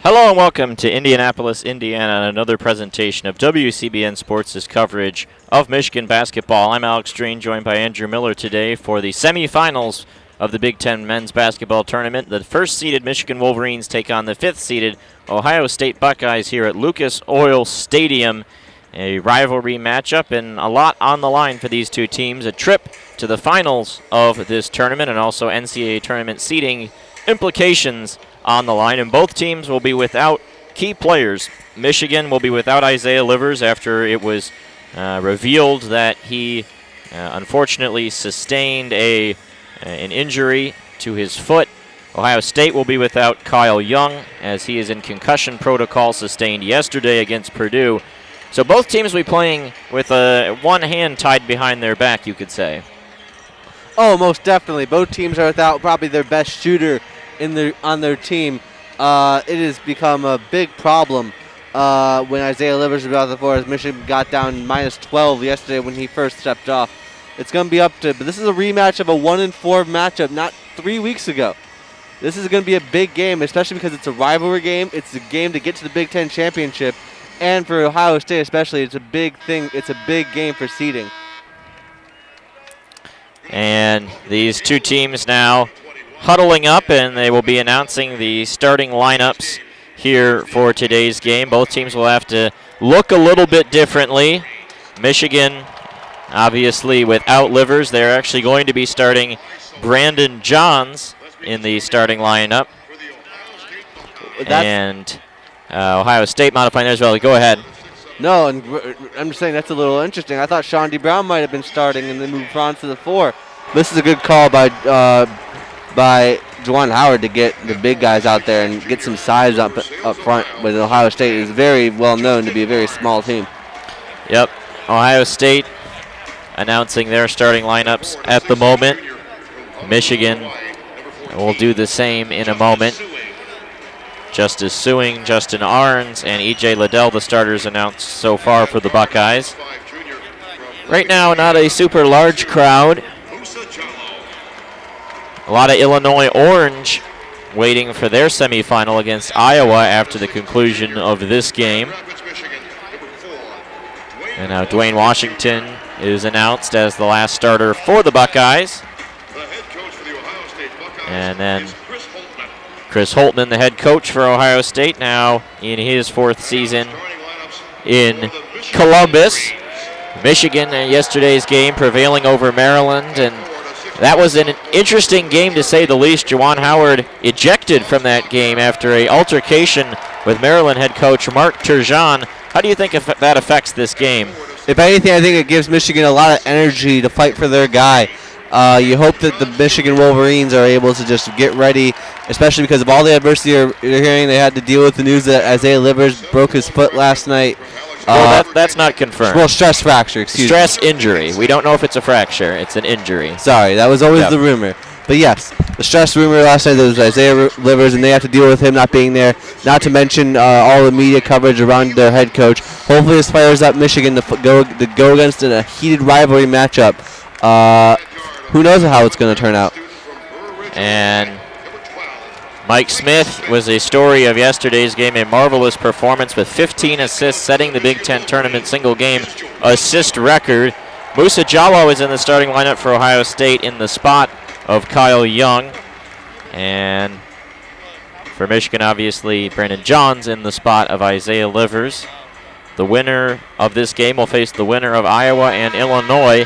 Hello and welcome to Indianapolis, Indiana, and another presentation of WCBN Sports' coverage of Michigan basketball. I'm Alex Drain, joined by Andrew Miller today for the semifinals of the Big Ten men's basketball tournament. The first-seeded Michigan Wolverines take on the fifth-seeded Ohio State Buckeyes here at Lucas Oil Stadium. A rivalry matchup and a lot on the line for these two teams. A trip to the finals of this tournament and also NCAA tournament seeding implications on the line, and both teams will be without key players. Michigan will be without Isaiah Livers after it was revealed that he unfortunately sustained an injury to his foot. Ohio State will be without Kyle Young as he is in concussion protocol sustained yesterday against Purdue. So both teams will be playing with one hand tied behind their back, you could say. Oh, most definitely. Both teams are without probably their best shooter on their team. It has become a big problem when Isaiah Livers was out the floor as Michigan got down minus 12 yesterday when he first stepped off. It's going to be up to, but this is a rematch of a 1-4 matchup not 3 weeks ago. This is going to be a big game, especially because it's a rivalry game. It's a game to get to the Big Ten championship, and for Ohio State especially, it's a big thing. It's a big game for seeding. And these two teams now huddling up, and they will be announcing the starting lineups here for today's game. Both teams will have to look a little bit differently. Michigan, obviously, without Livers. They're actually going to be starting Brandon Johns in the starting lineup. And Ohio State modifying there as well. Go ahead. No, and I'm just saying that's a little interesting. I thought Sean D. Brown might have been starting and then moved on to the 4. This is a good call by Juwan Howard to get the big guys out there and get some size up front, with Ohio State is very well known to be a very small team. Yep, Ohio State announcing their starting lineups at the moment. Michigan will do the same in a moment. Justice Sewing, Justin Arns, and E.J. Liddell, the starters announced so far for the Buckeyes. Right now, not a super large crowd. A lot of Illinois Orange waiting for their semifinal against Iowa after the conclusion of this game. And now Dwayne Washington is announced as the last starter for the Buckeyes. And then Chris Holtman, the head coach for Ohio State, now in his 4th season in Columbus. Michigan, yesterday's game, prevailing over Maryland, and that was an interesting game to say the least. Juwan Howard ejected from that game after an altercation with Maryland head coach Mark Turgeon. How do you think that affects this game? If anything, I think it gives Michigan a lot of energy to fight for their guy. You hope that the Michigan Wolverines are able to just get ready, especially because of all the adversity you're hearing. They had to deal with the news that Isaiah Livers broke his foot last night. Well, that's not confirmed. Well, stress fracture, excuse me. Stress injury. We don't know if it's a fracture. It's an injury. Sorry, that was always the rumor. But yes, the stress rumor last night, there was Isaiah Livers, and they have to deal with him not being there. Not to mention all the media coverage around their head coach. Hopefully this fires up Michigan to go against in a heated rivalry matchup. Who knows how it's going to turn out. And Mike Smith was a story of yesterday's game, a marvelous performance with 15 assists, setting the Big Ten tournament single game assist record. Musa Jallow is in the starting lineup for Ohio State in the spot of Kyle Young. And for Michigan, obviously, Brandon Johns in the spot of Isaiah Livers. The winner of this game will face the winner of Iowa and Illinois.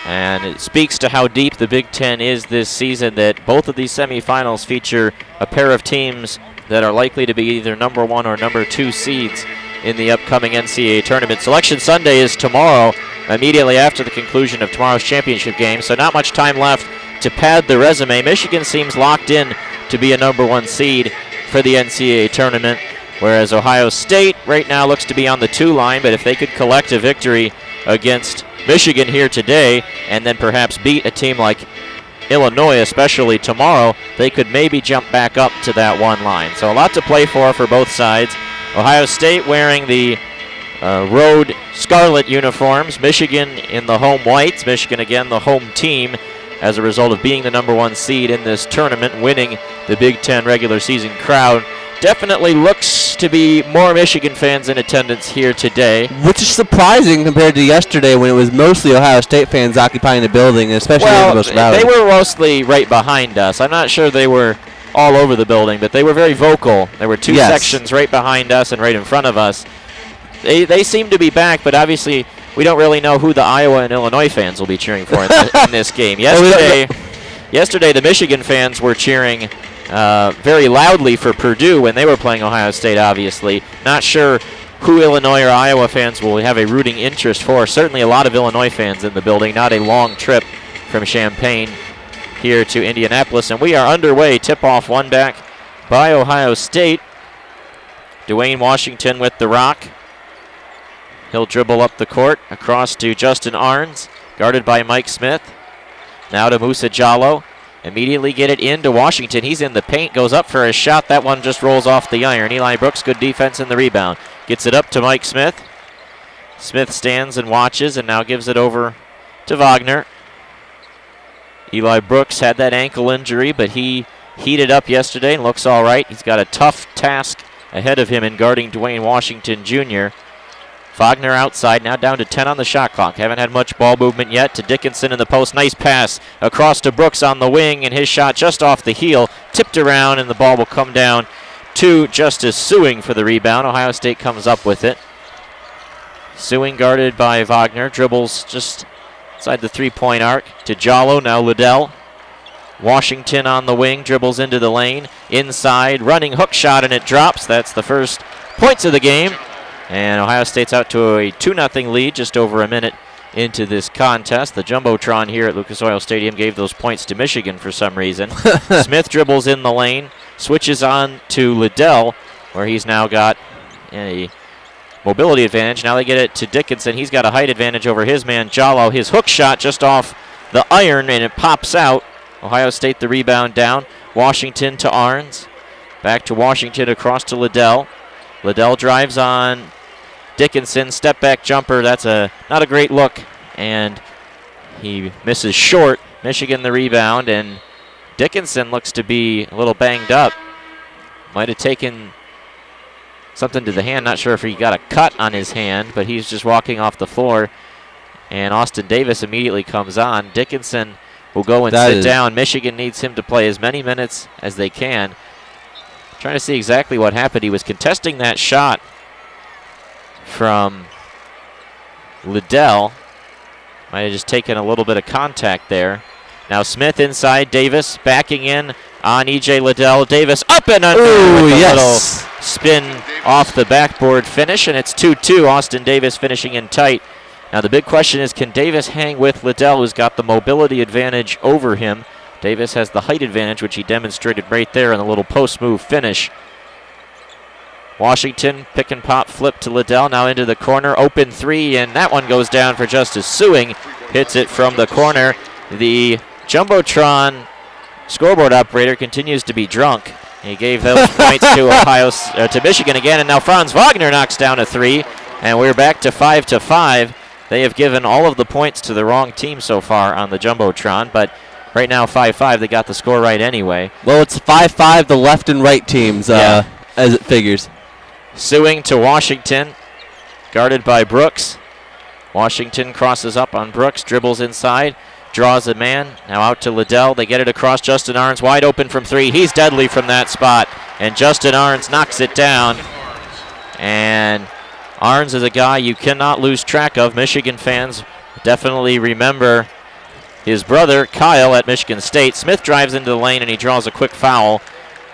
And it speaks to how deep the Big Ten is this season that both of these semifinals feature a pair of teams that are likely to be either number 1 or number 2 seeds in the upcoming NCAA tournament. Selection Sunday is tomorrow, immediately after the conclusion of tomorrow's championship game, so not much time left to pad the resume. Michigan seems locked in to be a number 1 seed for the NCAA tournament, whereas Ohio State right now looks to be on the 2 line, but if they could collect a victory against Michigan here today and then perhaps beat a team like Illinois, especially tomorrow, they could maybe jump back up to that 1 line. So a lot to play for both sides. Ohio State wearing the road scarlet uniforms. Michigan in the home whites. Michigan, again, the home team as a result of being the number 1 seed in this tournament, winning the Big Ten regular season crown definitely looks to be more Michigan fans in attendance here today. Which is surprising compared to yesterday when it was mostly Ohio State fans occupying the building, especially in the most rowdy. They were mostly right behind us. I'm not sure they were all over the building, but they were very vocal. There were two sections right behind us and right in front of us. They seem to be back, but obviously we don't really know who the Iowa and Illinois fans will be cheering for in this game. Yesterday the Michigan fans were cheering very loudly for Purdue when they were playing Ohio State, obviously. Not sure who Illinois or Iowa fans will have a rooting interest for. Certainly a lot of Illinois fans in the building. Not a long trip from Champaign here to Indianapolis. And we are underway. Tip-off one back by Ohio State. Dwayne Washington with the rock. He'll dribble up the court across to Justin Arns, guarded by Mike Smith. Now to Musa Jallo. Immediately get it into Washington. He's in the paint, goes up for a shot. That one just rolls off the iron. Eli Brooks, good defense in the rebound. Gets it up to Mike Smith. Smith stands and watches and now gives it over to Wagner. Eli Brooks had that ankle injury, but he heated up yesterday and looks all right. He's got a tough task ahead of him in guarding Dwayne Washington Jr. Wagner outside, now down to 10 on the shot clock. Haven't had much ball movement yet to Dickinson in the post. Nice pass across to Brooks on the wing, and his shot just off the heel. Tipped around, and the ball will come down to Justice Sewing for the rebound. Ohio State comes up with it. Sewing guarded by Wagner. Dribbles just inside the three-point arc to Jallo, now Liddell. Washington on the wing, dribbles into the lane. Inside, running hook shot, and it drops. That's the first points of the game. And Ohio State's out to a 2-0 lead just over a minute into this contest. The Jumbotron here at Lucas Oil Stadium gave those points to Michigan for some reason. Smith dribbles in the lane, switches on to Liddell, where he's now got a mobility advantage. Now they get it to Dickinson. He's got a height advantage over his man, Jallo. His hook shot just off the iron, and it pops out. Ohio State the rebound down. Washington to Arns. Back to Washington across to Liddell. Liddell drives on Dickinson, step back jumper. That's not a great look, and he misses short. Michigan the rebound, and Dickinson looks to be a little banged up. Might have taken something to the hand. Not sure if he got a cut on his hand, but he's just walking off the floor. And Austin Davis immediately comes on. Dickinson will go and sit down. Michigan needs him to play as many minutes as they can. Trying to see exactly what happened. He was contesting that shot from Liddell. Might have just taken a little bit of contact there. Now Smith inside, Davis backing in on E.J. Liddell. Davis up and under with a little spin off the backboard finish, and it's 2-2. Austin Davis finishing in tight. Now the big question is, can Davis hang with Liddell, who's got the mobility advantage over him? Davis has the height advantage, which he demonstrated right there in the little post move finish. Washington, pick and pop, flip to Liddell, now into the corner, open three, and that one goes down for Justice Sewing. Hits it from the corner. The Jumbotron scoreboard operator continues to be drunk. He gave those points to Michigan again, and now Franz Wagner knocks down a three, and we're back to 5-5. They have given all of the points to the wrong team so far on the Jumbotron, but right now 5-5, they got the score right anyway. Well, it's 5-5, the left and right teams, as it figures. Sewing to Washington, guarded by Brooks. Washington crosses up on Brooks, dribbles inside, draws a man, now out to Liddell. They get it across. Justin Arns wide open from three. He's deadly from that spot, and Justin Arns knocks it down. And Arns is a guy you cannot lose track of. Michigan fans definitely remember his brother, Kyle, at Michigan State. Smith drives into the lane, and he draws a quick foul.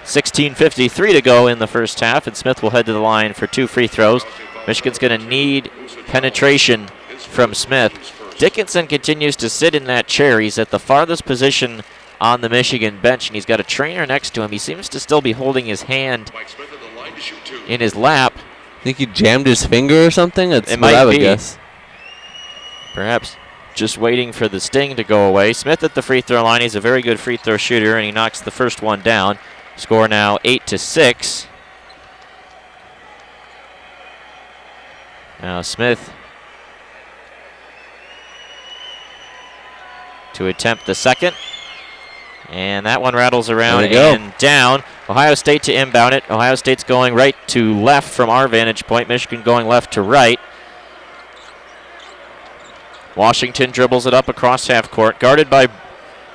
16:53 to go in the first half, and Smith will head to the line for two free throws. Michigan's going to need penetration from Smith. Dickinson continues to sit in that chair. He's at the farthest position on the Michigan bench, and he's got a trainer next to him. He seems to still be holding his hand in his lap. Think he jammed his finger or something? That's it what I would be. guess. Perhaps just waiting for the sting to go away. Smith at the free throw line. He's a very good free throw shooter, and he knocks the first one down. Score now 8-6. Now Smith to attempt the second. And that one rattles around There we and down. Ohio State to inbound it. Ohio State's going right to left from our vantage point. Michigan going left to right. Washington dribbles it up across half court. Guarded by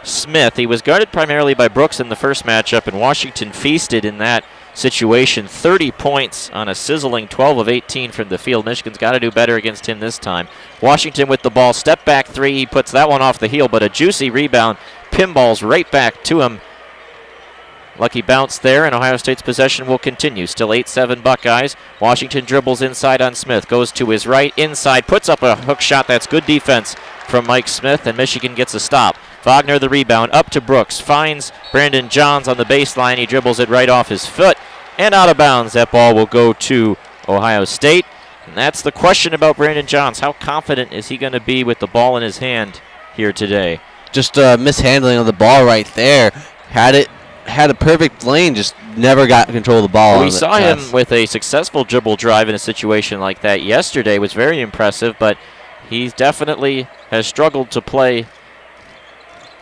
Smith. He was guarded primarily by Brooks in the first matchup, and Washington feasted in that situation. 30 points on a sizzling 12 of 18 from the field. Michigan's got to do better against him this time. Washington with the ball. Step back three. He puts that one off the heel, but a juicy rebound. Pinballs right back to him. Lucky bounce there, and Ohio State's possession will continue. Still 8-7 Buckeyes. Washington dribbles inside on Smith. Goes to his right, inside, puts up a hook shot. That's good defense from Mike Smith, and Michigan gets a stop. Wagner the rebound, up to Brooks. Finds Brandon Johns on the baseline. He dribbles it right off his foot and out of bounds. That ball will go to Ohio State. And that's the question about Brandon Johns. How confident is he going to be with the ball in his hand here today? Just mishandling of the ball right there. Had a perfect lane, just never got control of the ball. We saw him with a successful dribble drive in a situation like that yesterday. It was very impressive, but he definitely has struggled to play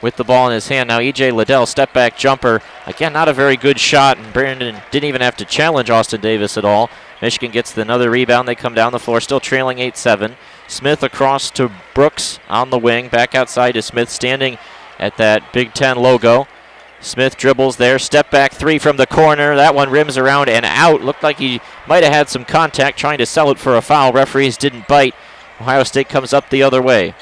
with the ball in his hand. Now E.J. Liddell, step back jumper. Again, not a very good shot, and Brandon didn't even have to challenge Austin Davis at all. Michigan gets another rebound. They come down the floor, still trailing 8-7. Smith across to Brooks on the wing. Back outside to Smith, standing at that Big Ten logo. Smith dribbles there. Step back three from the corner. That one rims around and out. Looked like he might have had some contact trying to sell it for a foul. Referees didn't bite. Ohio State comes up the other way.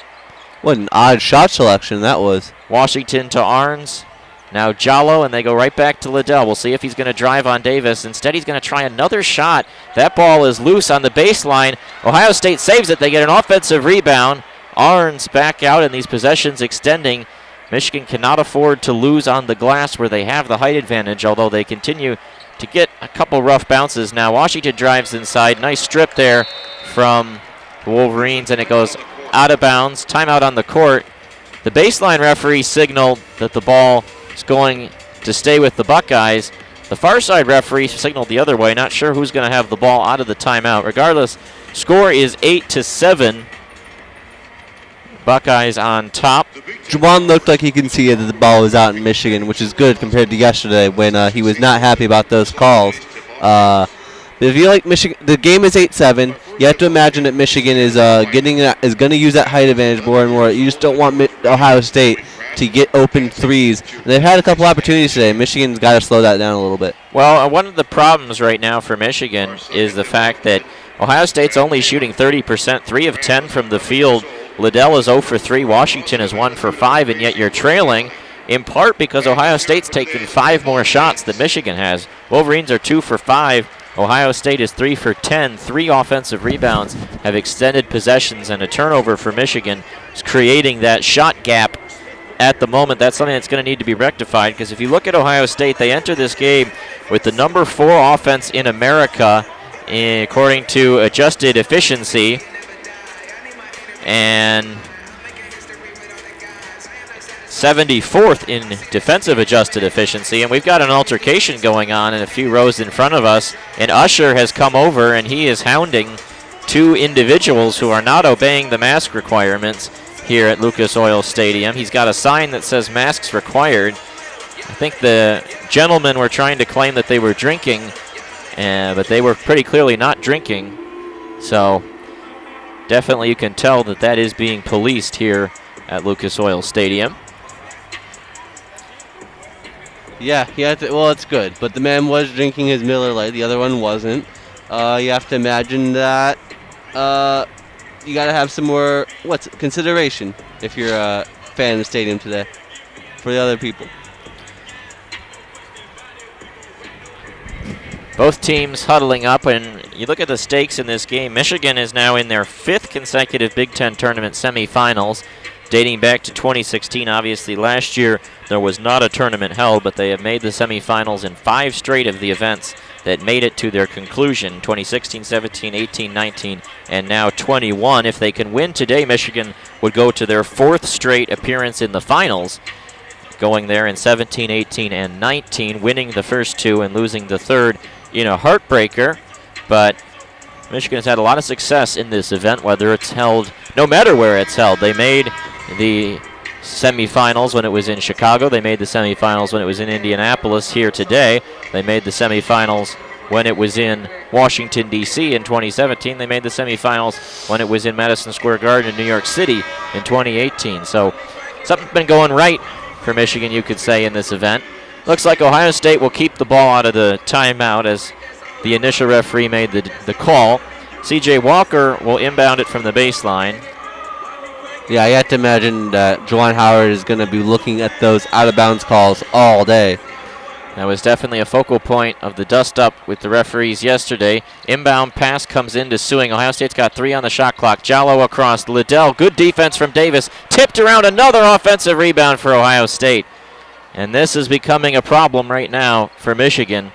What an odd shot selection that was. Washington to Arns. Now Jallo, and they go right back to Liddell. We'll see if he's going to drive on Davis. Instead, he's going to try another shot. That ball is loose on the baseline. Ohio State saves it. They get an offensive rebound. Arns back out, and these possessions extending. Michigan cannot afford to lose on the glass where they have the height advantage, although they continue to get a couple rough bounces. Now Washington drives inside. Nice strip there from the Wolverines, and it goes out of bounds. Timeout on the court. The baseline referee signaled that the ball is going to stay with the Buckeyes. The far side referee signaled the other way. Not sure who's going to have the ball out of the timeout. Regardless, score is 8-7. Buckeyes on top. Juwan looked like he can see that the ball was out in Michigan, which is good compared to yesterday when he was not happy about those calls. But if you like Michigan, the game is 8-7. You have to imagine that Michigan is going to use that height advantage more and more. You just don't want Ohio State to get open threes. And they've had a couple opportunities today. Michigan's got to slow that down a little bit. Well, one of the problems right now for Michigan is the fact that Ohio State's only shooting 30%, 3 of 10 from the field. Liddell is 0 for 3. Washington is 1 for 5, and yet you're trailing in part because Ohio State's taken 5 more shots than Michigan has. Wolverines are 2 for 5. Ohio State is 3 for 10. 3 offensive rebounds have extended possessions, and a turnover for Michigan is creating that shot gap at the moment. That's something that's going to need to be rectified, because if you look at Ohio State, they enter this game with the number 4 offense in America, according to adjusted efficiency, and 74th in defensive adjusted efficiency. And we've got an altercation going on in a few rows in front of us, and Usher has come over and he is hounding 2 individuals who are not obeying the mask requirements here at Lucas Oil Stadium. He's got a sign that says masks required. I think the gentlemen were trying to claim that they were drinking, but they were pretty clearly not drinking. So definitely you can tell that that is being policed here at Lucas Oil Stadium. Yeah, well, it's good. But the man was drinking his Miller Lite. The other one wasn't. You have to imagine that you got to have some more consideration if you're a fan of the stadium today for the other people. Both teams huddling up, and you look at the stakes in this game. Michigan is now in their 5th consecutive Big Ten tournament semifinals, dating back to 2016. Obviously, last year there was not a tournament held, but they have made the semifinals in 5 straight of the events that made it to their conclusion: 2016, 17, 18, 19, and now 21. If they can win today, Michigan would go to their 4th straight appearance in the finals, going there in 17, 18, and 19, winning the first 2 and losing the 3rd in a heartbreaker. But Michigan has had a lot of success in this event, whether it's held, no matter where it's held. They made the semifinals when it was in Chicago. They made the semifinals when it was in Indianapolis. Here today, they made the semifinals when it was in Washington, D.C. in 2017. They made the semifinals when it was in Madison Square Garden in New York City in 2018. So something's been going right for Michigan, you could say, in this event. Looks like Ohio State will keep the ball out of the timeout as the initial referee made the call. C.J. Walker will inbound it from the baseline. Yeah, I have to imagine that Juwan Howard is going to be looking at those out-of-bounds calls all day. That was definitely a focal point of the dust-up with the referees yesterday. Inbound pass comes into Sewing. Ohio State's got 3 on the shot clock. Jallow across. Liddell, good defense from Davis. Tipped around, another offensive rebound for Ohio State. And this is becoming a problem right now for Michigan.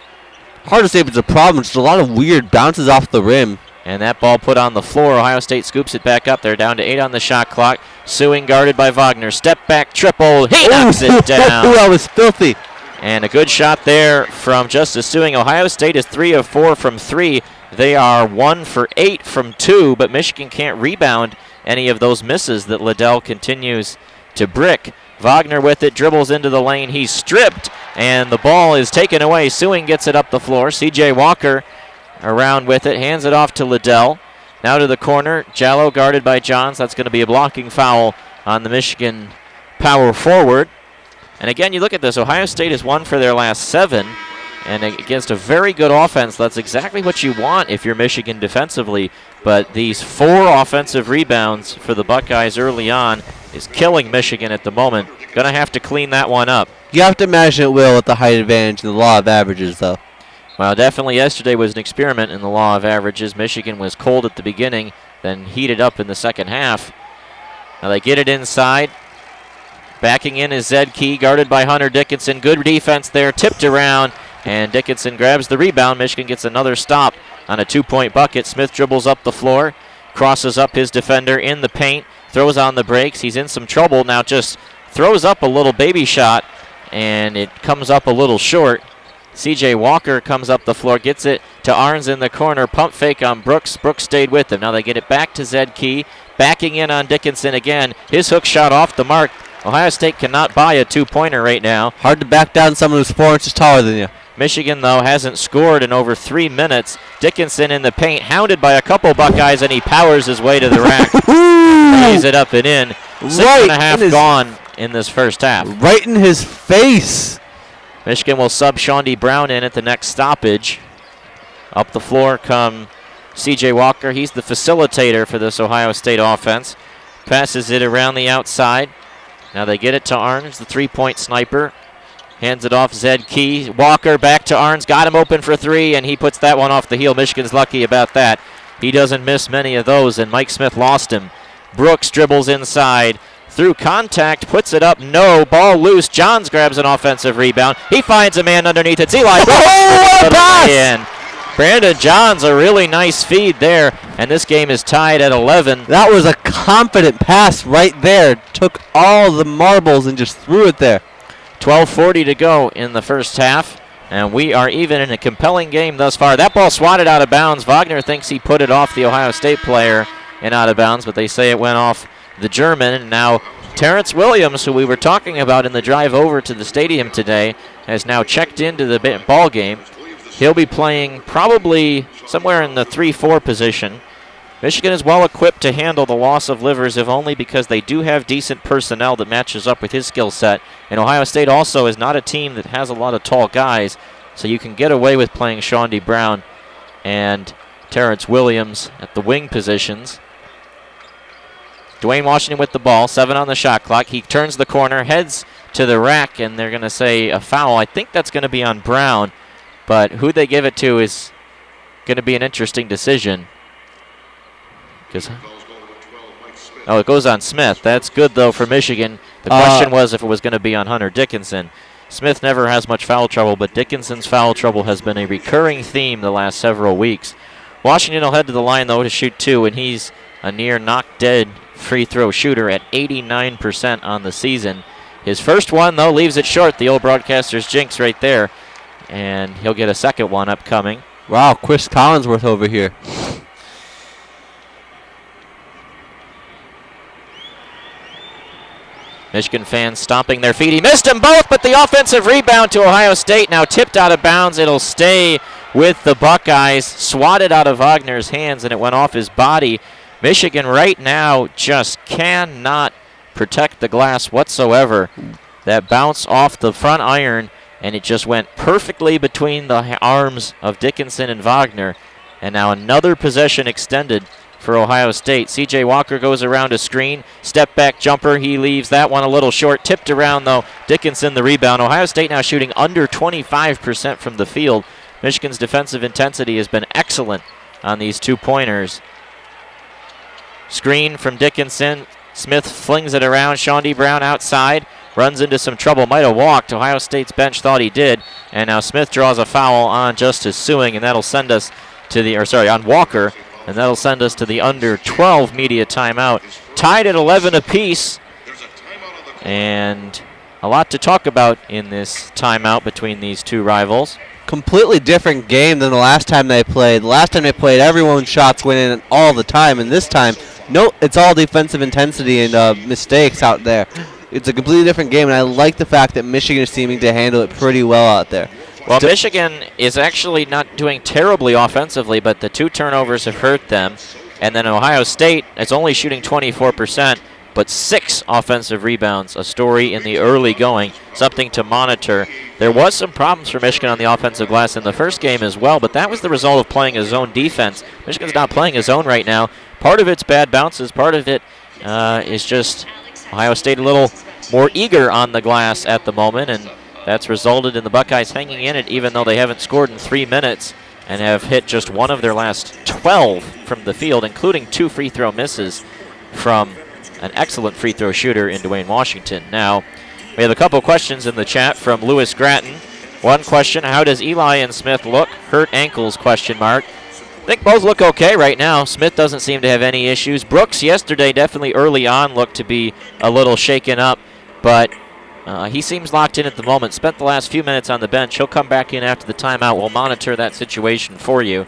Hard to say if it's a problem. It's just a lot of weird bounces off the rim. And that ball put on the floor. Ohio State scoops it back up. They're down to 8 on the shot clock. Sewing guarded by Wagner. Step back triple. He knocks it down. That was filthy. And a good shot there from Justice Sewing. Ohio State is 3 of 4 from 3. They are 1 for 8 from 2, but Michigan can't rebound any of those misses that Liddell continues to brick. Wagner with it, dribbles into the lane. He's stripped, and the ball is taken away. Sewing gets it up the floor. C.J. Walker around with it, hands it off to Liddell. Now to the corner. Jallow guarded by Johns. That's going to be a blocking foul on the Michigan power forward. And again, you look at this. Ohio State has won for their last 7. And against a very good offense, that's exactly what you want if you're Michigan defensively. But these 4 offensive rebounds for the Buckeyes early on is killing Michigan at the moment. Going to have to clean that one up. You have to imagine it will with the height advantage and the law of averages, though. Well, definitely yesterday was an experiment in the law of averages. Michigan was cold at the beginning, then heated up in the second half. Now they get it inside. Backing in is Zed Key, guarded by Hunter Dickinson. Good defense there, tipped around, and Dickinson grabs the rebound. Michigan gets another stop on a 2-point bucket. Smith dribbles up the floor, crosses up his defender in the paint, throws on the brakes. He's in some trouble now, just throws up a little baby shot, and it comes up a little short. C.J. Walker comes up the floor, gets it to Arns in the corner, pump fake on Brooks. Brooks stayed with him. Now they get it back to Zed Key, backing in on Dickinson again. His hook shot off the mark. Ohio State cannot buy a 2-pointer right now. Hard to back down someone who's 4 inches taller than you. Michigan, though, hasn't scored in over 3 minutes. Dickinson in the paint, hounded by a couple Buckeyes, and he powers his way to the rack. Lays it up and in. 6.5 gone in this first half. Right in his face. Michigan will sub Shawnee Brown in at the next stoppage. Up the floor come C.J. Walker. He's the facilitator for this Ohio State offense. Passes it around the outside. Now they get it to Arns, the 3-point sniper. Hands it off Zed Key. Walker back to Arns. Got him open for 3, and he puts that one off the heel. Michigan's lucky about that. He doesn't miss many of those, and Mike Smith lost him. Brooks dribbles inside. Through contact, puts it up. No. Ball loose. Johns grabs an offensive rebound. He finds a man underneath. It's Eli. Oh, pass! Brandon Johns, a really nice feed there, and this game is tied at 11. That was a confident pass right there. Took all the marbles and just threw it there. 12:40 to go in the first half, and we are even in a compelling game thus far. That ball swatted out of bounds. Wagner thinks he put it off the Ohio State player and out of bounds, but they say it went off the German. And now Terrence Williams, who we were talking about in the drive over to the stadium today, has now checked into the ball game. He'll be playing probably somewhere in the 3-4 position. Michigan is well equipped to handle the loss of Livers, if only because they do have decent personnel that matches up with his skill set. And Ohio State also is not a team that has a lot of tall guys, so you can get away with playing Shawnee Brown and Terrence Williams at the wing positions. Dwayne Washington with the ball, 7 on the shot clock. He turns the corner, heads to the rack, and they're going to say a foul. I think that's going to be on Brown, but who they give it to is going to be an interesting decision. Oh, it goes on Smith. That's good, though, for Michigan. The question was if it was going to be on Hunter Dickinson. Smith never has much foul trouble, but Dickinson's foul trouble has been a recurring theme the last several weeks. Washington will head to the line, though, to shoot 2, and he's a near knock-dead free throw shooter at 89% on the season. His first one, though, leaves it short. The old broadcaster's jinx right there, and he'll get a second one upcoming. Wow, Chris Collinsworth over here. Michigan fans stomping their feet. He missed them both, but the offensive rebound to Ohio State now tipped out of bounds. It'll stay with the Buckeyes, swatted out of Wagner's hands, and it went off his body. Michigan right now just cannot protect the glass whatsoever. That bounce off the front iron, and it just went perfectly between the arms of Dickinson and Wagner. And now another possession extended for Ohio State. C.J. Walker goes around a screen. Step back jumper. He leaves that one a little short. Tipped around, though. Dickinson the rebound. Ohio State now shooting under 25% from the field. Michigan's defensive intensity has been excellent on these 2-pointers. Screen from Dickinson. Smith flings it around. Shawnee Brown outside. Runs into some trouble. Might have walked. Ohio State's bench thought he did. And now Smith draws a foul on Justice Suing, and that'll send us to the, on Walker. And that'll send us to the under 12 media timeout. Tied at 11 apiece. And a lot to talk about in this timeout between these two rivals. Completely different game than the last time they played. The last time they played, everyone's shots went in all the time. And this time, no, it's all defensive intensity and mistakes out there. It's a completely different game, and I like the fact that Michigan is seeming to handle it pretty well out there. Well, Michigan is actually not doing terribly offensively, but the 2 turnovers have hurt them. And then Ohio State is only shooting 24%, but 6 offensive rebounds, a story in the early going, something to monitor. There was some problems for Michigan on the offensive glass in the first game as well, but that was the result of playing a zone defense. Michigan's not playing a zone right now. Part of it's bad bounces, part of it is just Ohio State a little more eager on the glass at the moment, and that's resulted in the Buckeyes hanging in it even though they haven't scored in 3 minutes and have hit just one of their last 12 from the field, including 2 free throw misses from an excellent free throw shooter in Dwayne Washington. Now, we have a couple questions in the chat from Lewis Gratton. One question, how does Eli and Smith look? Hurt ankles, question mark. I think both look okay right now. Smith doesn't seem to have any issues. Brooks yesterday definitely early on looked to be a little shaken up, but he seems locked in at the moment. Spent the last few minutes on the bench. He'll come back in after the timeout. We'll monitor that situation for you.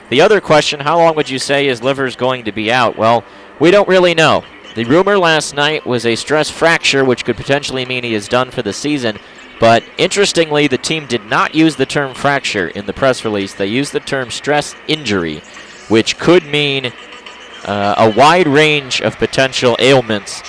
The other question, how long would you say is Livers going to be out? Well, we don't really know. The rumor last night was a stress fracture, which could potentially mean he is done for the season. But interestingly, the team did not use the term fracture in the press release. They used the term stress injury, which could mean a wide range of potential ailments.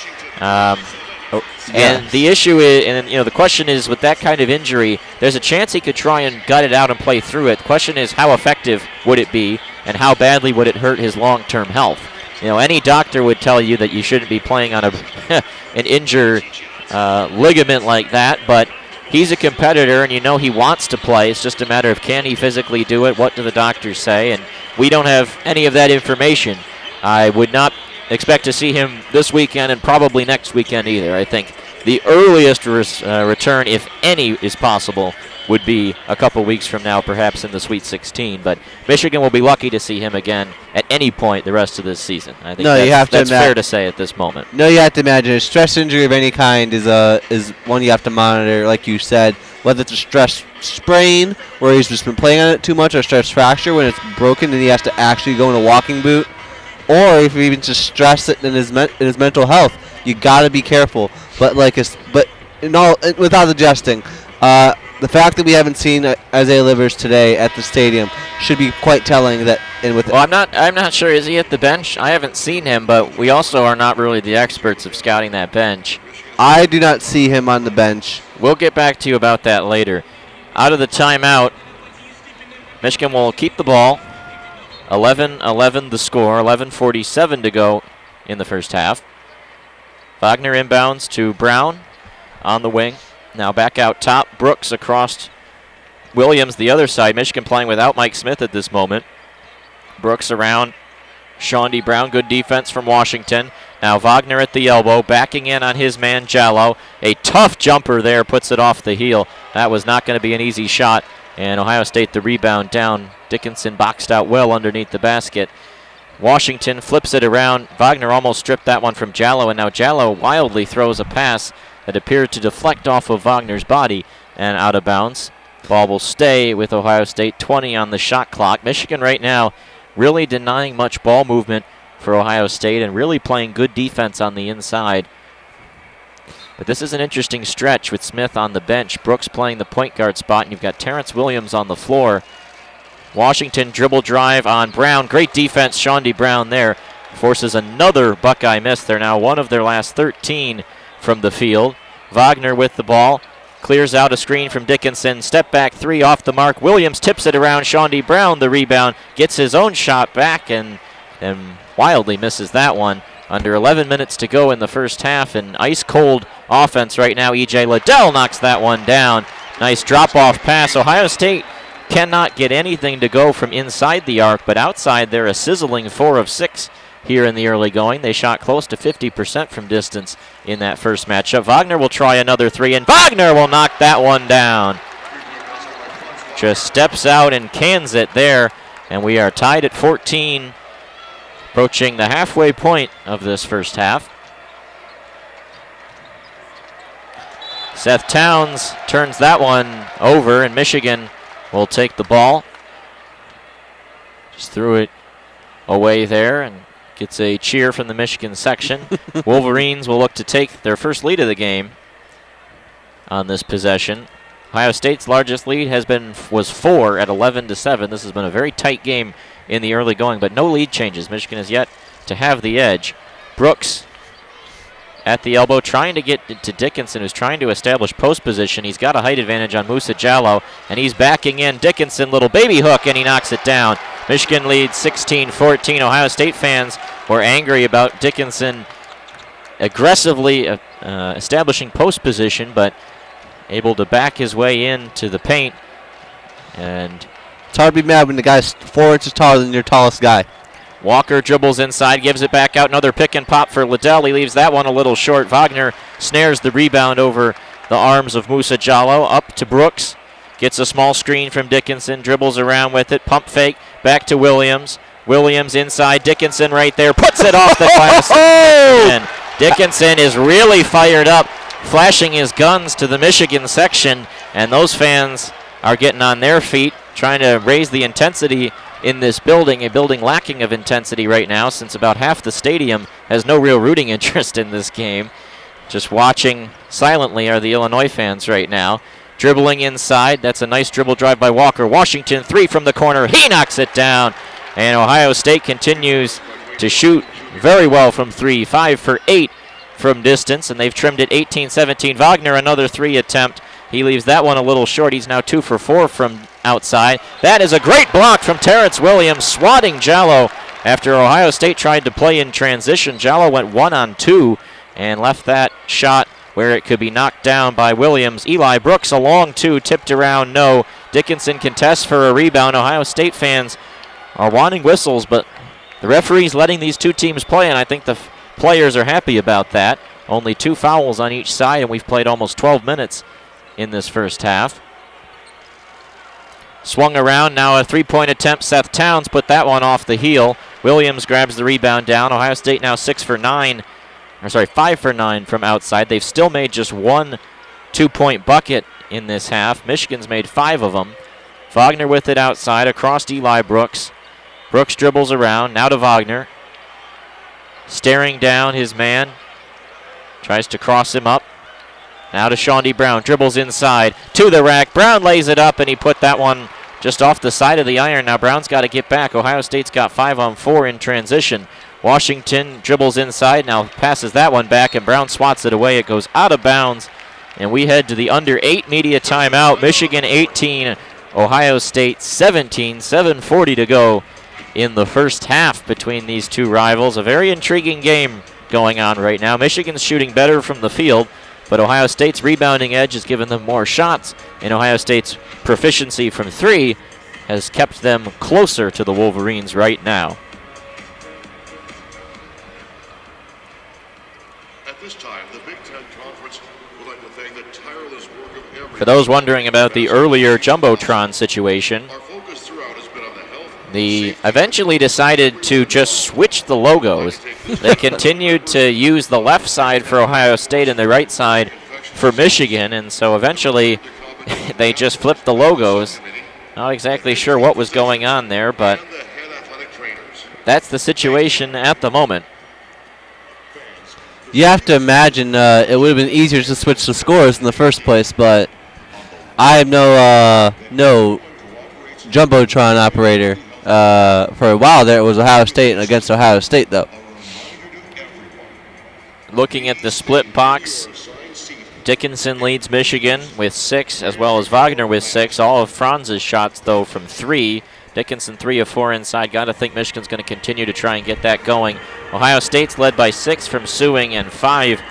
And the issue is, and the question is, with that kind of injury, there's a chance he could try and gut it out and play through it. The question is, how effective would it be, and how badly would it hurt his long-term health? Any doctor would tell you that you shouldn't be playing on an injured ligament like that, but he's a competitor, and he wants to play. It's just a matter of can he physically do it, what do the doctors say, and we don't have any of that information. I would not expect to see him this weekend and probably next weekend either. I think the earliest return, if any is possible, would be a couple weeks from now, perhaps in the Sweet 16. But Michigan will be lucky to see him again at any point the rest of this season. I think that's fair to say at this moment. No, you have to imagine a stress injury of any kind is one you have to monitor, like you said, whether it's a stress sprain where he's just been playing on it too much, or a stress fracture when it's broken and he has to actually go in a walking boot, or if he even just stress it in his mental health. You got to be careful. But without adjusting, the fact that we haven't seen Isaiah Livers today at the stadium should be quite telling. I'm not sure. Is he at the bench? I haven't seen him, but we also are not really the experts of scouting that bench. I do not see him on the bench. We'll get back to you about that later. Out of the timeout, Michigan will keep the ball. 11-11 the score. 11:47 to go in the first half. Wagner inbounds to Brown on the wing. Now back out top. Brooks across Williams the other side. Michigan playing without Mike Smith at this moment. Brooks around Shawnee Brown. Good defense from Washington. Now Wagner at the elbow. Backing in on his man Jallo. A tough jumper there. Puts it off the heel. That was not going to be an easy shot. And Ohio State the rebound down. Dickinson boxed out well underneath the basket. Washington flips it around. Wagner almost stripped that one from Jallo, and now Jallo wildly throws a pass that appeared to deflect off of Wagner's body and out of bounds. Ball will stay with Ohio State, 20 on the shot clock. Michigan right now really denying much ball movement for Ohio State and really playing good defense on the inside. But this is an interesting stretch with Smith on the bench, Brooks playing the point guard spot, and you've got Terrence Williams on the floor. Washington dribble drive on Brown. Great defense, Shawnee Brown there. Forces another Buckeye miss. They're now one of their last 13 from the field. Wagner with the ball. Clears out a screen from Dickinson. Step back three off the mark. Williams tips it around. Shawnee Brown the rebound. Gets his own shot back and wildly misses that one. Under 11 minutes to go in the first half, and ice-cold offense right now. E.J. Liddell knocks that one down. Nice drop-off pass. Ohio State cannot get anything to go from inside the arc, but outside they're a sizzling 4 of 6 here in the early going. They shot close to 50% from distance in that first matchup. Wagner will try another three, and Wagner will knock that one down. Just steps out and cans it there, and we are tied at 14. Approaching the halfway point of this first half. Seth Towns turns that one over, and Michigan will take the ball. Just threw it away there and gets a cheer from the Michigan section. Wolverines will look to take their first lead of the game on this possession. Ohio State's largest lead was 4 at 11-7. This has been a very tight game in the early going, but no lead changes. Michigan is yet to have the edge. Brooks at the elbow, trying to get to Dickinson, who's trying to establish post position. He's got a height advantage on Musa Jallow, and he's backing in. Dickinson, little baby hook, and he knocks it down. Michigan leads 16-14. Ohio State fans were angry about Dickinson aggressively establishing post position, but able to back his way into the paint. And it's hard to be mad when the guy's 4 inches taller than your tallest guy. Walker dribbles inside, gives it back out. Another pick and pop for Liddell. He leaves that one a little short. Wagner snares the rebound over the arms of Musa Jallow. Up to Brooks. Gets a small screen from Dickinson. Dribbles around with it. Pump fake. Back to Williams. Williams inside. Dickinson right there. Puts it off the glass. And Dickinson is really fired up, flashing his guns to the Michigan section. And those fans are getting on their feet, trying to raise the intensity in this building, a building lacking of intensity right now since about half the stadium has no real rooting interest in this game. Just watching silently are the Illinois fans right now. Dribbling inside, that's a nice dribble drive by Walker. Washington, 3 from the corner, he knocks it down. And Ohio State continues to shoot very well from 3, 5 for 8 from distance, and they've trimmed it 18-17. Wagner, another 3 attempt. He leaves that one a little short. He's now 2 for 4 from outside. That is a great block from Terrence Williams, swatting Jallow after Ohio State tried to play in transition. Jallow went 1-on-2 and left that shot where it could be knocked down by Williams. Eli Brooks, a long 2, tipped around, no. Dickinson contests for a rebound. Ohio State fans are wanting whistles, but the referee's letting these two teams play, and I think the players are happy about that. Only 2 fouls on each side, and we've played almost 12 minutes in this first half. Swung around, now a 3-point attempt. Seth Towns put that one off the heel. Williams grabs the rebound down. Ohio State now 5 for 9 from outside. They've still made just 1 2-point bucket in this half. Michigan's made 5 of them. Wagner with it outside, across Eli Brooks. Brooks dribbles around, now to Wagner. Staring down his man. Tries to cross him up. Now to Shawnee Brown, dribbles inside, to the rack. Brown lays it up, and he put that one just off the side of the iron. Now Brown's got to get back. Ohio State's got 5-on-4 in transition. Washington dribbles inside, now passes that one back, and Brown swats it away. It goes out of bounds, and we head to the under 8 media timeout. Michigan 18, Ohio State 17, 7:40 to go in the first half between these two rivals. A very intriguing game going on right now. Michigan's shooting better from the field, but Ohio State's rebounding edge has given them more shots, and Ohio State's proficiency from 3 has kept them closer to the Wolverines right now. At this time, the Big Ten Conference would like to thank the tireless work of every. For those wondering about the earlier Jumbotron situation, Our focus throughout has been on the health. they eventually decided to just switch the logos. They continued to use the left side for Ohio State and the right side for Michigan, and so eventually they just flipped the logos. Not exactly sure what was going on there, but And the head athletic trainers. that's the situation at the moment. You have to imagine it would have been easier to switch the scores in the first place, but I am no Jumbotron operator. For a while there, it was Ohio State and against Ohio State, though. Looking at the split box, Dickinson leads Michigan with 6, as well as Wagner with 6. All of Franz's shots, though, from 3. Dickinson 3 of 4 inside. Got to think Michigan's going to continue to try and get that going. Ohio State's led by 6 from Sewing and 5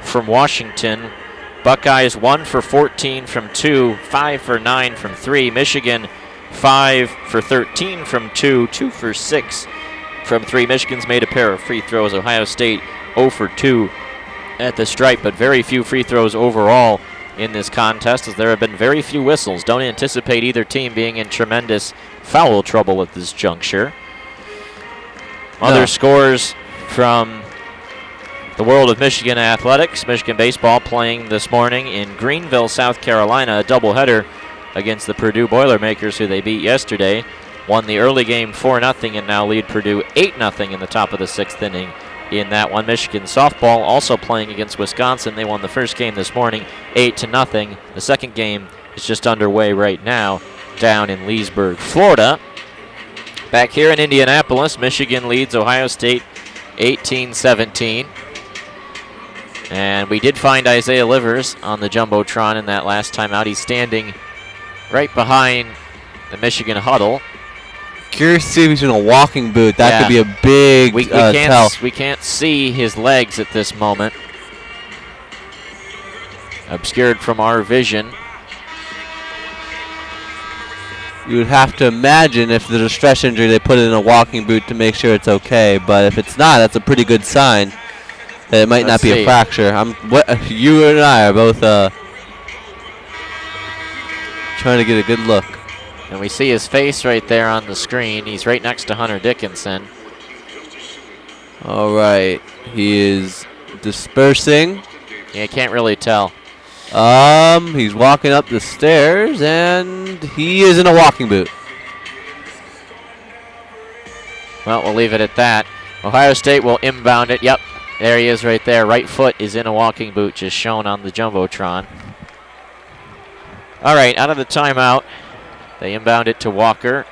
from Washington. Buckeyes 1 for 14 from 2, 5 for 9 from 3. Michigan 5 for 13 from 2, 2 for 6 from 3. Michigan's made a pair of free throws. Ohio State 0 for 2 at the stripe, but very few free throws overall in this contest, as there have been very few whistles. Don't anticipate either team being in tremendous foul trouble at this juncture. Other scores from the world of Michigan athletics. Michigan baseball playing this morning in Greenville, South Carolina, a doubleheader against the Purdue Boilermakers, who they beat yesterday. Won the early game 4-0 and now lead Purdue 8-0 in the top of the 6th inning in that one. Michigan softball also playing against Wisconsin. They won the first game this morning 8-0. The second game is just underway right now down in Leesburg, Florida. Back here in Indianapolis, Michigan leads Ohio State 18-17. And we did find Isaiah Livers on the Jumbotron in that last time out. He's standing right behind the Michigan huddle. Curious to see if he's in a walking boot. That could be a big tell. We can't see his legs at this moment. Obscured from our vision. You would have to imagine if there's a stress injury, they put it in a walking boot to make sure it's okay. But if it's not, that's a pretty good sign that it might not be a fracture. You and I are both trying to get a good look. And we see his face right there on the screen. He's right next to Hunter Dickinson. All right. He is dispersing. Yeah, I can't really tell. He's walking up the stairs, and he is in a walking boot. Well, we'll leave it at that. Ohio State will inbound it. Yep, there he is right there. Right foot is in a walking boot, just shown on the Jumbotron. All right, out of the timeout. They inbound it to Walker,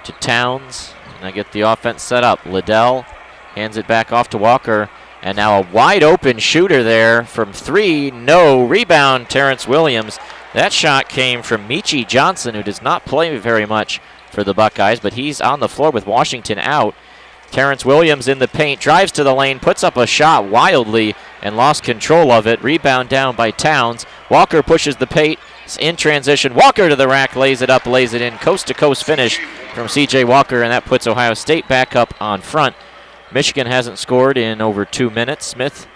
to Towns, and I get the offense set up. Liddell hands it back off to Walker, and now a wide open shooter there from 3. No rebound, Terrence Williams. That shot came from Michi Johnson, who does not play very much for the Buckeyes, but he's on the floor with Washington out. Terrence Williams in the paint, drives to the lane, puts up a shot wildly and lost control of it. Rebound down by Towns. Walker pushes the paint. In transition, Walker to the rack, lays it up, lays it in. Coast-to-coast finish from C.J. Walker, and that puts Ohio State back up on front. Michigan hasn't scored in over 2 minutes. Smith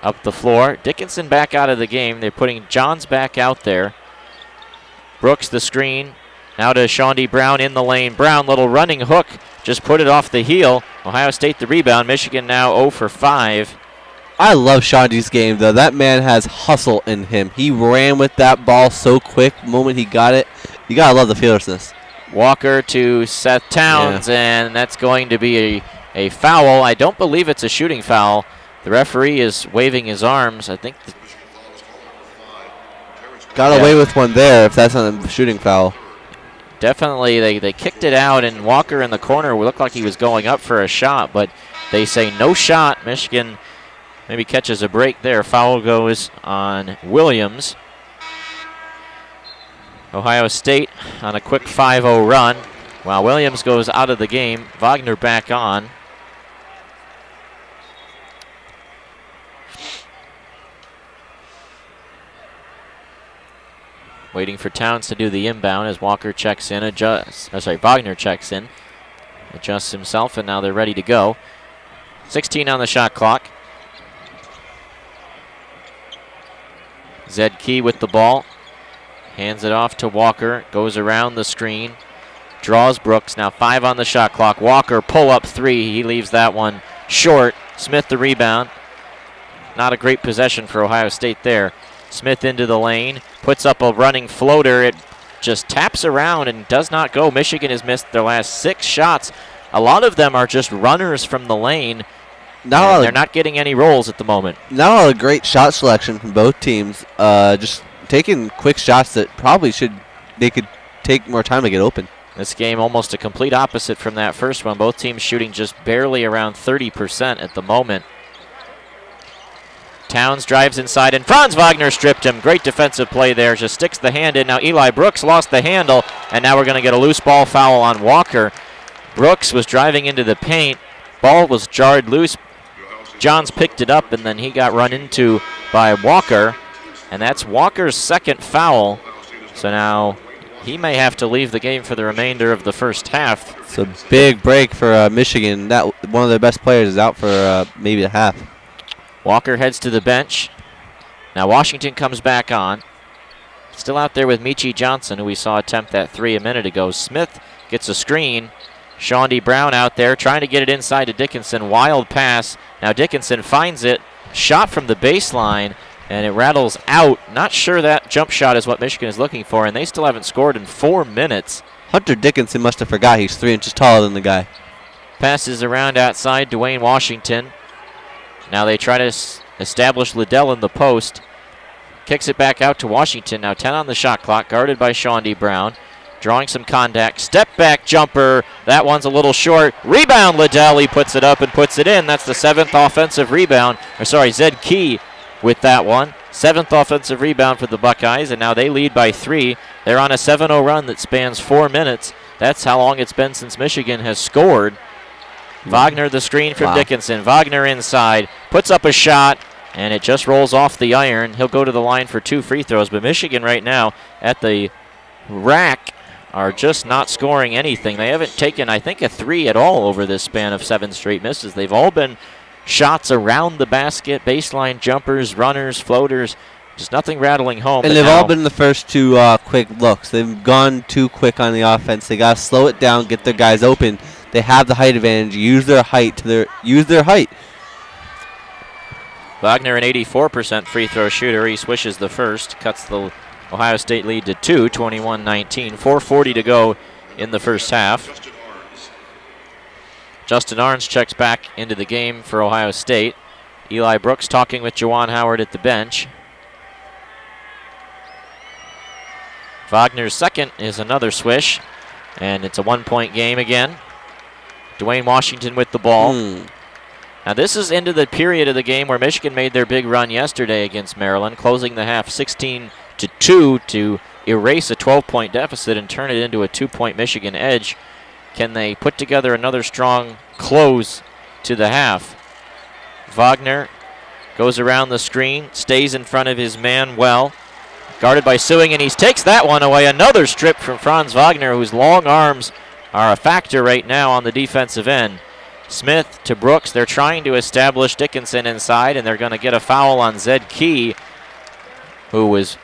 up the floor. Dickinson back out of the game. They're putting Johns back out there. Brooks the screen. Now to Shawnee Brown in the lane. Brown, little running hook, just put it off the heel. Ohio State the rebound. Michigan now 0 for 5. I love Shandi's game, though. That man has hustle in him. He ran with that ball so quick the moment he got it. You got to love the fearlessness. Walker to Seth Towns, and that's going to be a foul. I don't believe it's a shooting foul. The referee is waving his arms. I think got away with one there if that's not a shooting foul. Definitely, they kicked it out, and Walker in the corner looked like he was going up for a shot, but they say no shot. Michigan maybe catches a break there. Foul goes on Williams. Ohio State on a quick 5-0 run. While Williams goes out of the game, Wagner back on. Waiting for Towns to do the inbound as Walker checks in, Wagner checks in, adjusts himself, and now they're ready to go. 16 on the shot clock. Zed Key with the ball. Hands it off to Walker. Goes around the screen. Draws Brooks. Now 5 on the shot clock. Walker pull up 3. He leaves that one short. Smith the rebound. Not a great possession for Ohio State there. Smith into the lane. Puts up a running floater. It just taps around and does not go. Michigan has missed their last 6 shots. A lot of them are just runners from the lane. They're not getting any rolls at the moment. Not a lot of great shot selection from both teams. Just taking quick shots that probably they could take more time to get open. This game almost a complete opposite from that first one. Both teams shooting just barely around 30% at the moment. Towns drives inside, and Franz Wagner stripped him. Great defensive play there. Just sticks the hand in. Now Eli Brooks lost the handle, and now we're going to get a loose ball foul on Walker. Brooks was driving into the paint. Ball was jarred loose. Johns picked it up, and then he got run into by Walker. And that's Walker's second foul. So now he may have to leave the game for the remainder of the first half. It's a big break for Michigan. That one of their best players is out for maybe a half. Walker heads to the bench. Now Washington comes back on. Still out there with Michi Johnson, who we saw attempt that three a minute ago. Smith gets a screen. Sean D. Brown out there trying to get it inside to Dickinson. Wild pass. Now Dickinson finds it. Shot from the baseline, and it rattles out. Not sure that jump shot is what Michigan is looking for, and they still haven't scored in 4 minutes. Hunter Dickinson must have forgot he's 3 inches taller than the guy. Passes around outside Dwayne Washington. Now they try to establish Liddell in the post. Kicks it back out to Washington. Now 10 on the shot clock, guarded by Sean D. Brown. Drawing some contact. Step back jumper. That one's a little short. Rebound Liddell. He puts it up and puts it in. That's the 7th offensive rebound. Zed Key with that one. 7th offensive rebound for the Buckeyes, and now they lead by 3. They're on a 7-0 run that spans 4 minutes. That's how long it's been since Michigan has scored. Wagner the screen from Dickinson. Wagner inside, puts up a shot, and it just rolls off the iron. He'll go to the line for 2 free throws, but Michigan right now at the rack are just not scoring anything. They haven't taken, I think, a 3 at all over this span of 7 straight misses. They've all been shots around the basket, baseline jumpers, runners, floaters, just nothing rattling home. And they've all been the first 2 quick looks. They've gone too quick on the offense. They got to slow it down, get their guys open. They have the height advantage. Use their height Wagner, an 84% free throw shooter. He swishes the first, cuts the Ohio State lead to 2, 21-19. 4:40 to go in the first half. Justin Arns checks back into the game for Ohio State. Eli Brooks talking with Juwan Howard at the bench. Wagner's second is another swish, and it's a 1-point game again. Dwayne Washington with the ball. Now this is into the period of the game where Michigan made their big run yesterday against Maryland, closing the half 16-2 to erase a 12-point deficit and turn it into a 2-point Michigan edge. Can they put together another strong close to the half? Wagner goes around the screen, stays in front of his man well. Guarded by Sewing, and he takes that one away. Another strip from Franz Wagner, whose long arms are a factor right now on the defensive end. Smith to Brooks. They're trying to establish Dickinson inside, and they're going to get a foul on Zed Key, who was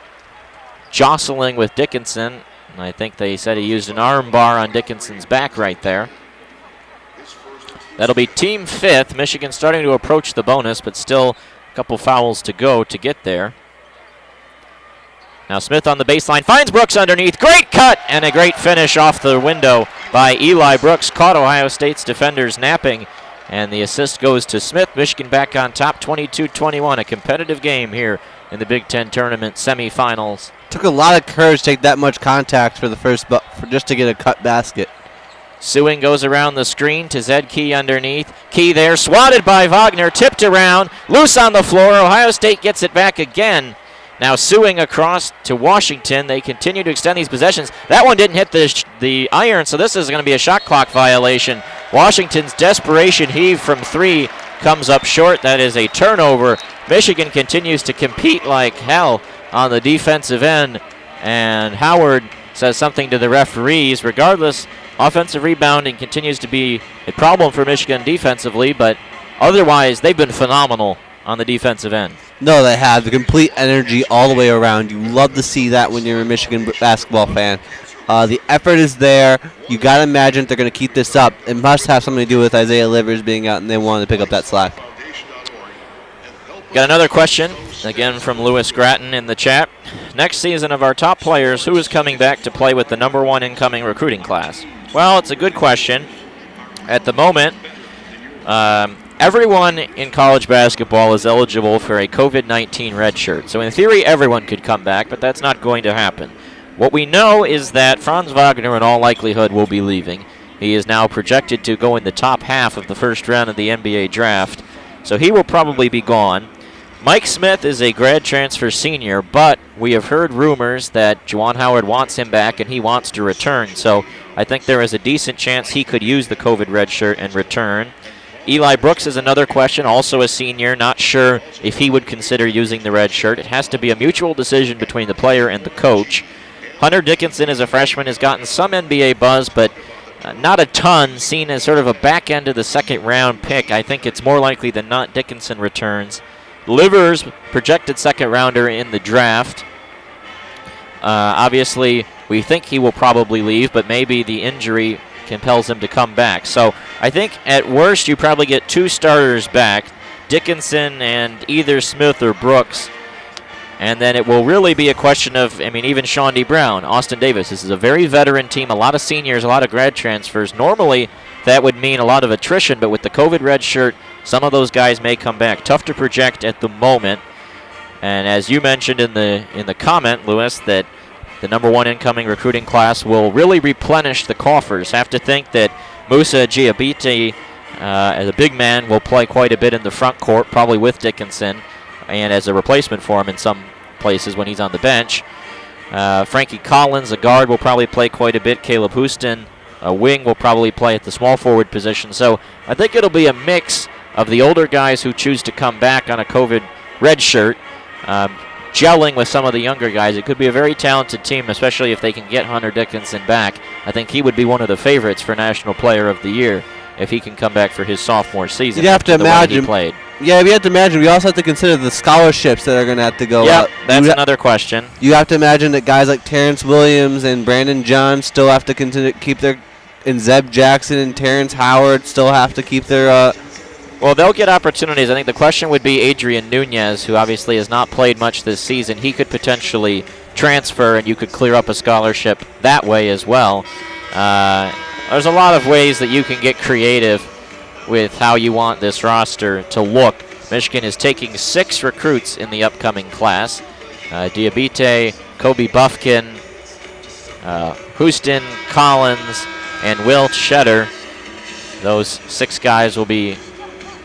jostling with Dickinson. And I think they said he used an arm bar on Dickinson's back right there. That'll be team 5th. Michigan starting to approach the bonus, but still a couple fouls to go to get there. Now Smith on the baseline, finds Brooks underneath. Great cut and a great finish off the window by Eli Brooks. Caught Ohio State's defenders napping, and the assist goes to Smith. Michigan back on top, 22-21. A competitive game here in the Big Ten tournament semifinals. Took a lot of courage to take that much contact for the first, for just to get a cut basket. Sewing goes around the screen to Zed Key underneath. Key there, swatted by Wagner, tipped around, loose on the floor. Ohio State gets it back again. Now Sewing across to Washington. They continue to extend these possessions. That one didn't hit the iron, so this is going to be a shot clock violation. Washington's desperation heave from 3 comes up short. That is a turnover. Michigan continues to compete like hell on the defensive end, and Howard says something to the referees. Regardless, offensive rebounding continues to be a problem for Michigan defensively, but otherwise they've been phenomenal on the defensive end. No, they have the complete energy all the way around. You love to see that when you're a Michigan basketball fan. The effort is there. You got to imagine they're going to keep this up. It must have something to do with Isaiah Livers being out, and they wanted to pick up that slack. Got another question, again from Lewis Gratton in the chat. Next season of our top players, who is coming back to play with the #1 incoming recruiting class? Well, it's a good question. At the moment, everyone in college basketball is eligible for a COVID-19 red shirt. So in theory, everyone could come back, but that's not going to happen. What we know is that Franz Wagner in all likelihood will be leaving. He is now projected to go in the top half of the first round of the NBA draft, so he will probably be gone. Mike Smith is a grad transfer senior, but we have heard rumors that Juwan Howard wants him back and he wants to return, so I think there is a decent chance he could use the COVID red shirt and return. Eli Brooks is another question, also a senior, not sure if he would consider using the red shirt. It has to be a mutual decision between the player and the coach. Hunter Dickinson as a freshman has gotten some NBA buzz, but not a ton, seen as sort of a back end of the second round pick. I think it's more likely than not Dickinson returns. Livers, projected second rounder in the draft. Obviously, we think he will probably leave, but maybe the injury compels him to come back. So I think at worst you probably get two starters back, Dickinson and either Smith or Brooks. And then it will really be a question of, even Sean D. Brown, Austin Davis. This is a very veteran team, a lot of seniors, a lot of grad transfers. Normally, that would mean a lot of attrition, but with the COVID red shirt, some of those guys may come back. Tough to project at the moment. And as you mentioned in the comment, Lewis, that the number one incoming recruiting class will really replenish the coffers. Have to think that Musa Giabite, as a big man, will play quite a bit in the front court, probably with Dickinson, and as a replacement for him in some places when he's on the bench. Frankie Collins, a guard, will probably play quite a bit. Caleb Houston, a wing, will probably play at the small forward position. So I think it'll be a mix of the older guys who choose to come back on a COVID red shirt, gelling with some of the younger guys. It could be a very talented team, especially if they can get Hunter Dickinson back. I think he would be one of the favorites for National Player of the Year if he can come back for his sophomore season. You have to imagine he played. Yeah, we have to imagine. We also have to consider the scholarships that are going to have to go up. That's another question. You have to imagine that guys like Terrence Williams and Brandon John still have to continue to keep their, and Zeb Jackson and Terrence Howard still have to keep their. Well, they'll get opportunities. I think the question would be Adrian Nunez, who obviously has not played much this season. He could potentially transfer, and you could clear up a scholarship that way as well. There's a lot of ways that you can get creative with how you want this roster to look. Michigan is taking 6 recruits in the upcoming class. Diabite, Kobe Buffkin, Houston, Collins, and Will Shetter. Those 6 guys will be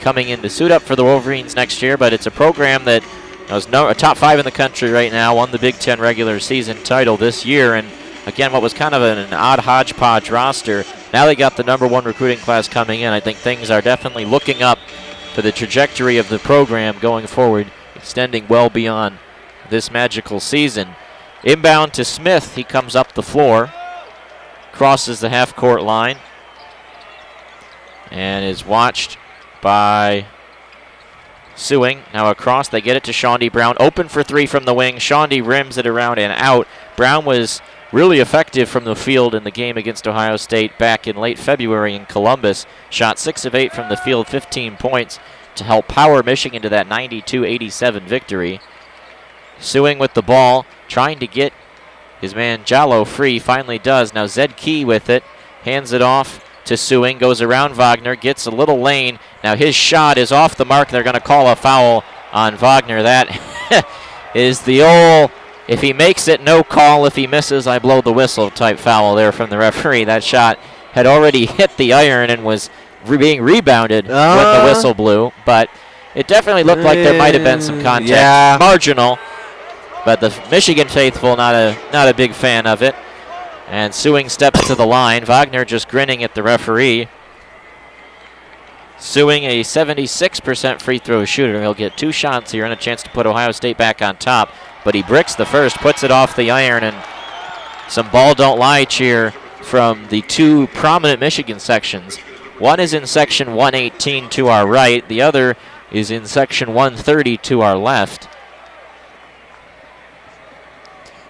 coming in to suit up for the Wolverines next year, but it's a program that is a top 5 in the country right now, won the Big Ten regular season title this year, and again, what was kind of an odd hodgepodge roster, now they got the number 1 recruiting class coming in. I think things are definitely looking up for the trajectory of the program going forward, extending well beyond this magical season. Inbound to Smith. He comes up the floor, crosses the half-court line, and is watched by Sewing. Now across, they get it to Shawnee Brown. Open for 3 from the wing. Shawnee rims it around and out. Brown was really effective from the field in the game against Ohio State back in late February in Columbus. Shot 6 of 8 from the field, 15 points to help power Michigan to that 92-87 victory. Sewing with the ball, trying to get his man Jallo free, finally does. Now Zed Key with it, hands it off to Sewing, goes around Wagner, gets a little lane. Now his shot is off the mark. They're going to call a foul on Wagner. That is the old, if he makes it, no call. If he misses, I blow the whistle type foul there from the referee. That shot had already hit the iron and was being rebounded when the whistle blew. But it definitely looked like there might have been some contact. Yeah. Marginal. But the Michigan faithful, not a big fan of it. And Sewing steps to the line. Wagner just grinning at the referee. Sewing, a 76% free throw shooter. He'll get 2 shots here and a chance to put Ohio State back on top. But he bricks the first, puts it off the iron, and some ball don't lie cheer from the 2 prominent Michigan sections. One is in section 118 to our right. The other is in section 130 to our left.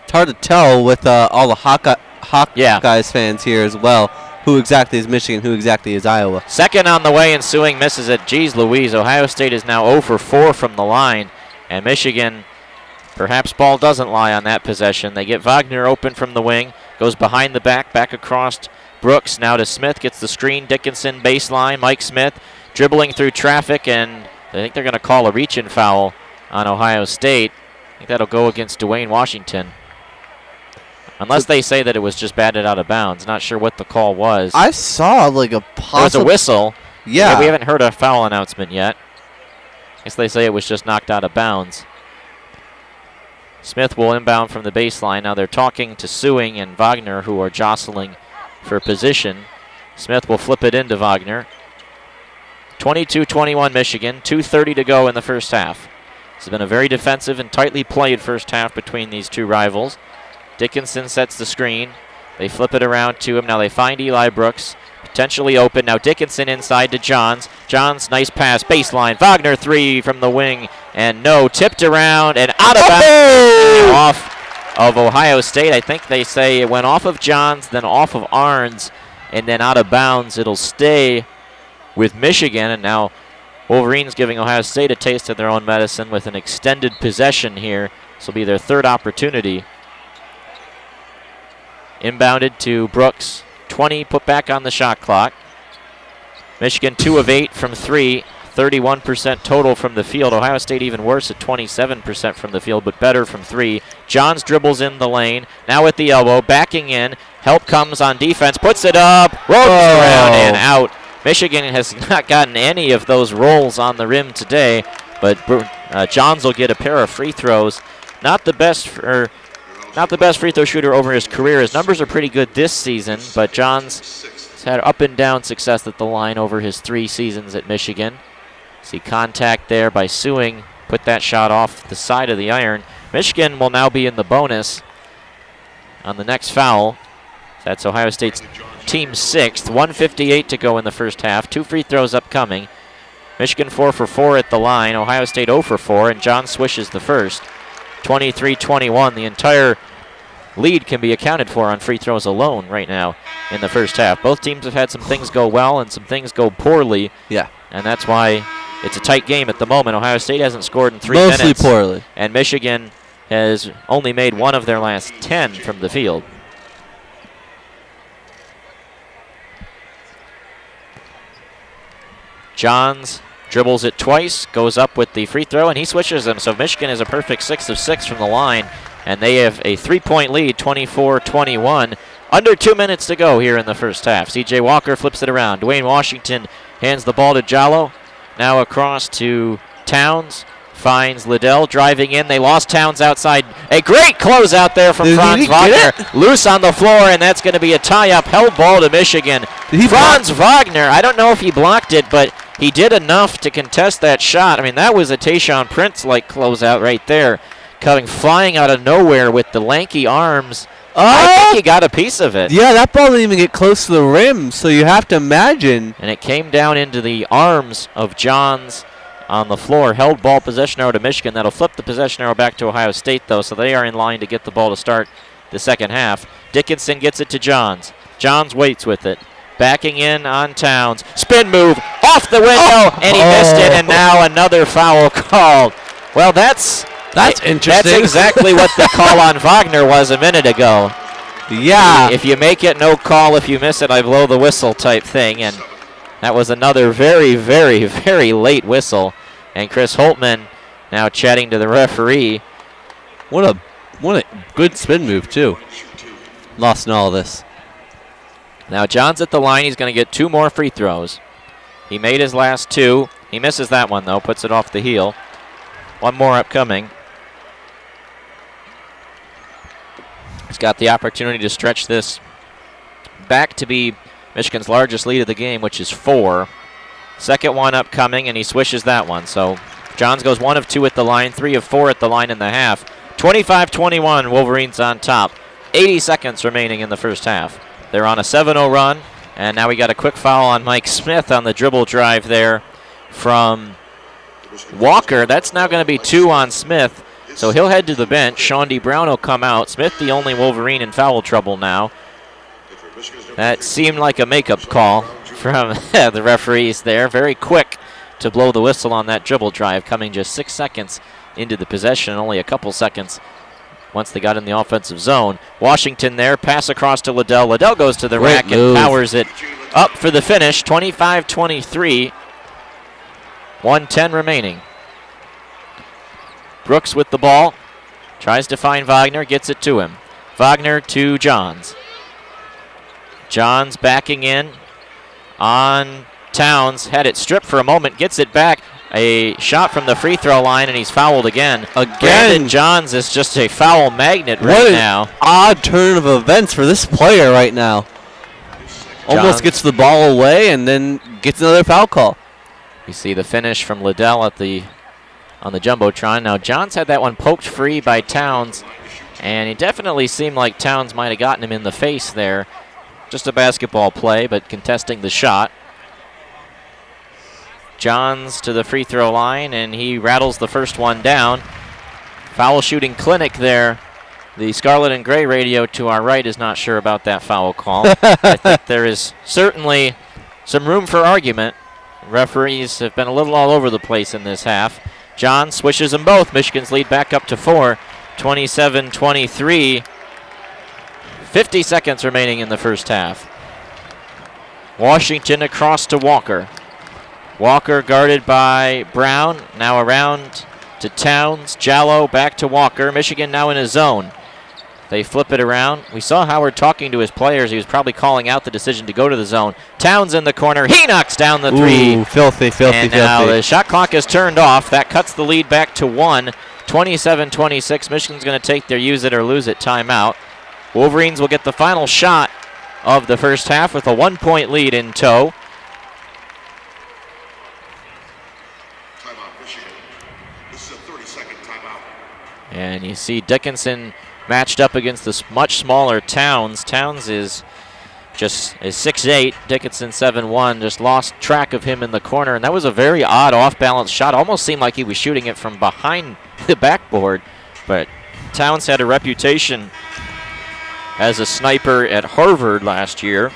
It's hard to tell with all the Hawkeyes fans here as well. Who exactly is Michigan? Who exactly is Iowa? Second on the way, and Sewing misses it. Geez Louise, Ohio State is now 0 for 4 from the line, and Michigan, perhaps ball doesn't lie on that possession. They get Wagner open from the wing, goes behind the back across Brooks, now to Smith, gets the screen, Dickinson baseline, Mike Smith dribbling through traffic, and I think they're going to call a reach-in foul on Ohio State. I think that'll go against Dwayne Washington. Unless they say that it was just batted out of bounds. Not sure what the call was. I saw like a There was a whistle. Yeah. We haven't heard a foul announcement yet. I guess they say it was just knocked out of bounds. Smith will inbound from the baseline. Now they're talking to Sewing and Wagner, who are jostling for position. Smith will flip it into Wagner. 22-21 Michigan, 2:30 to go in the first half. It's been a very defensive and tightly played first half between these two rivals. Dickinson sets the screen. They flip it around to him. Now they find Eli Brooks, potentially open. Now Dickinson inside to Johns. Johns, nice pass, baseline. Wagner 3 from the wing, and no, tipped around and out of bounds. Off of Ohio State. I think they say it went off of Johns, then off of Arns, and then out of bounds. It'll stay with Michigan, and now Wolverines giving Ohio State a taste of their own medicine with an extended possession here. This will be their third opportunity. Inbounded to Brooks. 20 put back on the shot clock. Michigan 2 of 8 from 3. 31% total from the field. Ohio State even worse at 27% from the field, but better from 3. Johns dribbles in the lane. Now at the elbow, backing in. Help comes on defense. Puts it up. Rolls around and out. Michigan has not gotten any of those rolls on the rim today, but Johns will get a pair of free throws. Not the best free throw shooter over his career. His numbers are pretty good this season, but Johns has had up and down success at the line over his 3 seasons at Michigan. See contact there by Sewing. Put that shot off the side of the iron. Michigan will now be in the bonus on the next foul. That's Ohio State's team 6th. 1:58 to go in the first half. 2 free throws upcoming. Michigan 4 for 4 at the line. Ohio State 0 for 4, and John swishes the first. 23-21. The entire lead can be accounted for on free throws alone right now in the first half. Both teams have had some things go well and some things go poorly. Yeah. And that's why it's a tight game at the moment. Ohio State hasn't scored in 3 minutes. Mostly poorly. And Michigan has only made 1 of their last 10 from the field. Johns dribbles it twice, goes up with the free throw, and he switches them. So Michigan is a perfect 6 of 6 from the line, and they have a 3-point lead, 24-21. Under 2 minutes to go here in the first half. C.J. Walker flips it around. Dwayne Washington hands the ball to Jallo. Now across to Towns. Finds Liddell driving in. They lost Towns outside. A great closeout there from Franz Wagner. Loose on the floor, and that's going to be a tie-up. Held ball to Michigan. Franz Wagner, I don't know if he blocked it, but he did enough to contest that shot. I mean, that was a Tayshaun Prince-like closeout right there. Coming flying out of nowhere with the lanky arms. I think he got a piece of it. Yeah, that ball didn't even get close to the rim, so you have to imagine. And it came down into the arms of Johns on the floor. Held ball possession arrow to Michigan. That'll flip the possession arrow back to Ohio State, though, so they are in line to get the ball to start the second half. Dickinson gets it to Johns. Johns waits with it. Backing in on Towns. Spin move off the window, and he missed it, and now another foul called. Well, that's interesting. That's exactly what the call on Wagner was a minute ago. Yeah. If you make it, no call. If you miss it, I blow the whistle type thing, and that was another very, very, very late whistle. And Chris Holtman now chatting to the referee. What a good spin move, too. Lost in all of this. Now John's at the line. He's going to get 2 more free throws. He made his last 2. He misses that one, though. Puts it off the heel. 1 more upcoming. He's got the opportunity to stretch this back to be Michigan's largest lead of the game, which is 4. Second one upcoming, and he swishes that one. So Johns goes 1 of 2 at the line, 3 of 4 at the line in the half. 25-21, Wolverines on top. 80 seconds remaining in the first half. They're on a 7-0 run, and now we got a quick foul on Mike Smith on the dribble drive there from Walker. That's now going to be 2 on Smith, so he'll head to the bench. Sean D. Brown will come out. Smith, the only Wolverine in foul trouble now. That seemed like a makeup call from the referees there. Very quick to blow the whistle on that dribble drive, coming just 6 seconds into the possession, only a couple seconds once they got in the offensive zone. Washington there, pass across to Liddell. Liddell goes to the rack and powers it up for the finish. 25-23. 1:10 remaining. Brooks with the ball. Tries to find Wagner, gets it to him. Wagner to Johns. Johns backing in on Towns. Had it stripped for a moment, gets it back. A shot from the free throw line, and he's fouled again. Brandon Johns is just a foul magnet right now. What an odd turn of events for this player right now. Almost gets the ball away and then gets another foul call. You see the finish from Liddell on the Jumbotron. Now, Johns had that one poked free by Towns, and it definitely seemed like Towns might have gotten him in the face there. Just a basketball play, but contesting the shot. Johns to the free throw line, and he rattles the first one down. Foul shooting clinic there. The Scarlet and Gray radio to our right is not sure about that foul call. I think there is certainly some room for argument. Referees have been a little all over the place in this half. John swishes them both. Michigan's lead back up to 4, 27-23. 50 seconds remaining in the first half. Washington across to Walker. Walker guarded by Brown. Now around to Towns. Jallow back to Walker. Michigan now in a zone. They flip it around. We saw Howard talking to his players. He was probably calling out the decision to go to the zone. Towns in the corner. He knocks down the three. Ooh, filthy. And now the shot clock is turned off. That cuts the lead back to 1. 27-26. Michigan's going to take their use it or lose it timeout. Wolverines will get the final shot of the first half with a 1-point lead in tow. Timeout, Michigan. This is a 30-second timeout. And you see Dickinson matched up against this much smaller Towns. Towns is just 6'8", Dickinson 7'1", just lost track of him in the corner, and that was a very odd off-balance shot. Almost seemed like he was shooting it from behind the backboard, but Towns had a reputation as a sniper at Harvard last year,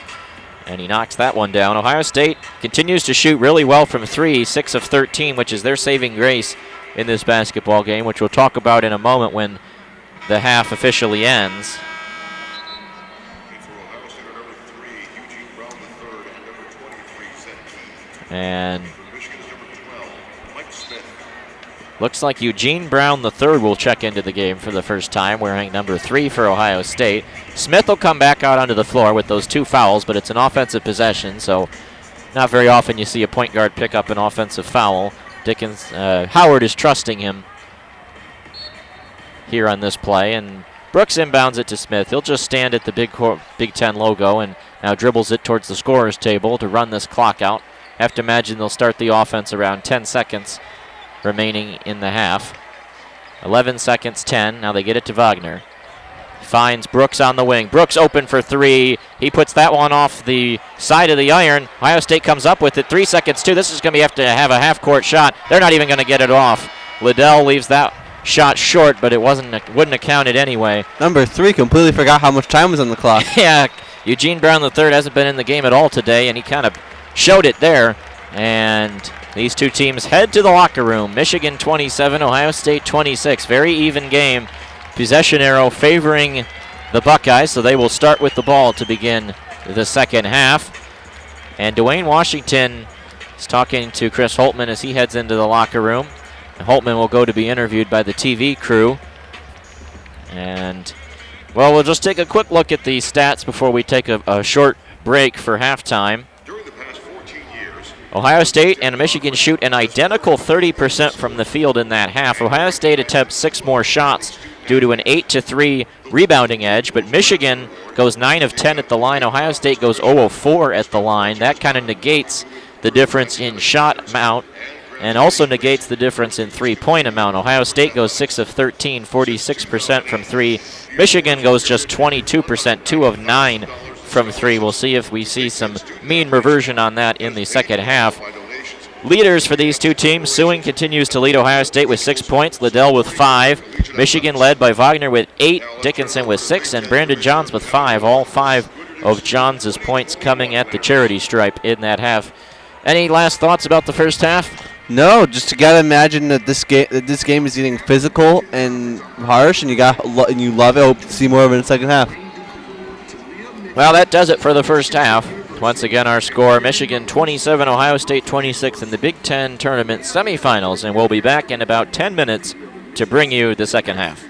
and he knocks that one down. Ohio State continues to shoot really well from 3, 6 of 13, which is their saving grace in this basketball game, which we'll talk about in a moment when the half officially ends. And looks like Eugene Brown III will check into the game for the first time, wearing number 3 for Ohio State. Smith will come back out onto the floor with those 2 fouls, but it's an offensive possession, so not very often you see a point guard pick up an offensive foul. Howard is trusting him here on this play, and Brooks inbounds it to Smith. He'll just stand at the Big Ten logo and now dribbles it towards the scorer's table to run this clock out. Have to imagine they'll start the offense around 10 seconds remaining in the half. 11 seconds, 10. Now they get it to Wagner. Finds Brooks on the wing. Brooks open for 3. He puts that one off the side of the iron. Ohio State comes up with it. 3 seconds, 2. This is going to have to have a half-court shot. They're not even going to get it off. Liddell leaves that shot short, but it wouldn't have counted anyway. Number 3 completely forgot how much time was on the clock. Yeah, Eugene Brown III hasn't been in the game at all today, and he kind of showed it there. And these two teams head to the locker room. Michigan 27, Ohio State 26. Very even game. Possession arrow favoring the Buckeyes, so they will start with the ball to begin the second half. And Dwayne Washington is talking to Chris Holtman as he heads into the locker room. And Holtman will go to be interviewed by the TV crew. And, well, we'll just take a quick look at the stats before we take a short break for halftime. Ohio State and Michigan shoot an identical 30% from the field in that half. Ohio State attempts 6 more shots due to an 8-3 rebounding edge, but Michigan goes 9 of 10 at the line. Ohio State goes 0 of 4 at the line. That kind of negates the difference in shot amount and also negates the difference in three-point amount. Ohio State goes 6 of 13, 46% from 3. Michigan goes just 22%, 2 of 9 from 3. We'll see if we see some mean reversion on that in the second half. Leaders for these two teams. Sewing continues to lead Ohio State with 6 points. Liddell with 5. Michigan led by Wagner with 8. Dickinson with 6. And Brandon Johns with 5. All 5 of Johns' points coming at the charity stripe in that half. Any last thoughts about the first half? No, just you gotta imagine that this game is getting physical and harsh, and you love it. Hope to see more of it in the second half. Well, that does it for the first half. Once again, our score, Michigan 27, Ohio State 26 in the Big Ten Tournament semifinals, and we'll be back in about 10 minutes to bring you the second half.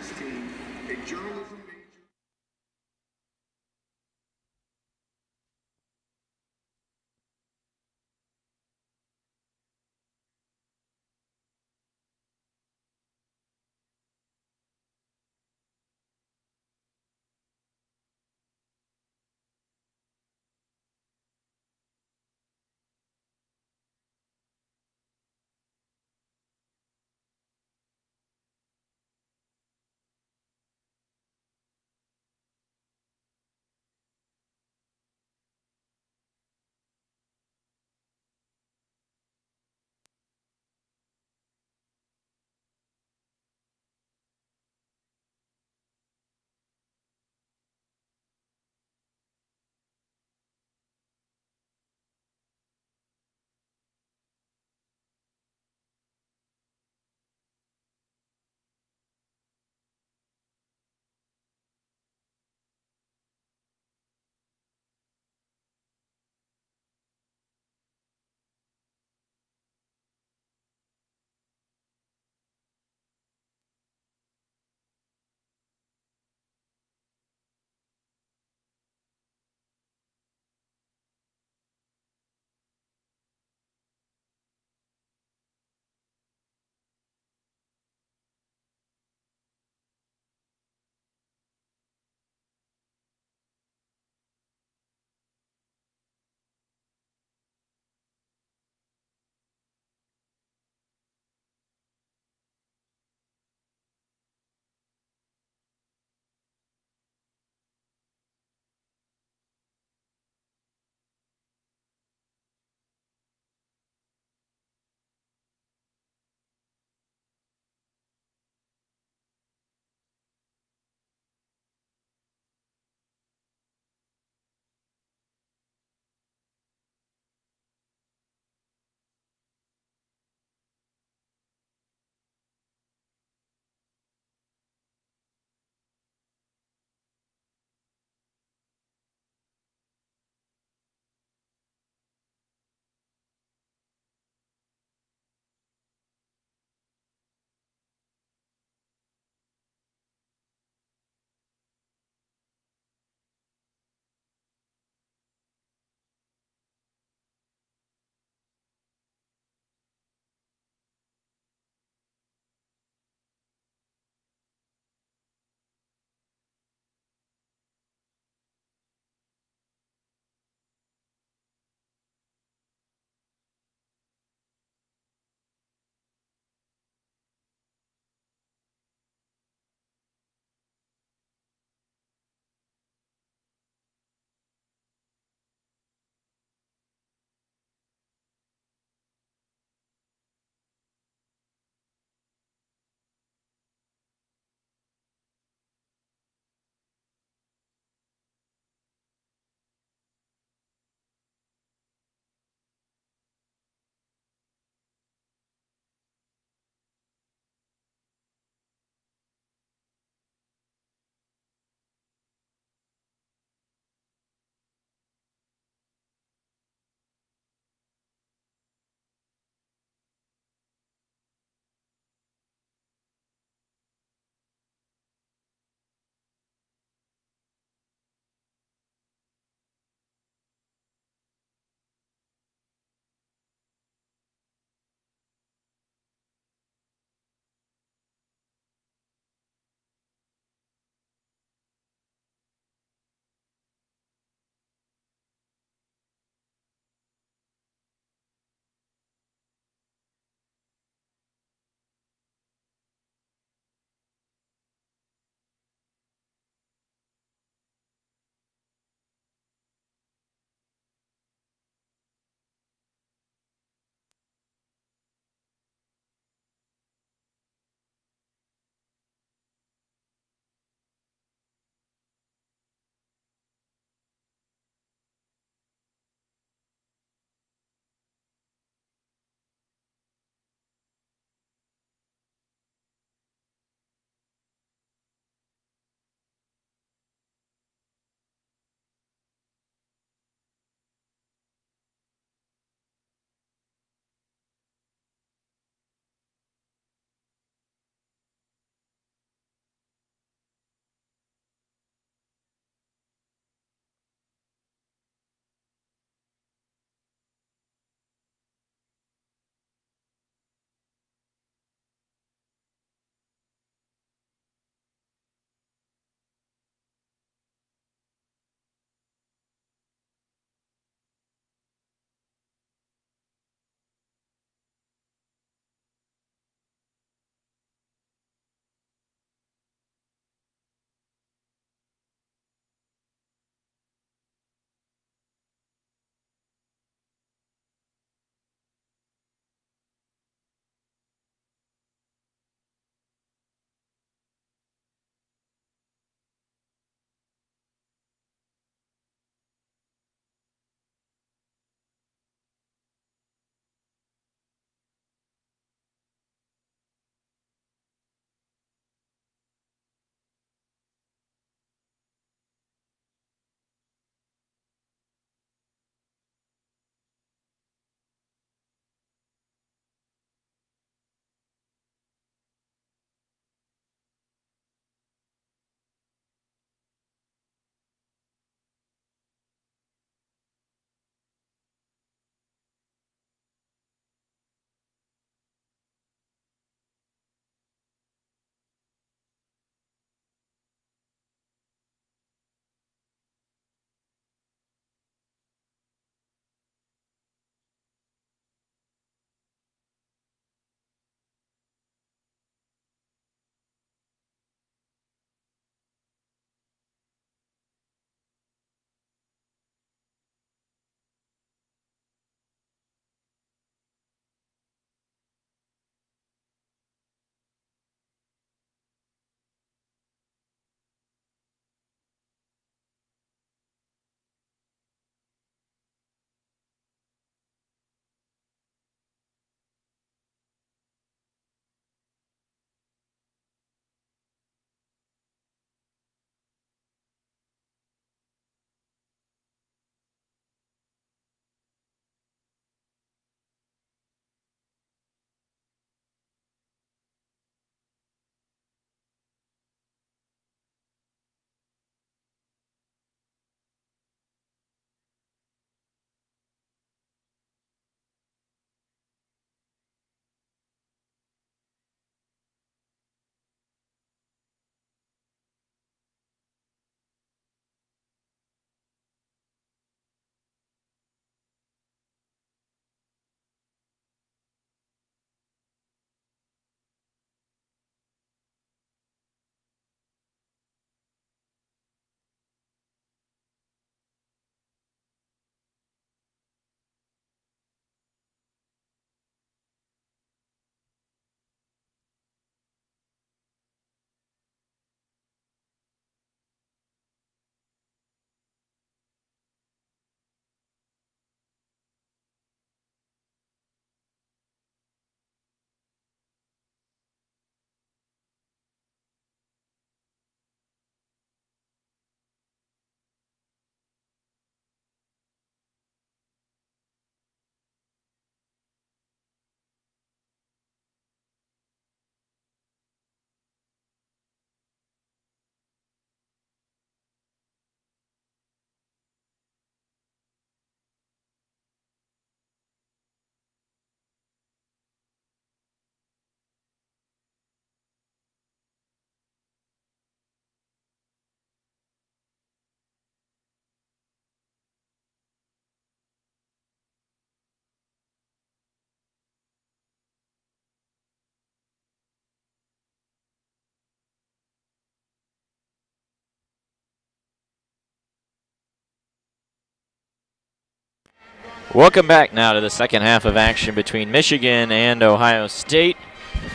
Welcome back now to the second half of action between Michigan and Ohio State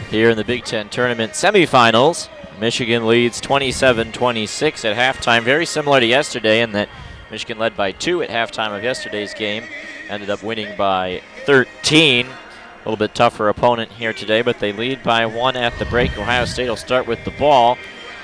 here in the Big Ten Tournament semifinals. Michigan leads 27-26 at halftime, very similar to yesterday in that Michigan led by 2 at halftime of yesterday's game, ended up winning by 13. A little bit tougher opponent here today, but they lead by 1 at the break. Ohio State will start with the ball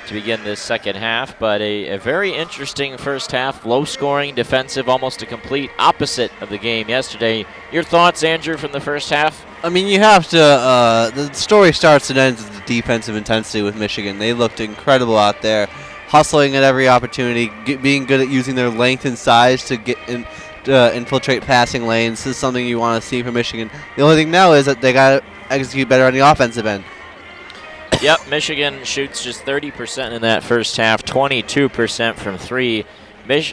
to begin this second half, but a very interesting first half, low-scoring, defensive, almost a complete opposite of the game yesterday. Your thoughts, Andrew, from the first half? I mean, you have to, the story starts and ends with the defensive intensity with Michigan. They looked incredible out there, hustling at every opportunity, being good at using their length and size to get infiltrate passing lanes. This is something you want to see from Michigan. The only thing now is that they got to execute better on the offensive end. Yep, Michigan shoots just 30% in that first half, 22% from 3.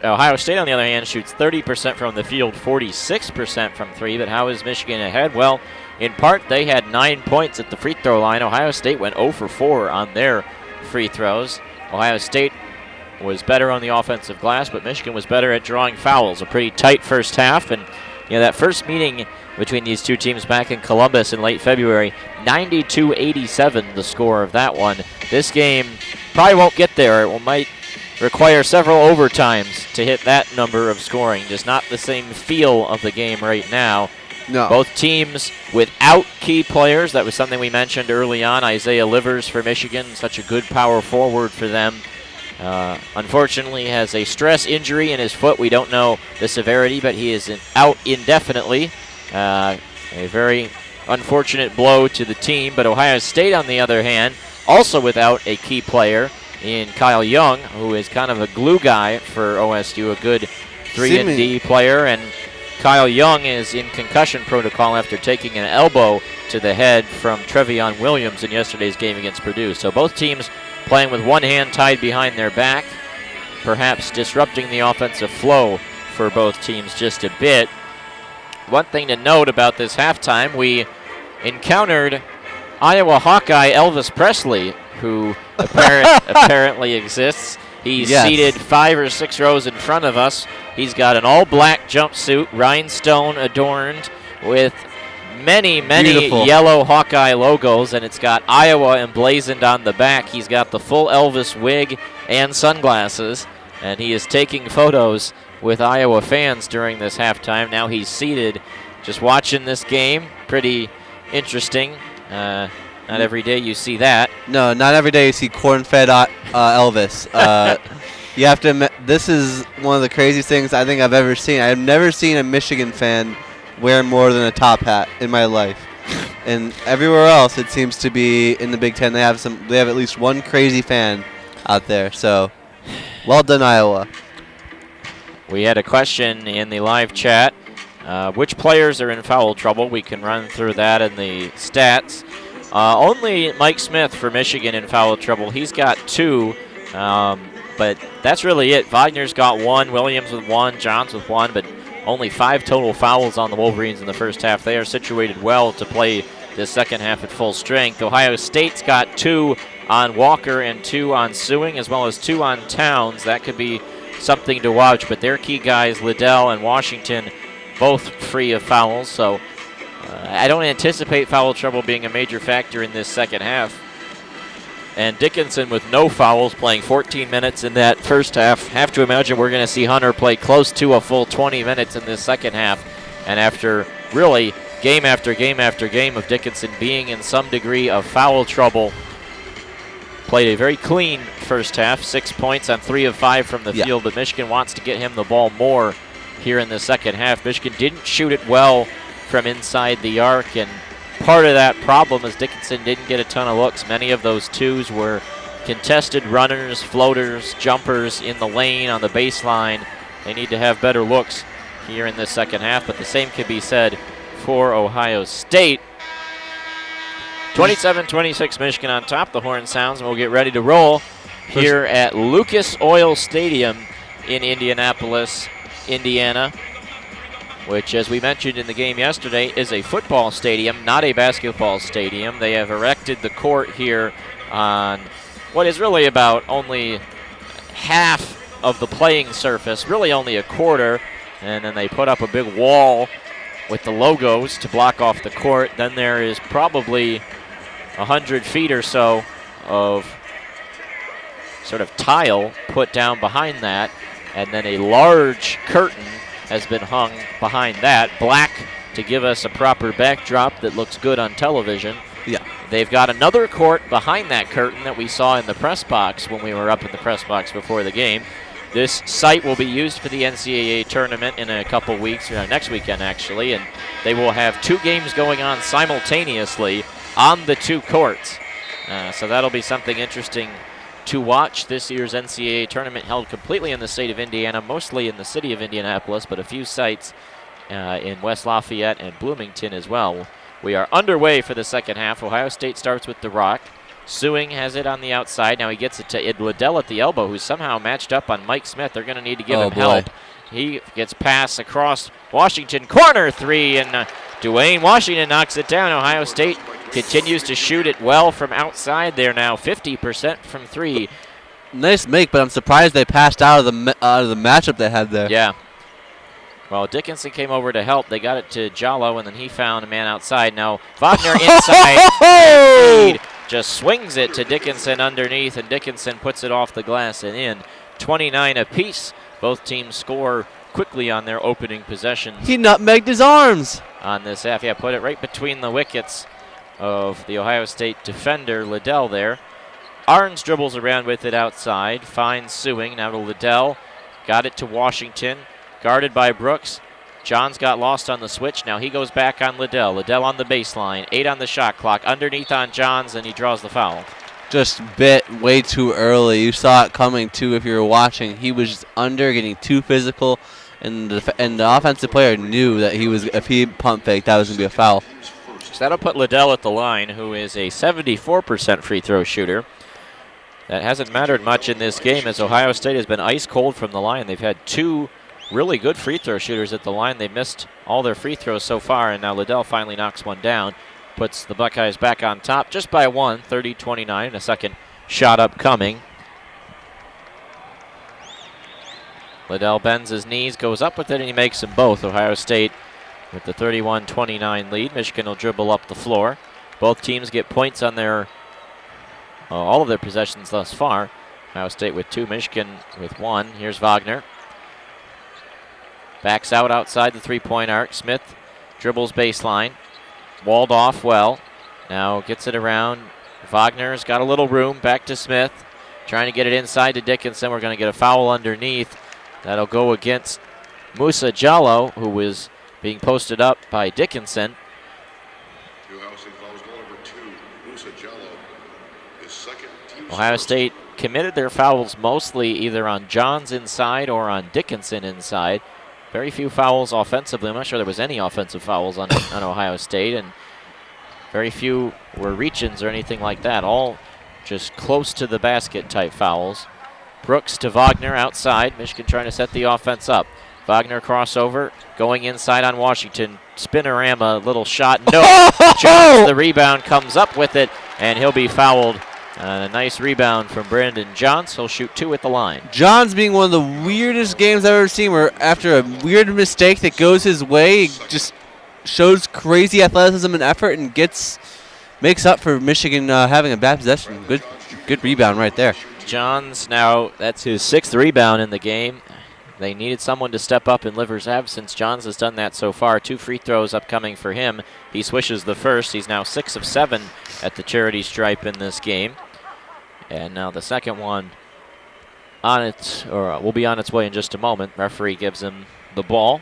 Ohio State, on the other hand, shoots 30% from the field, 46% from 3. But how is Michigan ahead? Well, in part, they had 9 points at the free throw line. Ohio State went 0 for 4 on their free throws. Ohio State was better on the offensive glass, but Michigan was better at drawing fouls. A pretty tight first half, and that first meeting between these two teams back in Columbus in late February, 92-87 the score of that one. This game probably won't get there. It might require several overtimes to hit that number of scoring. Just not the same feel of the game right now. No. Both teams without key players. That was something we mentioned early on. Isaiah Livers for Michigan, such a good power forward for them. Unfortunately, has a stress injury in his foot. We don't know the severity, but he is out indefinitely. A very unfortunate blow to the team. But Ohio State, on the other hand, also without a key player in Kyle Young, who is kind of a glue guy for OSU, a good 3-and-D player. And Kyle Young is in concussion protocol after taking an elbow to the head from Trevion Williams in yesterday's game against Purdue. So both teams playing with one hand tied behind their back, perhaps disrupting the offensive flow for both teams just a bit. One thing to note about this halftime, we encountered Iowa Hawkeye Elvis Presley, who apparently exists. He's seated 5 or 6 rows in front of us. He's got an all-black jumpsuit, rhinestone adorned with many Beautiful. yellow Hawkeye logos, and it's got Iowa emblazoned on the back. He's got the full Elvis wig and sunglasses, and he is taking photos with Iowa fans during this halftime. Now he's seated just watching this game. Pretty interesting. Not every day you see that. No, not every day you see corn-fed Elvis. You have to admit, this is one of the craziest things I think I've ever seen. I have never seen a Michigan fan wear more than a top hat in my life. And everywhere else, it seems to be in the Big Ten. They have at least one crazy fan out there. So, well done, Iowa. We had a question in the live chat. Which players are in foul trouble? We can run through that in the stats. Only Mike Smith for Michigan in foul trouble. He's got 2, but that's really it. Wagner's got 1, Williams with 1, Johns with 1, but only 5 total fouls on the Wolverines in the first half. They are situated well to play this second half at full strength. Ohio State's got 2 on Walker and 2 on Sewing, as well as 2 on Towns. That could be something to watch, but their key guys, Liddell and Washington, both free of fouls. So I don't anticipate foul trouble being a major factor in this second half. And Dickinson with no fouls, playing 14 minutes in that first half. Have to imagine we're going to see Hunter play close to a full 20 minutes in this second half. And after really game after game after game of Dickinson being in some degree of foul trouble, played a very clean first half, 6 points on 3 of 5 from the field, but Michigan wants to get him the ball more here in the second half. Michigan didn't shoot it well from inside the arc, and part of that problem is Dickinson didn't get a ton of looks. Many of those 2s were contested runners, floaters, jumpers in the lane on the baseline. They need to have better looks here in the second half, but the same can be said for Ohio State. 27-26 Michigan on top. The horn sounds, and we'll get ready to roll here at Lucas Oil Stadium in Indianapolis, Indiana, which, as we mentioned in the game yesterday, is a football stadium, not a basketball stadium. They have erected the court here on what is really about only half of the playing surface, really only a quarter, and then they put up a big wall with the logos to block off the court. Then there is probably 100 feet or so of sort of tile put down behind that, and then a large curtain has been hung behind that, black to give us a proper backdrop that looks good on television. Yeah. They've got another court behind that curtain that we saw in the press box when we were up in the press box before the game. This site will be used for the NCAA tournament in a couple weeks, or next weekend actually, and they will have 2 games going on simultaneously on the 2 courts. So that'll be something interesting to watch. This year's NCAA tournament held completely in the state of Indiana, mostly in the city of Indianapolis, but a few sites in West Lafayette and Bloomington as well. We are underway for the second half. Ohio State starts with the rock. Sewing has it on the outside. Now he gets it to Liddell at the elbow, who's somehow matched up on Mike Smith. They're going to need to give him help. He gets pass across Washington corner 3, and Dwayne Washington knocks it down. Ohio State continues to shoot it well from outside. They're now 50% from 3. Nice make, but I'm surprised they passed out of the matchup they had there. Yeah. Well, Dickinson came over to help. They got it to Jallo, and then he found a man outside. Now Wagner inside. Just swings it to Dickinson underneath, and Dickinson puts it off the glass and in. 29 apiece. Both teams score quickly on their opening possession. He nutmegged his arms on this half. Yeah, put it right between the wickets of the Ohio State defender, Liddell there. Arns dribbles around with it outside, finds Sewing. Now to Liddell. Got it to Washington. Guarded by Brooks. Johns got lost on the switch. Now he goes back on Liddell. Liddell on the baseline. 8 on the shot clock. Underneath on Johns, and he draws the foul. Just bit way too early. You saw it coming, too, if you were watching. He was just under, getting too physical, and the offensive player knew that if he pump faked, that was going to be a foul. So that'll put Liddell at the line, who is a 74% free throw shooter. That hasn't mattered much in this game, as Ohio State has been ice cold from the line. They've had 2 really good free throw shooters at the line. They missed all their free throws so far, and now Liddell finally knocks one down. Puts the Buckeyes back on top just by 1, 30-29. A second shot upcoming. Liddell bends his knees, goes up with it, and he makes them both. Ohio State with the 31-29 lead. Michigan will dribble up the floor. Both teams get points on their all of their possessions thus far. Ohio State with 2, Michigan with 1. Here's Wagner. Backs out outside the 3-point arc. Smith dribbles baseline. Walled off well. Now gets it around. Wagner's got a little room. Back to Smith. Trying to get it inside to Dickinson. We're going to get a foul underneath. That'll go against Musa Jallo, who was being posted up by Dickinson. Ohio State committed their fouls mostly either on Johns inside or on Dickinson inside. Very few fouls offensively. I'm not sure there was any offensive fouls on Ohio State, and very few were reach-ins or anything like that. All just close to the basket type fouls. Brooks to Wagner outside. Michigan trying to set the offense up. Wagner crossover, going inside on Washington. Spinorama, little shot. No! Johns, the rebound, comes up with it, and he'll be fouled. A nice rebound from Brandon Johns. He'll shoot 2 at the line. Johns being one of the weirdest games I've ever seen, where after a weird mistake that goes his way, he just shows crazy athleticism and effort and makes up for Michigan having a bad possession. Good rebound right there. Johns, now that's his 6th rebound in the game. They needed someone to step up in Liver's absence. Johns has done that so far. 2 free throws upcoming for him. He swishes the first. He's now 6 of 7 at the charity stripe in this game. And now the second one will be on its way in just a moment. Referee gives him the ball.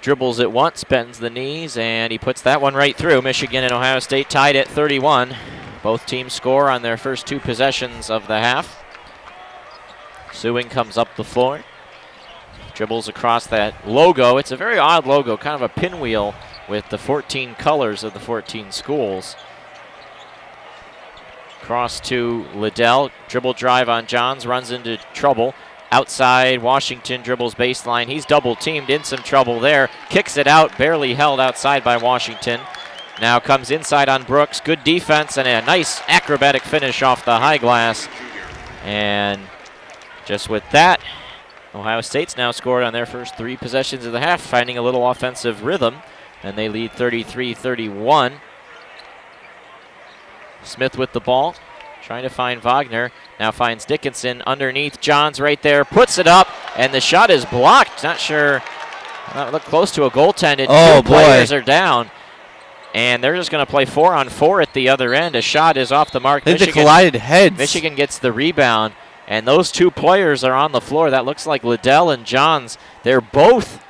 Dribbles it once, bends the knees, and he puts that one right through. Michigan and Ohio State tied at 31. Both teams score on their first 2 possessions of the half. Sewing comes up the floor. Dribbles across that logo. It's a very odd logo, kind of a pinwheel with the 14 colors of the 14 schools. Cross to Liddell. Dribble drive on Johns. Runs into trouble. Outside, Washington dribbles baseline. He's double teamed, in some trouble there. Kicks it out, barely held outside by Washington. Now comes inside on Brooks. Good defense and a nice acrobatic finish off the high glass. And just with that, Ohio State's now scored on their first 3 possessions of the half, finding a little offensive rhythm, and they lead 33-31. Smith with the ball, trying to find Wagner. Now finds Dickinson underneath. Johns right there, puts it up, and the shot is blocked. Not sure. Looked close to a goaltended. Oh, 2 players are down, and they're just going to play 4-on-4 at the other end. A shot is off the mark. I think they collided heads. Michigan gets the rebound, and those 2 players are on the floor. That looks like Liddell and Johns. They're both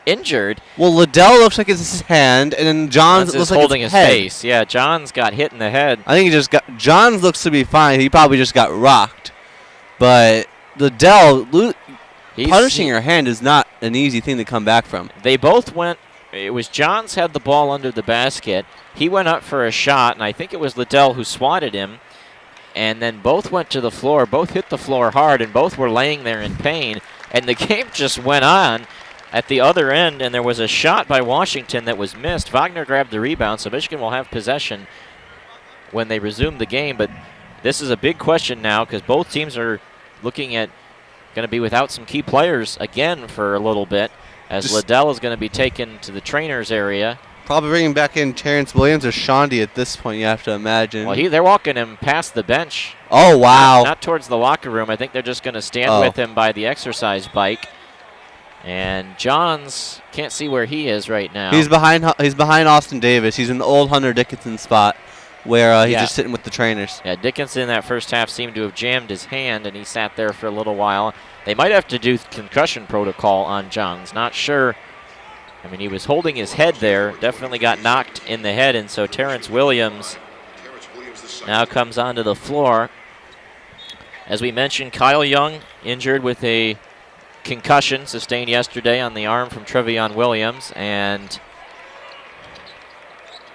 injured. Well, Liddell looks like it's his hand, and then Johns looks like holding his his head. face. Yeah, Johns got hit in the head. I think he just got. Johns looks to be fine. He probably just got rocked, but Liddell punishing your hand is not an easy thing to come back from. They both went. It was Johns had the ball under the basket. He went up for a shot, and I think it was Liddell who swatted him. And then both went to the floor. Both hit the floor hard, and both were laying there in pain. And the game just went on at the other end, and there was a shot by Washington that was missed. Wagner grabbed the rebound, so Michigan will have possession when they resume the game. But this is a big question now because both teams are looking at going to be without some key players again for a little bit, as Liddell is going to be taken to the trainers area. Probably bringing back in Terrence Williams or Shandy at this point, you have to imagine. Well, they're walking him past the bench. Oh, wow. Not towards the locker room. I think they're just going to stand with him by the exercise bike. And Johns can't see where he is right now. He's behind Austin Davis. He's in the old Hunter Dickinson spot where he's just sitting with the trainers. Yeah, Dickinson in that first half seemed to have jammed his hand, and he sat there for a little while. They might have to do concussion protocol on Johns. Not sure. I mean, he was holding his head there. Definitely got knocked in the head, and so Terrence Williams now comes onto the floor. As we mentioned, Kyle Young injured with a concussion sustained yesterday on the arm from Trevion Williams, and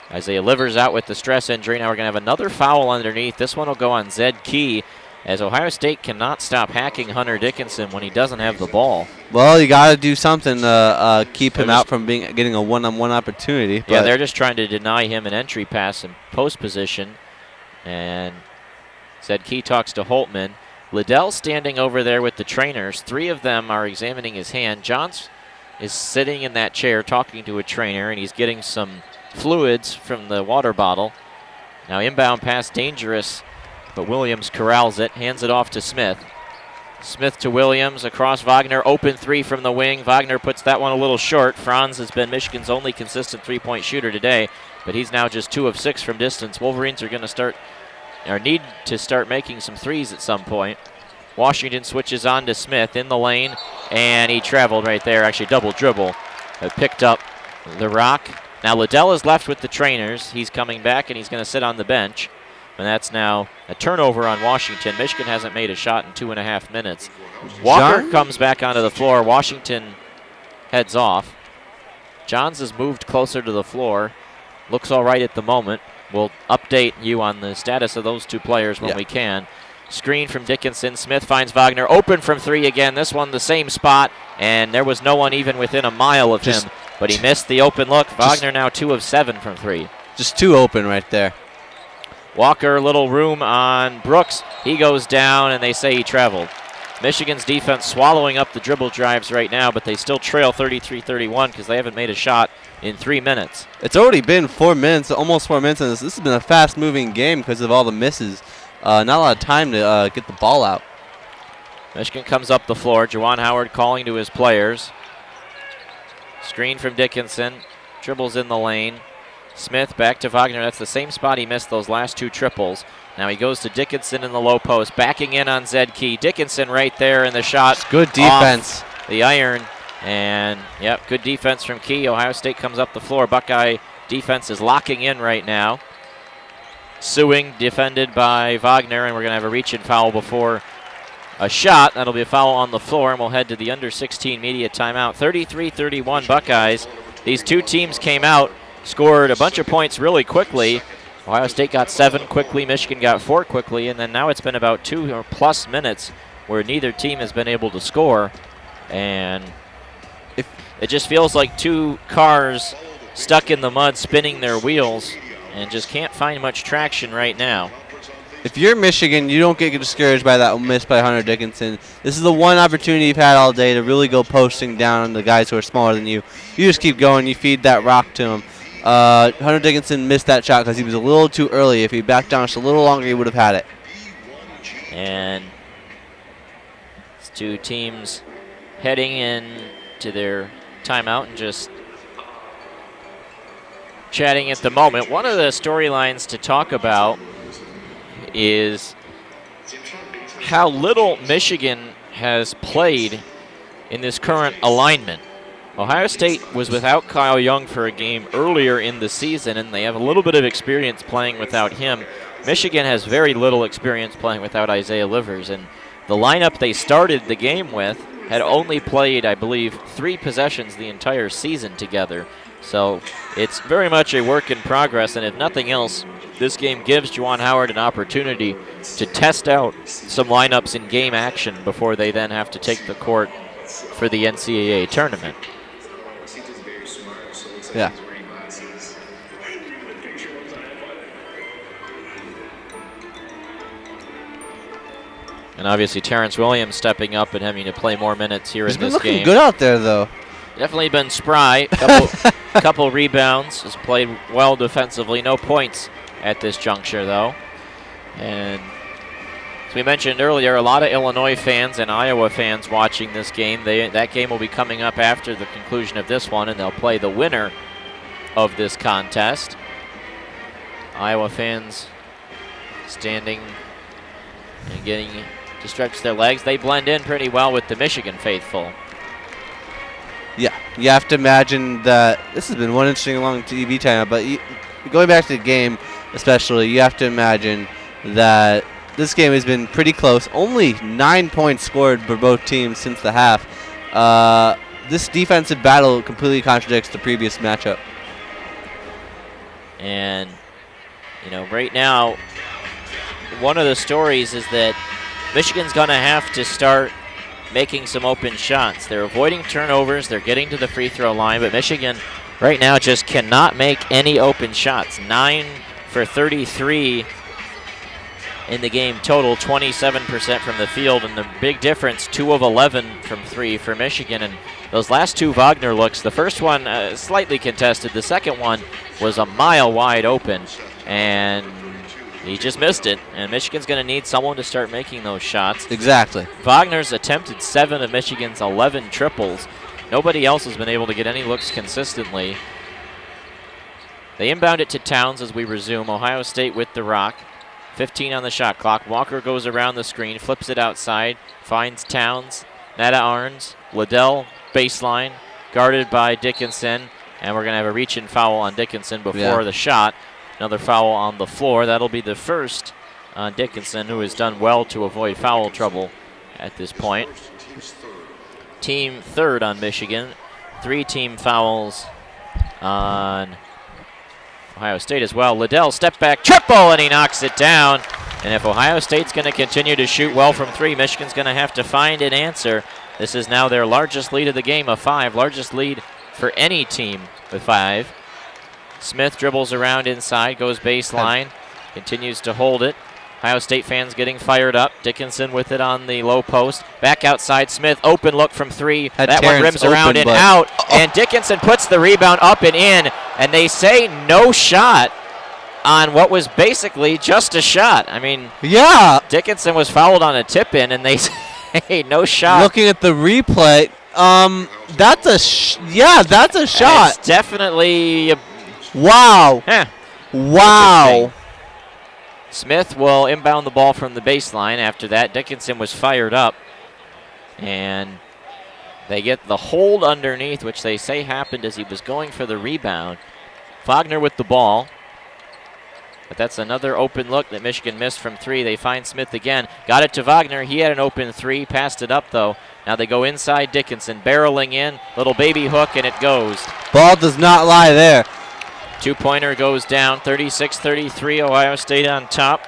Isaiah Livers out with the stress injury. Now we're going to have another foul underneath. This one will go on Zed Key, as Ohio State cannot stop hacking Hunter Dickinson when he doesn't have the ball. Well, you got to do something to keep him out from getting a one-on-one opportunity. Yeah, they're just trying to deny him an entry pass in post position, and Zed Key talks to Holtman. Liddell standing over there with the trainers. 3 of them are examining his hand. Johns is sitting in that chair talking to a trainer, and he's getting some fluids from the water bottle. Now inbound pass dangerous, but Williams corrals it, hands it off to Smith. Smith to Williams, across Wagner, open 3 from the wing. Wagner puts that one a little short. Franz has been Michigan's only consistent 3-point shooter today, but he's now just 2 of 6 from distance. Wolverines are going to need to start making some threes at some point. Washington switches on to Smith in the lane, and he traveled right there, actually double dribble, picked up the rock. Now Liddell is left with the trainers. He's coming back, and he's going to sit on the bench. And that's now a turnover on Washington. Michigan hasn't made a shot in 2.5 minutes. Walker comes back onto the floor. Washington heads off. Johns has moved closer to the floor. Looks all right at the moment. We'll update you on the status of those 2 players when we can. Screen from Dickinson. Smith finds Wagner open from 3 again. This one the same spot, and there was no one even within a mile of him. But he missed the open look. Wagner now 2 of 7 from 3. Just 2 open right there. Walker, little room on Brooks. He goes down, and they say he traveled. Michigan's defense swallowing up the dribble drives right now, but they still trail 33-31 because they haven't made a shot in 3 minutes. It's already been 4 minutes, almost 4 minutes, and this has been a fast-moving game because of all the misses. Not a lot of time to get the ball out. Michigan comes up the floor. Juwan Howard calling to his players. Screen from Dickinson. Dribbles in the lane. Smith back to Wagner. That's the same spot he missed those last 2 triples. Now he goes to Dickinson in the low post. Backing in on Zed Key. Dickinson right there, and the shot. Good defense. The iron. And, good defense from Key. Ohio State comes up the floor. Buckeye defense is locking in right now. Sewing defended by Wagner, and we're going to have a reach-in foul before a shot. That'll be a foul on the floor, and we'll head to the under-16 media timeout. 33-31 Buckeyes. These 2 teams came out, scored a bunch of points really quickly. Ohio State got 7 quickly, Michigan got 4 quickly, and then now it's been about 2 or plus minutes where neither team has been able to score. And it just feels like 2 cars stuck in the mud spinning their wheels and just can't find much traction right now. if you're Michigan, you don't get discouraged by that miss by Hunter Dickinson. This is the one opportunity you've had all day to really go posting down on the guys who are smaller than you. You just keep going. You feed that rock to him. Hunter Dickinson missed that shot because he was a little too early. If he backed down just a little longer, he would have had it. And it's two teams heading in to their timeout and just chatting at the moment. One of the storylines to talk about is how little Michigan has played in this current alignment. Ohio State was without Kyle Young for a game earlier in the season, and they have a little bit of experience playing without him. Michigan has very little experience playing without Isaiah Livers, and the lineup they started the game with had only played, I believe, 3 possessions the entire season together. So it's very much a work in progress, and if nothing else, this game gives Juwan Howard an opportunity to test out some lineups in game action before they then have to take the court for the NCAA tournament. Yeah. And obviously Terrence Williams stepping up and having to play more minutes here in this game. He's been looking good out there, though. Definitely been spry. Couple rebounds. Has played well defensively. No points at this juncture, though. And as we mentioned earlier, a lot of Illinois fans and Iowa fans watching this game. That game will be coming up after the conclusion of this one, and they'll play the winner of this contest. Iowa fans standing and getting to stretch their legs. They blend in pretty well with the Michigan faithful. Yeah, you have to imagine that this has been one interesting long TV time, but going back to the game especially, you have to imagine that this game has been pretty close. Only 9 points scored for both teams since the half. This defensive battle completely contradicts the previous matchup. And, you know, right now, one of the stories is that Michigan's going to have to start making some open shots. They're avoiding turnovers. They're getting to the free throw line, but Michigan right now just cannot make any open shots. 9 for 33 in the game total, 27% from the field, and the big difference, 2 of 11 from 3 for Michigan. And those last 2 Wagner looks, the first one slightly contested. The second one was a mile wide open, and he just missed it, and Michigan's going to need someone to start making those shots. Exactly. Wagner's attempted 7 of Michigan's 11 triples. Nobody else has been able to get any looks consistently. They inbound it to Towns as we resume. Ohio State with the rock. 15 on the shot clock. Walker goes around the screen, flips it outside, finds Towns. Nada Arns, Liddell, baseline, guarded by Dickinson, and we're going to have a reach-in foul on Dickinson before the shot. Another foul on the floor. That'll be the first on Dickinson, who has done well to avoid foul trouble at this point. Team third on Michigan. 3 team fouls on Ohio State as well. Liddell, step back, triple, and he knocks it down. And if Ohio State's going to continue to shoot well from 3, Michigan's going to have to find an answer. This is now their largest lead of the game of 5, largest lead for any team with 5. Smith dribbles around inside, goes baseline, continues to hold it. Ohio State fans getting fired up. Dickinson with it on the low post. Back outside, Smith, open look from 3. That one rims around and out, and Dickinson puts the rebound up and in, and they say no shot on what was basically just a shot. I mean, yeah, Dickinson was fouled on a tip-in, and they say no shot. Looking at the replay, that's a shot. It's definitely a wow. Wow. Smith will inbound the ball from the baseline. After that, Dickinson was fired up. And they get the hold underneath, which they say happened as he was going for the rebound. Wagner with the ball. But that's another open look that Michigan missed from 3. They find Smith again. Got it to Wagner. He had an open 3. Passed it up, though. Now they go inside Dickinson. Barreling in. Little baby hook, and it goes. Ball does not lie there. 2-pointer goes down, 36-33, Ohio State on top.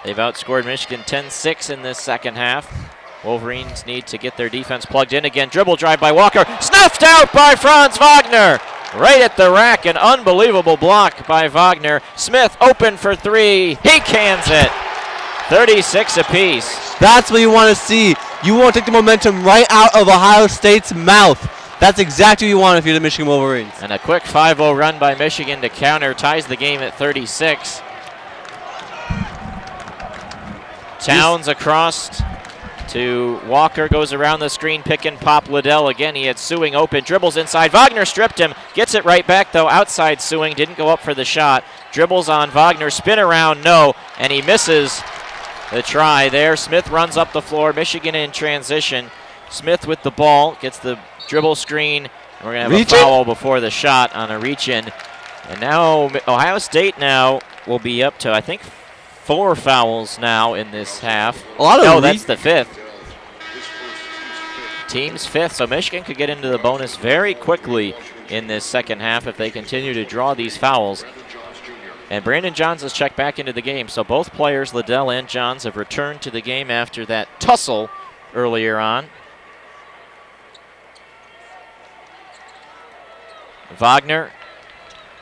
They've outscored Michigan 10-6 in this second half. Wolverines need to get their defense plugged in again. Dribble drive by Walker, snuffed out by Franz Wagner. Right at the rack, an unbelievable block by Wagner. Smith open for 3, he cans it. 36 apiece. That's what you want to see. You want to take the momentum right out of Ohio State's mouth. That's exactly what you want if you're the Michigan Wolverines. And a quick 5-0 run by Michigan to counter ties the game at 36. Towns across to Walker, goes around the screen, pick and pop Liddell again. He had Sewing open, dribbles inside. Wagner stripped him, gets it right back though. Outside Sewing, didn't go up for the shot. Dribbles on Wagner, spin around, no, and he misses the try there. Smith runs up the floor. Michigan in transition. Smith with the ball, gets the dribble screen. We're going to have a foul before the shot on a reach-in. And now Ohio State now will be up to, I think, 4 fouls now in this half. No, that's the 5th. Team's 5th, so Michigan could get into the bonus very quickly in this second half if they continue to draw these fouls. And Brandon Johns has checked back into the game, so both players, Liddell and Johns, have returned to the game after that tussle earlier on. Wagner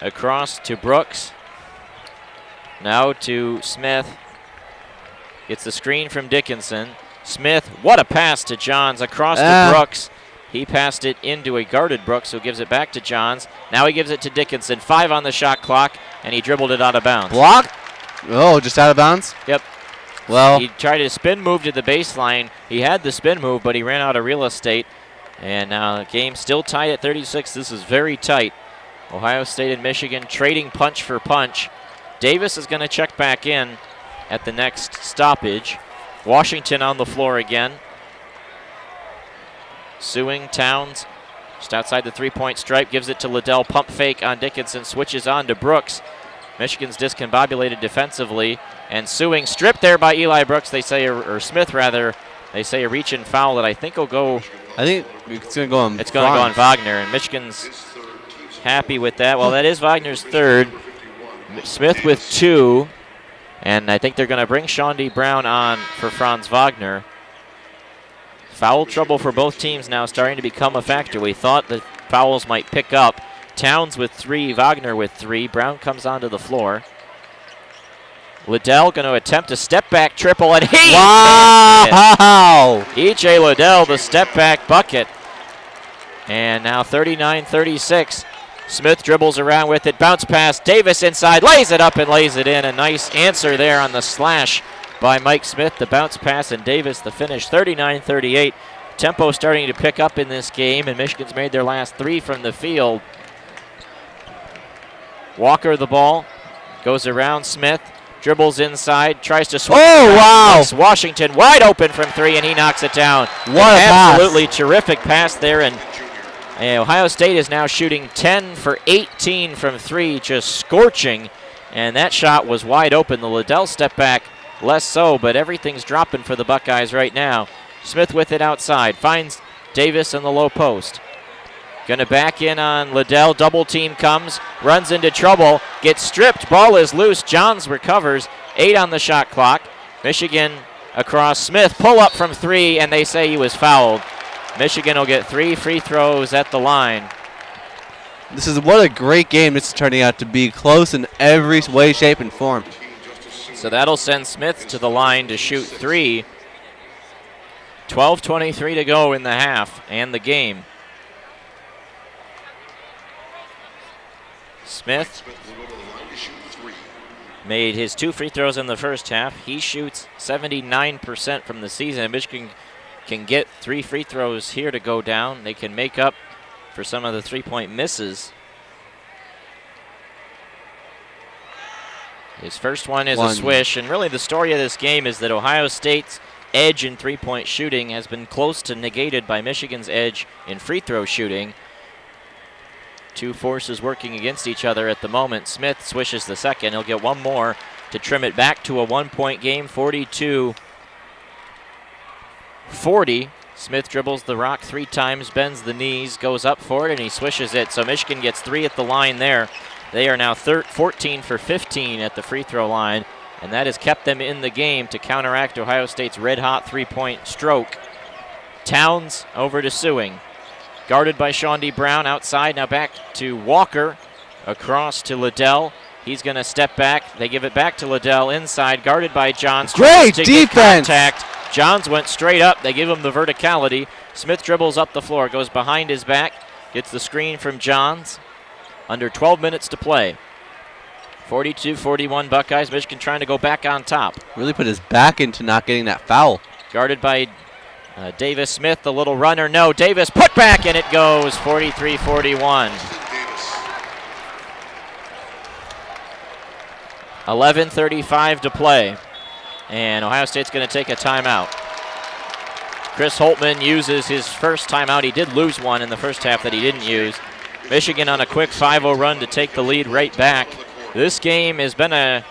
across to Brooks. Now to Smith. Gets the screen from Dickinson. Smith, what a pass to Johns across to Brooks. He passed it into a guarded Brooks, who gives it back to Johns. Now he gives it to Dickinson. 5 on the shot clock, and he dribbled it out of bounds. Block? Oh, just out of bounds? Yep. Well, he tried to spin move to the baseline. He had the spin move, but he ran out of real estate. And now the game still tied at 36. This is very tight. Ohio State and Michigan trading punch for punch. Davis is going to check back in at the next stoppage. Washington on the floor again. Sewing, Towns, just outside the three-point stripe, gives it to Liddell. Pump fake on Dickinson, switches on to Brooks. Michigan's discombobulated defensively. And Sewing stripped there by Eli Brooks, they say, or Smith rather. They say a reach-in foul that I think will go. I think it's going to go on. It's going to go on Wagner, and Michigan's happy with that. Well, that is Wagner's 3rd. Smith with 2, and I think they're going to bring Sean D. Brown on for Franz Wagner. Foul trouble for both teams now starting to become a factor. We thought the fouls might pick up. Towns with 3, Wagner with 3. Brown comes onto the floor. Liddell going to attempt a step-back triple, and he wow! E.J. Liddell, the step-back bucket. And now 39-36. Smith dribbles around with it, bounce pass, Davis inside, lays it up and lays it in. A nice answer there on the slash by Mike Smith, the bounce pass, and Davis the finish. 39-38. Tempo starting to pick up in this game, and Michigan's made their last 3 from the field. Walker the ball, goes around Smith, dribbles inside, tries to switch. Oh, wow! Washington wide open from 3, and he knocks it down. What a absolutely terrific pass there, and Ohio State is now shooting 10 for 18 from 3, just scorching, and that shot was wide open. The Liddell step back, less so, but everything's dropping for the Buckeyes right now. Smith with it outside, finds Davis in the low post. Gonna back in on Liddell, double team comes, runs into trouble, gets stripped, ball is loose, Johns recovers, 8 on the shot clock. Michigan across Smith, pull up from 3, and they say he was fouled. Michigan will get 3 free throws at the line. What a great game this is turning out to be. Close in every way, shape, and form. So that'll send Smith to the line to shoot 3. 12:23 to go in the half and the game. Smith made his 2 free throws in the first half. He shoots 79% from the season. Michigan can get 3 free throws here to go down. They can make up for some of the 3-point misses. His first one is a swish, and really the story of this game is that Ohio State's edge in 3-point shooting has been close to negated by Michigan's edge in free throw shooting. 2 forces working against each other at the moment. Smith swishes the second. He'll get 1 more to trim it back to a 1-point game, 42-40. Smith dribbles the rock 3 times, bends the knees, goes up for it, and he swishes it. So Michigan gets 3 at the line there. They are now 14 for 15 at the free throw line, and that has kept them in the game to counteract Ohio State's red-hot 3-point stroke. Towns over to Sewing. Guarded by Sean D. Brown outside, now back to Walker. Across to Liddell. He's going to step back. They give it back to Liddell inside, guarded by Johns. Great defense. Contact. Johns went straight up. They give him the verticality. Smith dribbles up the floor, goes behind his back, gets the screen from Johns. Under 12 minutes to play. 42-41 Buckeyes. Michigan trying to go back on top. Really put his back into not getting that foul. Guarded by Davis Smith, the little runner. No, Davis put back, and it goes 43-41. 11:35 to play, and Ohio State's going to take a timeout. Chris Holtman uses his first timeout. He did lose one in the first half that he didn't use. Michigan on a quick 5-0 run to take the lead right back. This game has been a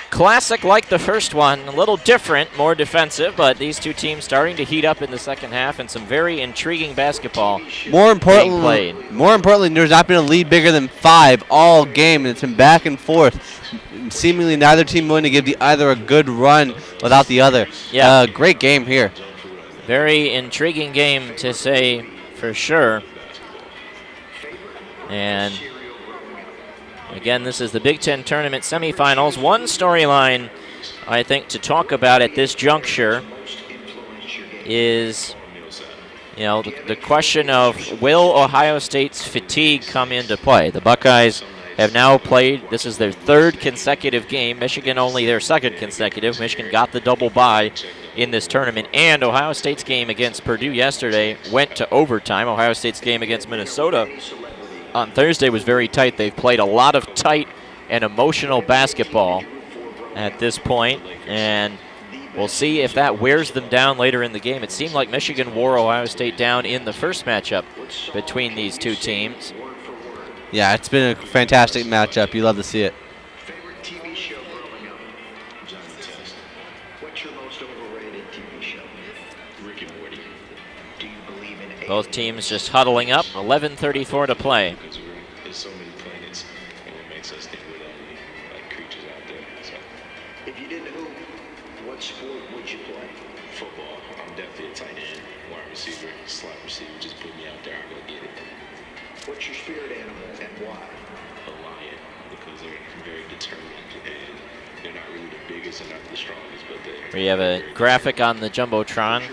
classic like the first one, a little different, more defensive, but these two teams starting to heat up in the second half and some very intriguing basketball More being played. importantly, there's not been a lead bigger than 5 all game, and it's been back and forth. Seemingly neither team willing to give either a good run without the other. Yeah. Great game here. Very intriguing game to say for sure. And again, this is the Big Ten Tournament semifinals. One storyline I think to talk about at this juncture is, the question of will Ohio State's fatigue come into play? The Buckeyes have now played, this is their third consecutive game. Michigan only their second consecutive. Michigan got the double bye in this tournament. And Ohio State's game against Purdue yesterday went to overtime. Ohio State's game against Minnesota on Thursday was very tight. They've played a lot of tight and emotional basketball at this point, and we'll see if that wears them down later in the game. It seemed like Michigan wore Ohio State down in the first matchup between these two teams. Yeah, it's been a fantastic matchup. You love to see it. Favorite TV show growing up? Johnny Test. What's your most overrated TV show? Rick and Morty. Do you believe in aliens? Both teams just huddling up. 11:34 to play. There's so many planets, and it makes us think we're the only creatures out there. So, If you didn't hoop, what sport would you play? football, I'm definitely a tight end, wide receiver, slot receiver. Just put me out there, I'll go get it. What's your spirit animal and why? A lion, because they're very determined, and they're not really the biggest and not the strongest, but We have a graphic on the Jumbotron.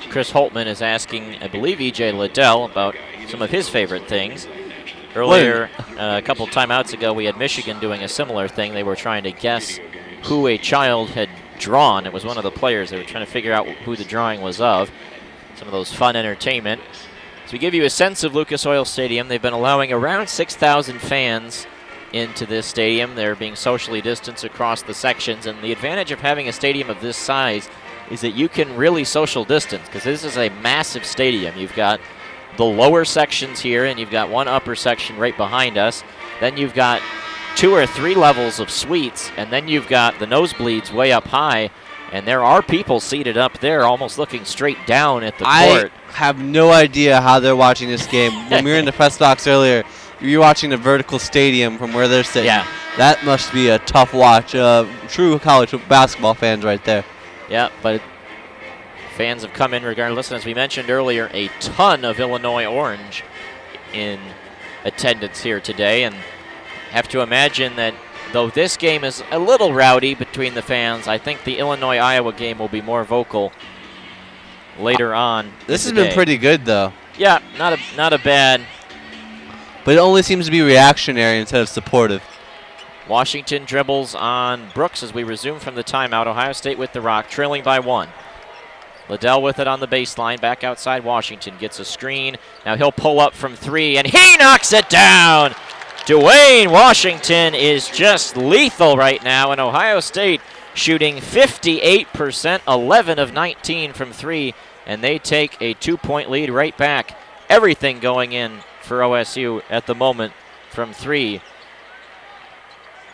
Chris Holtman is asking, I believe, E.J. Liddell about some of his favorite things. Earlier, a couple timeouts ago, we had Michigan doing a similar thing. They were trying to guess who a child had drawn. It was one of the players. They were trying to figure out who the drawing was of. Some of those fun entertainment. So we give you a sense of Lucas Oil Stadium. They've been allowing around 6,000 fans into this stadium. They're being socially distanced across the sections, and the advantage of having a stadium of this size is that you can really social distance, because this is a massive stadium. You've got the lower sections here, and you've got one upper section right behind us. Then you've got 2 or 3 levels of suites, and then you've got the nosebleeds way up high, and there are people seated up there almost looking straight down at the court. I have no idea how they're watching this game. When we were in the press box earlier, you're watching the vertical stadium from where they're sitting. Yeah. That must be a tough watch. True college basketball fans right there. Yeah, but fans have come in regardless. And as we mentioned earlier, a ton of Illinois Orange in attendance here today. And have to imagine that though this game is a little rowdy between the fans, I think the Illinois-Iowa game will be more vocal later on. This has been pretty good, though. Yeah, not a bad. But it only seems to be reactionary instead of supportive. Washington dribbles on Brooks as we resume from the timeout. Ohio State with the rock, trailing by 1. Liddell with it on the baseline, back outside Washington, gets a screen. Now he'll pull up from 3, and he knocks it down! Dwayne Washington is just lethal right now, and Ohio State shooting 58%, 11 of 19 from 3, and they take a 2-point lead right back. Everything going in for OSU at the moment from 3.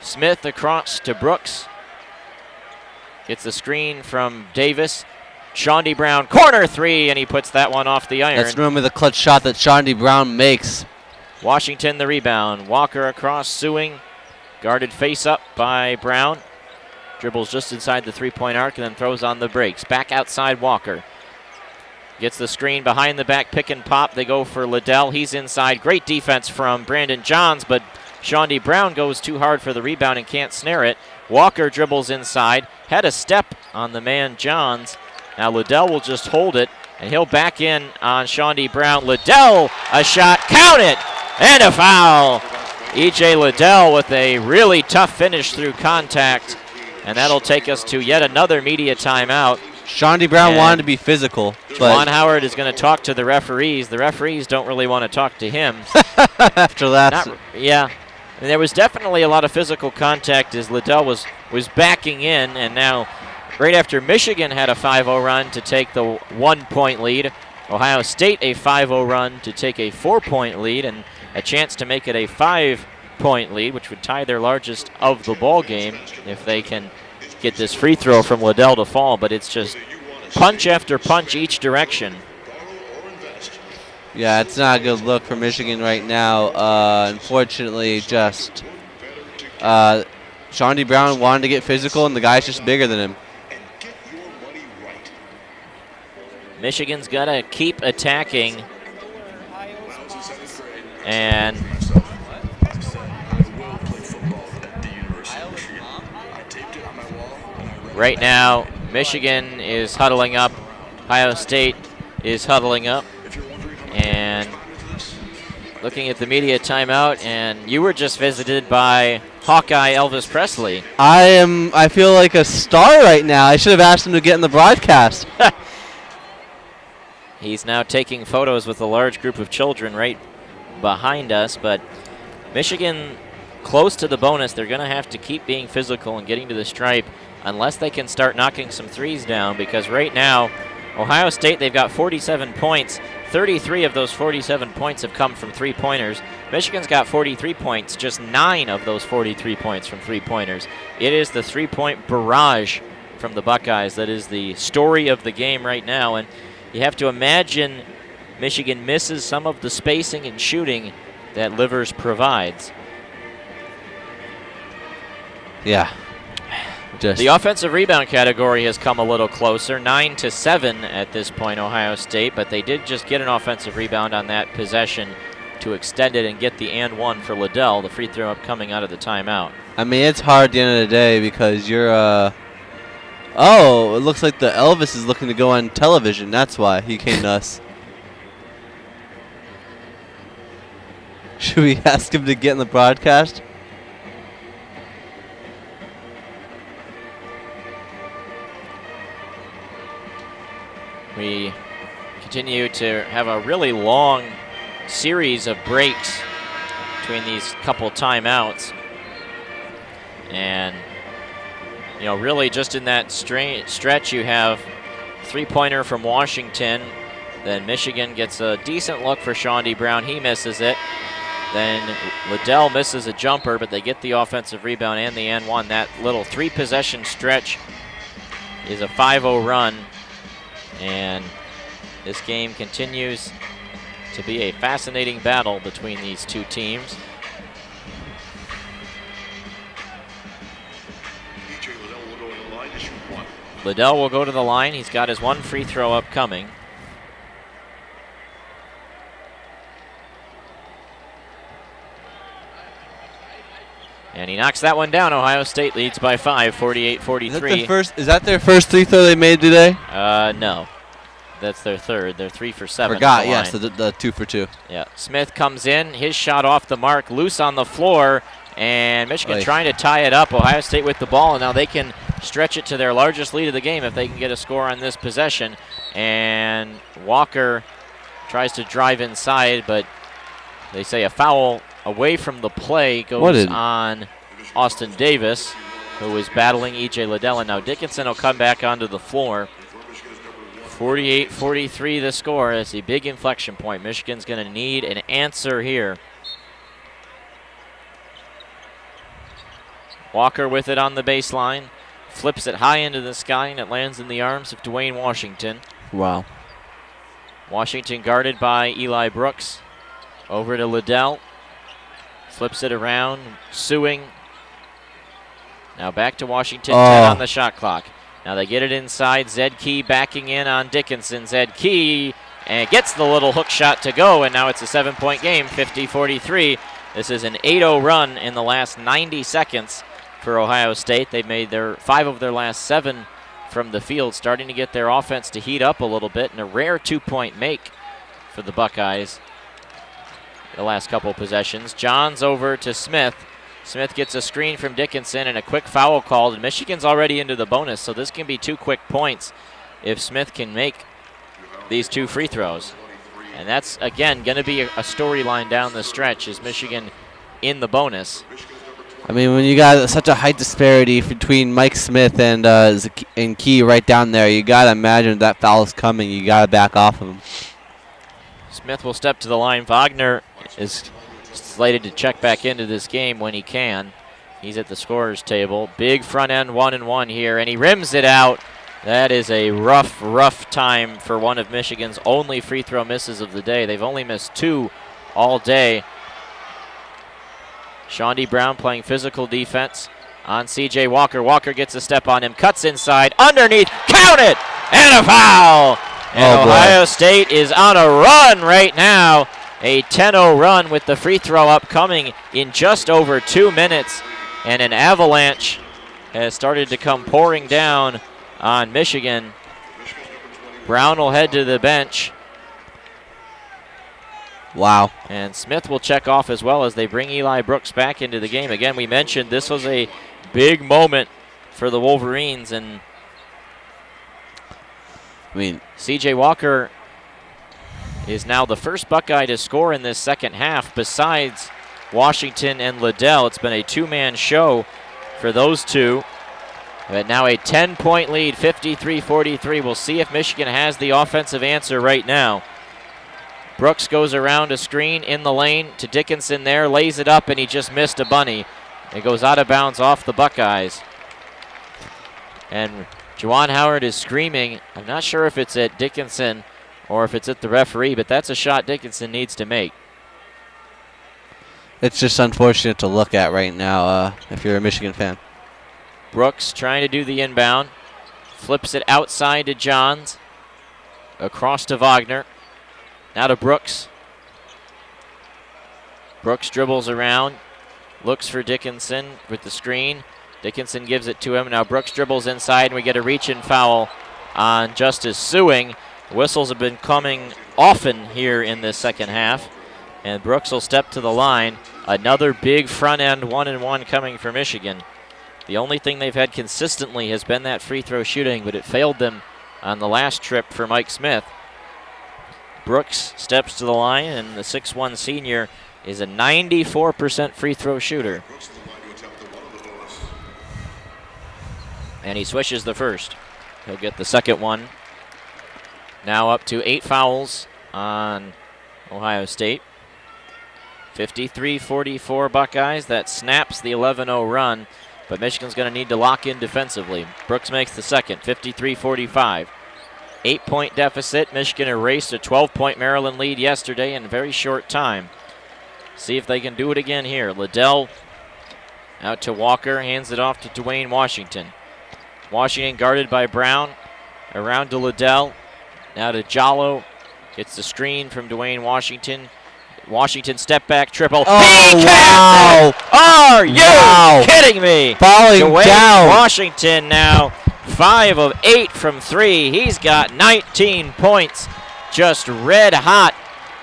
Smith across to Brooks. Gets the screen from Davis. Shawnee Brown, corner 3, and he puts that one off the iron. Let's remember the clutch shot that Shawnee Brown makes. Washington the rebound. Walker across, Sewing. Guarded face up by Brown. Dribbles just inside the 3-point arc and then throws on the brakes. Back outside Walker. Gets the screen behind the back, pick and pop. They go for Liddell. He's inside. Great defense from Brandon Johns, but Shawnee Brown goes too hard for the rebound and can't snare it. Walker dribbles inside, had a step on the man Johns. Now Liddell will just hold it, and he'll back in on Shawnee Brown. Liddell, a shot, count it, and a foul. E.J. Liddell with a really tough finish through contact, and that'll take us to yet another media timeout. Shawnee Brown wanted to be physical. Juwan Howard is going to talk to the referees. The referees don't really want to talk to him. After last. Yeah. And there was definitely a lot of physical contact as Liddell was backing in, and now right after Michigan had a 5-0 run to take the 1-point lead, Ohio State a 5-0 run to take a 4-point lead and a chance to make it a 5-point lead, which would tie their largest of the ball game if they can get this free throw from Liddell to fall. But it's just punch after punch each direction. Yeah, it's not a good look for Michigan right now. Unfortunately, just Shawnee Brown wanted to get physical, and the guy's just bigger than him. Michigan's got to keep attacking. And right now, Michigan is huddling up. Ohio State is huddling up. And looking at the media timeout, and you were just visited by Hawkeye Elvis Presley. I feel like a star right now. I should have asked him to get in the broadcast. He's now taking photos with a large group of children right behind us, but Michigan close to the bonus. They're going to have to keep being physical and getting to the stripe unless they can start knocking some threes down, because right now, Ohio State, they've got 47 points. 33 of those 47 points have come from three-pointers. Michigan's got 43 points, just 9 of those 43 points from three-pointers. It is the three-point barrage from the Buckeyes that is the story of the game right now, and you have to imagine Michigan misses some of the spacing and shooting that Livers provides. Yeah. The offensive rebound category has come a little closer, 9-7 at this point, Ohio State, but they did just get an offensive rebound on that possession to extend it and get the and one for Liddell, the free throw up coming out of the timeout. I mean, it's hard at the end of the day because you're, oh, it looks like the Elvis is looking to go on television. That's why he came to us. Should we ask him to get in the broadcast? We continue to have a really long series of breaks between these couple timeouts. And, you know, really just in that stretch you have three-pointer from Washington. Then Michigan gets a decent look for Shawnee Brown. He misses it. Then Liddell misses a jumper, but they get the offensive rebound and the and one. That little three-possession stretch is a 5-0 run. And this game continues to be a fascinating battle between these two teams. Liddell will go to the line. He's got his one free throw upcoming. And he knocks that one down. Ohio State leads by 5, 48-43. Is that their first free throw they made today? No. That's their third. They're 3 for 7. Forgot, yes, the 2 for 2. Yeah. Smith comes in. His shot off the mark, loose on the floor. And Michigan trying to tie it up. Ohio State with the ball. And now they can stretch it to their largest lead of the game if they can get a score on this possession. And Walker tries to drive inside, but they say a foul away from the play goes on Austin Davis, who is battling E.J. Liddell. And now Dickinson will come back onto the floor. 48-43 the score. It's a big inflection point. Michigan's going to need an answer here. Walker with it on the baseline. Flips it high into the sky, and it lands in the arms of Dwayne Washington. Wow. Washington guarded by Eli Brooks. Over to Liddell. Flips it around. Suing. Now back to Washington. 10 on the shot clock. Now they get it inside. Zed Key backing in on Dickinson. Zed Key and gets the little hook shot to go, and now it's a 7-point game, 50-43. This is an 8-0 run in the last 90 seconds for Ohio State. They've made 5 of their last 7 from the field, starting to get their offense to heat up a little bit, and a rare 2-point make for the Buckeyes the last couple possessions. Johns over to Smith. Smith gets a screen from Dickinson and a quick foul called, and Michigan's already into the bonus, so this can be 2 quick points if Smith can make these 2 free throws. And that's, again, going to be a storyline down the stretch, is Michigan in the bonus. I mean, when you got such a height disparity between Mike Smith and Key right down there, you got to imagine that foul is coming. You got to back off of him. Smith will step to the line. Wagner is slated to check back into this game when he can. He's at the scorer's table. Big front end 1-and-1 here, and he rims it out. That is a rough time for one of Michigan's only free throw misses of the day. They've only missed 2 all day. Shawnee Brown playing physical defense on C.J. Walker. Walker gets a step on him, cuts inside, underneath, count it, and a foul. And Ohio State is on a run right now. A 10-0 run with the free throw upcoming in just over 2 minutes. And an avalanche has started to come pouring down on Michigan. Brown will head to the bench. Wow. And Smith will check off as well as they bring Eli Brooks back into the game. Again, we mentioned this was a big moment for the Wolverines, and I mean, C.J. Walker is now the first Buckeye to score in this second half besides Washington and Liddell. It's been a 2-man show for those two. But now a 10-point lead, 53-43. We'll see if Michigan has the offensive answer right now. Brooks goes around a screen in the lane to Dickinson there, lays it up, and he just missed a bunny. It goes out of bounds off the Buckeyes. And Juwan Howard is screaming. I'm not sure if it's at Dickinson or if it's at the referee, but that's a shot Dickinson needs to make. It's just unfortunate to look at right now if you're a Michigan fan. Brooks trying to do the inbound. Flips it outside to Johns. Across to Wagner. Now to Brooks. Brooks dribbles around. Looks for Dickinson with the screen. Dickinson gives it to him. Now Brooks dribbles inside, and we get a reach-in foul on Justice Sewing. Whistles have been coming often here in this second half. And Brooks will step to the line. Another big front-end 1-and-1 coming for Michigan. The only thing they've had consistently has been that free throw shooting, but it failed them on the last trip for Mike Smith. Brooks steps to the line, and the 6'1 senior is a 94% free throw shooter. And he swishes the first. He'll get the second one. Now up to 8 fouls on Ohio State. 53-44 Buckeyes. That snaps the 11-0 run, but Michigan's going to need to lock in defensively. Brooks makes the second, 53-45. 8-point deficit. Michigan erased a 12-point Maryland lead yesterday in a very short time. See if they can do it again here. Liddell out to Walker, hands it off to Dwayne Washington. Washington guarded by Brown. Around to Liddell. Now to Jallo. Gets the screen from Dwayne Washington. Washington step back triple. Oh, wow. Are you kidding me? Falling Dwayne down. Washington now 5 of 8 from 3. He's got 19 points. Just red hot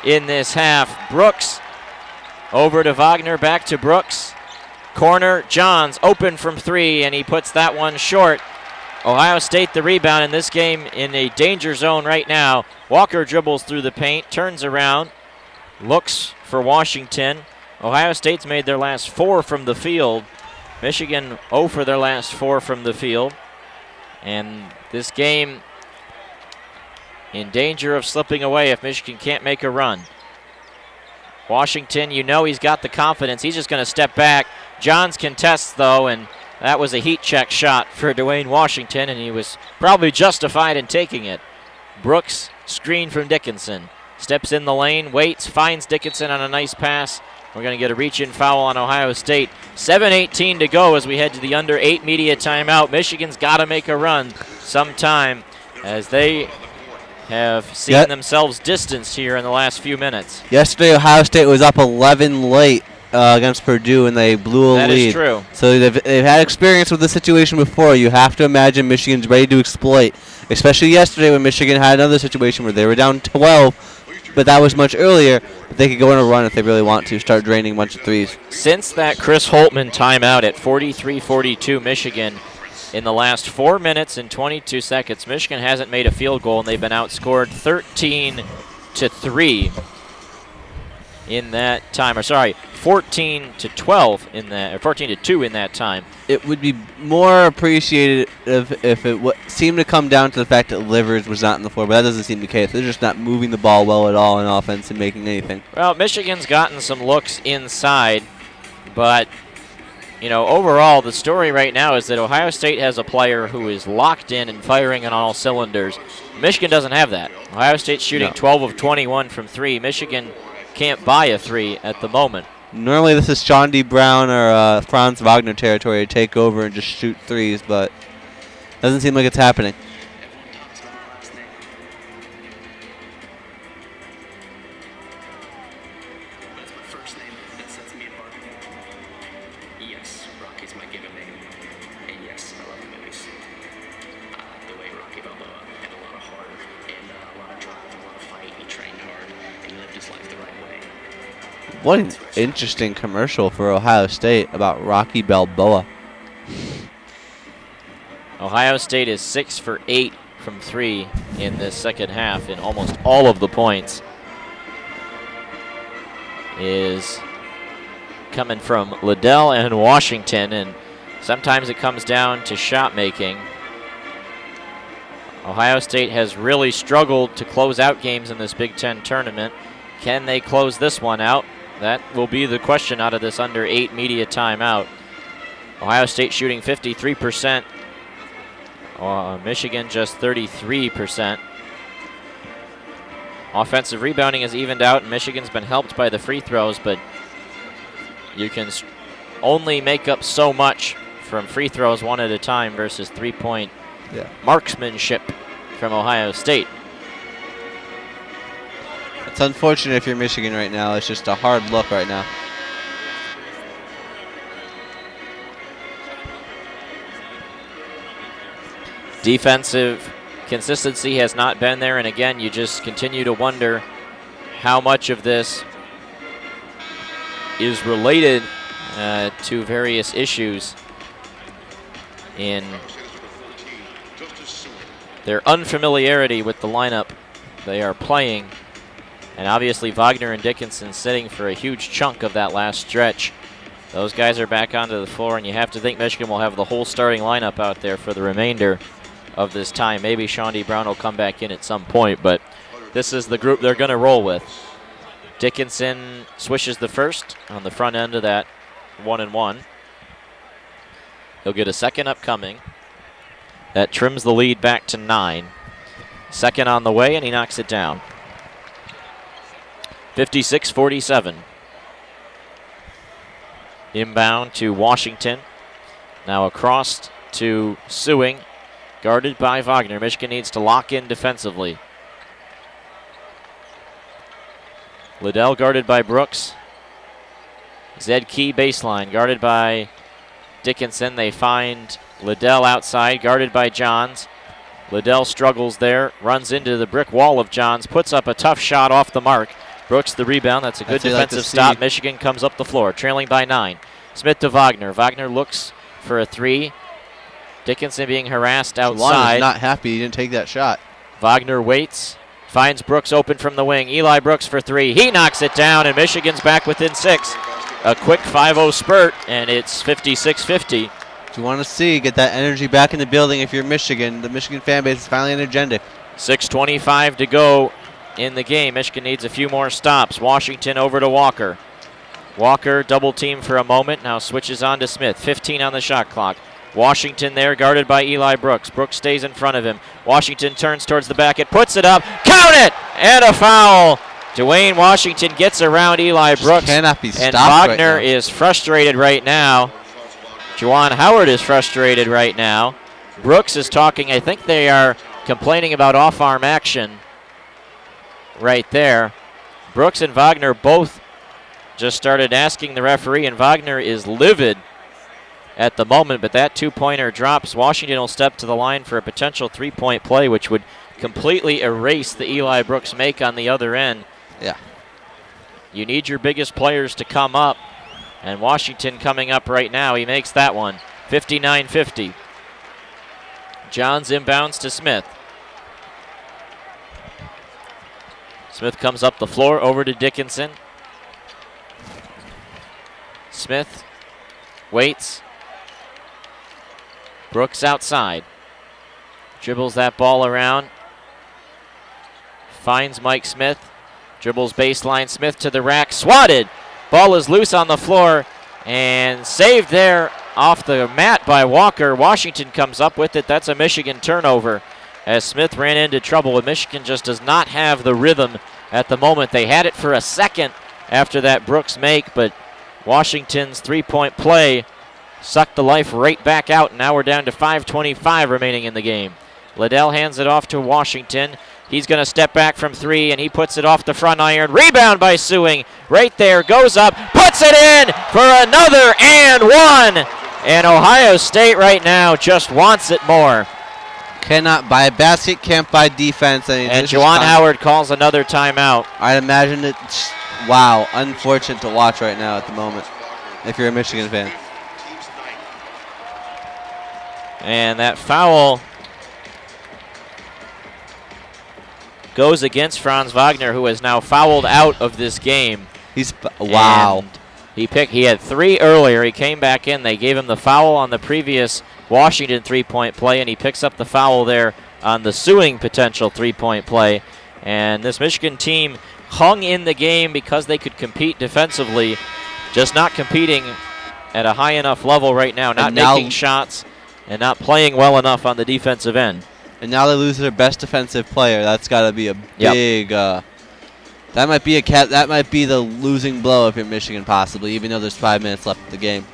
in this half. Brooks over to Wagner, back to Brooks. Corner, Johns open from 3, and he puts that one short. Ohio State the rebound in this game in a danger zone right now. Walker dribbles through the paint, turns around, looks for Washington. Ohio State's made their last 4 from the field. Michigan 0 for their last 4 from the field. And this game in danger of slipping away if Michigan can't make a run. Washington, you know he's got the confidence. He's just going to step back. Johns contests, though, and that was a heat check shot for Dwayne Washington, and he was probably justified in taking it. Brooks, screen from Dickinson. Steps in the lane, waits, finds Dickinson on a nice pass. We're going to get a reach-in foul on Ohio State. 7:18 to go as we head to the under 8 media timeout. Michigan's got to make a run sometime as they have seen themselves distanced here in the last few minutes. Yesterday, Ohio State was up 11 late against Purdue, and they blew a lead. That is true. So they've had experience with this situation before. You have to imagine Michigan's ready to exploit, especially yesterday when Michigan had another situation where they were down 12, but that was much earlier. But they could go on a run if they really want to, start draining a bunch of threes. Since that Chris Holtman timeout at 43-42 Michigan, in the last 4 minutes and 22 seconds, Michigan hasn't made a field goal, and they've been outscored 13-3 in that time. Or sorry, 14-12 in that, or 14-2 in that time. It would be more appreciated if it seemed to come down to the fact that Livers was not on the floor, but that doesn't seem the case. They're just not moving the ball well at all in offense and making anything. Well, Michigan's gotten some looks inside, but overall, the story right now is that Ohio State has a player who is locked in and firing on all cylinders. Michigan doesn't have that. Ohio State's shooting 12 of 21 from 3. Michigan can't buy a 3 at the moment. Normally this is Sean D. Brown or Franz Wagner territory to take over and just shoot threes, but doesn't seem like it's happening. What an interesting commercial for Ohio State about Rocky Balboa. Ohio State is 6 for 8 from 3 in this second half, and almost all of the points is coming from Liddell and Washington, and sometimes it comes down to shot making. Ohio State has really struggled to close out games in this Big Ten tournament. Can they close this one out? That will be the question out of this under 8 media timeout. Ohio State shooting 53%. Michigan just 33%. Offensive rebounding is evened out, and Michigan's been helped by the free throws, but you can only make up so much from free throws one at a time versus three-point marksmanship from Ohio State. It's unfortunate if you're Michigan right now. It's just a hard look right now. Defensive consistency has not been there, and again, you just continue to wonder how much of this is related to various issues in their unfamiliarity with the lineup they are playing. And obviously Wagner and Dickinson sitting for a huge chunk of that last stretch. Those guys are back onto the floor, and you have to think Michigan will have the whole starting lineup out there for the remainder of this time. Maybe Sean D. Brown will come back in at some point, but this is the group they're going to roll with. Dickinson swishes the first on the front end of that 1-and-1. He'll get a second upcoming. That trims the lead back to 9. Second on the way, and he knocks it down. 56-47. Inbound to Washington. Now across to Sewing, guarded by Wagner. Michigan needs to lock in defensively. Liddell guarded by Brooks. Zed Key baseline, guarded by Dickinson. They find Liddell outside, guarded by Johns. Liddell struggles there, runs into the brick wall of Johns, puts up a tough shot off the mark. Brooks the rebound. That's a good defensive stop. Michigan comes up the floor, trailing by 9. Smith to Wagner. Wagner looks for a 3. Dickinson being harassed outside. Is not happy he didn't take that shot. Wagner waits, finds Brooks open from the wing. Eli Brooks for 3. He knocks it down, and Michigan's back within 6. A quick 5-0 spurt, and it's 56-50. You want to see, get that energy back in the building if you're Michigan. The Michigan fan base is finally energetic. 6:25 to go in the game. Michigan needs a few more stops. Washington over to Walker. Walker double team for a moment, now switches on to Smith. 15 on the shot clock. Washington there, guarded by Eli Brooks. Brooks stays in front of him. Washington turns towards the basket, puts it up, count it, and a foul. Dwayne Washington gets around Eli Brooks. Cannot be stopped. And Wagner is frustrated right now. Juwan Howard is frustrated right now. Brooks is talking. I think they are complaining about off-arm action right there. Brooks and Wagner both just started asking the referee, and Wagner is livid at the moment, but that two-pointer drops. Washington will step to the line for a potential three-point play, which would completely erase the Eli Brooks make on the other end. Yeah. You need your biggest players to come up, and Washington coming up right now. He makes that one, 59-50. Johns inbounds to Smith. Smith comes up the floor over to Dickinson. Smith waits. Brooks outside. Dribbles that ball around. Finds Mike Smith. Dribbles baseline. Smith to the rack. Swatted. Ball is loose on the floor and saved there off the mat by Walker. Washington comes up with it. That's a Michigan turnover as Smith ran into trouble. And Michigan just does not have the rhythm at the moment. They had it for a second after that Brooks make, but Washington's three-point play sucked the life right back out, and now we're down to 5:25 remaining in the game. Liddell hands it off to Washington. He's going to step back from three, and he puts it off the front iron. Rebound by Sewing. Right there, goes up, puts it in for another and one. And Ohio State right now just wants it more. Cannot buy a basket, can't buy defense. And Juwan Howard calls another timeout. I'd imagine it's, wow, unfortunate to watch right now at the moment if you're a Michigan fan. And that foul goes against Franz Wagner, who is now fouled out of this game. Wow. And he had three earlier. He came back in. They gave him the foul on the previous Washington three-point play, and he picks up the foul there on the Sewing potential three-point play. And this Michigan team hung in the game because they could compete defensively, just not competing at a high enough level right now, not making shots and not playing well enough on the defensive end. And now they lose their best defensive player. That's got to be a big. That might be the losing blow if you're Michigan, possibly, even though there's 5 minutes left of the game.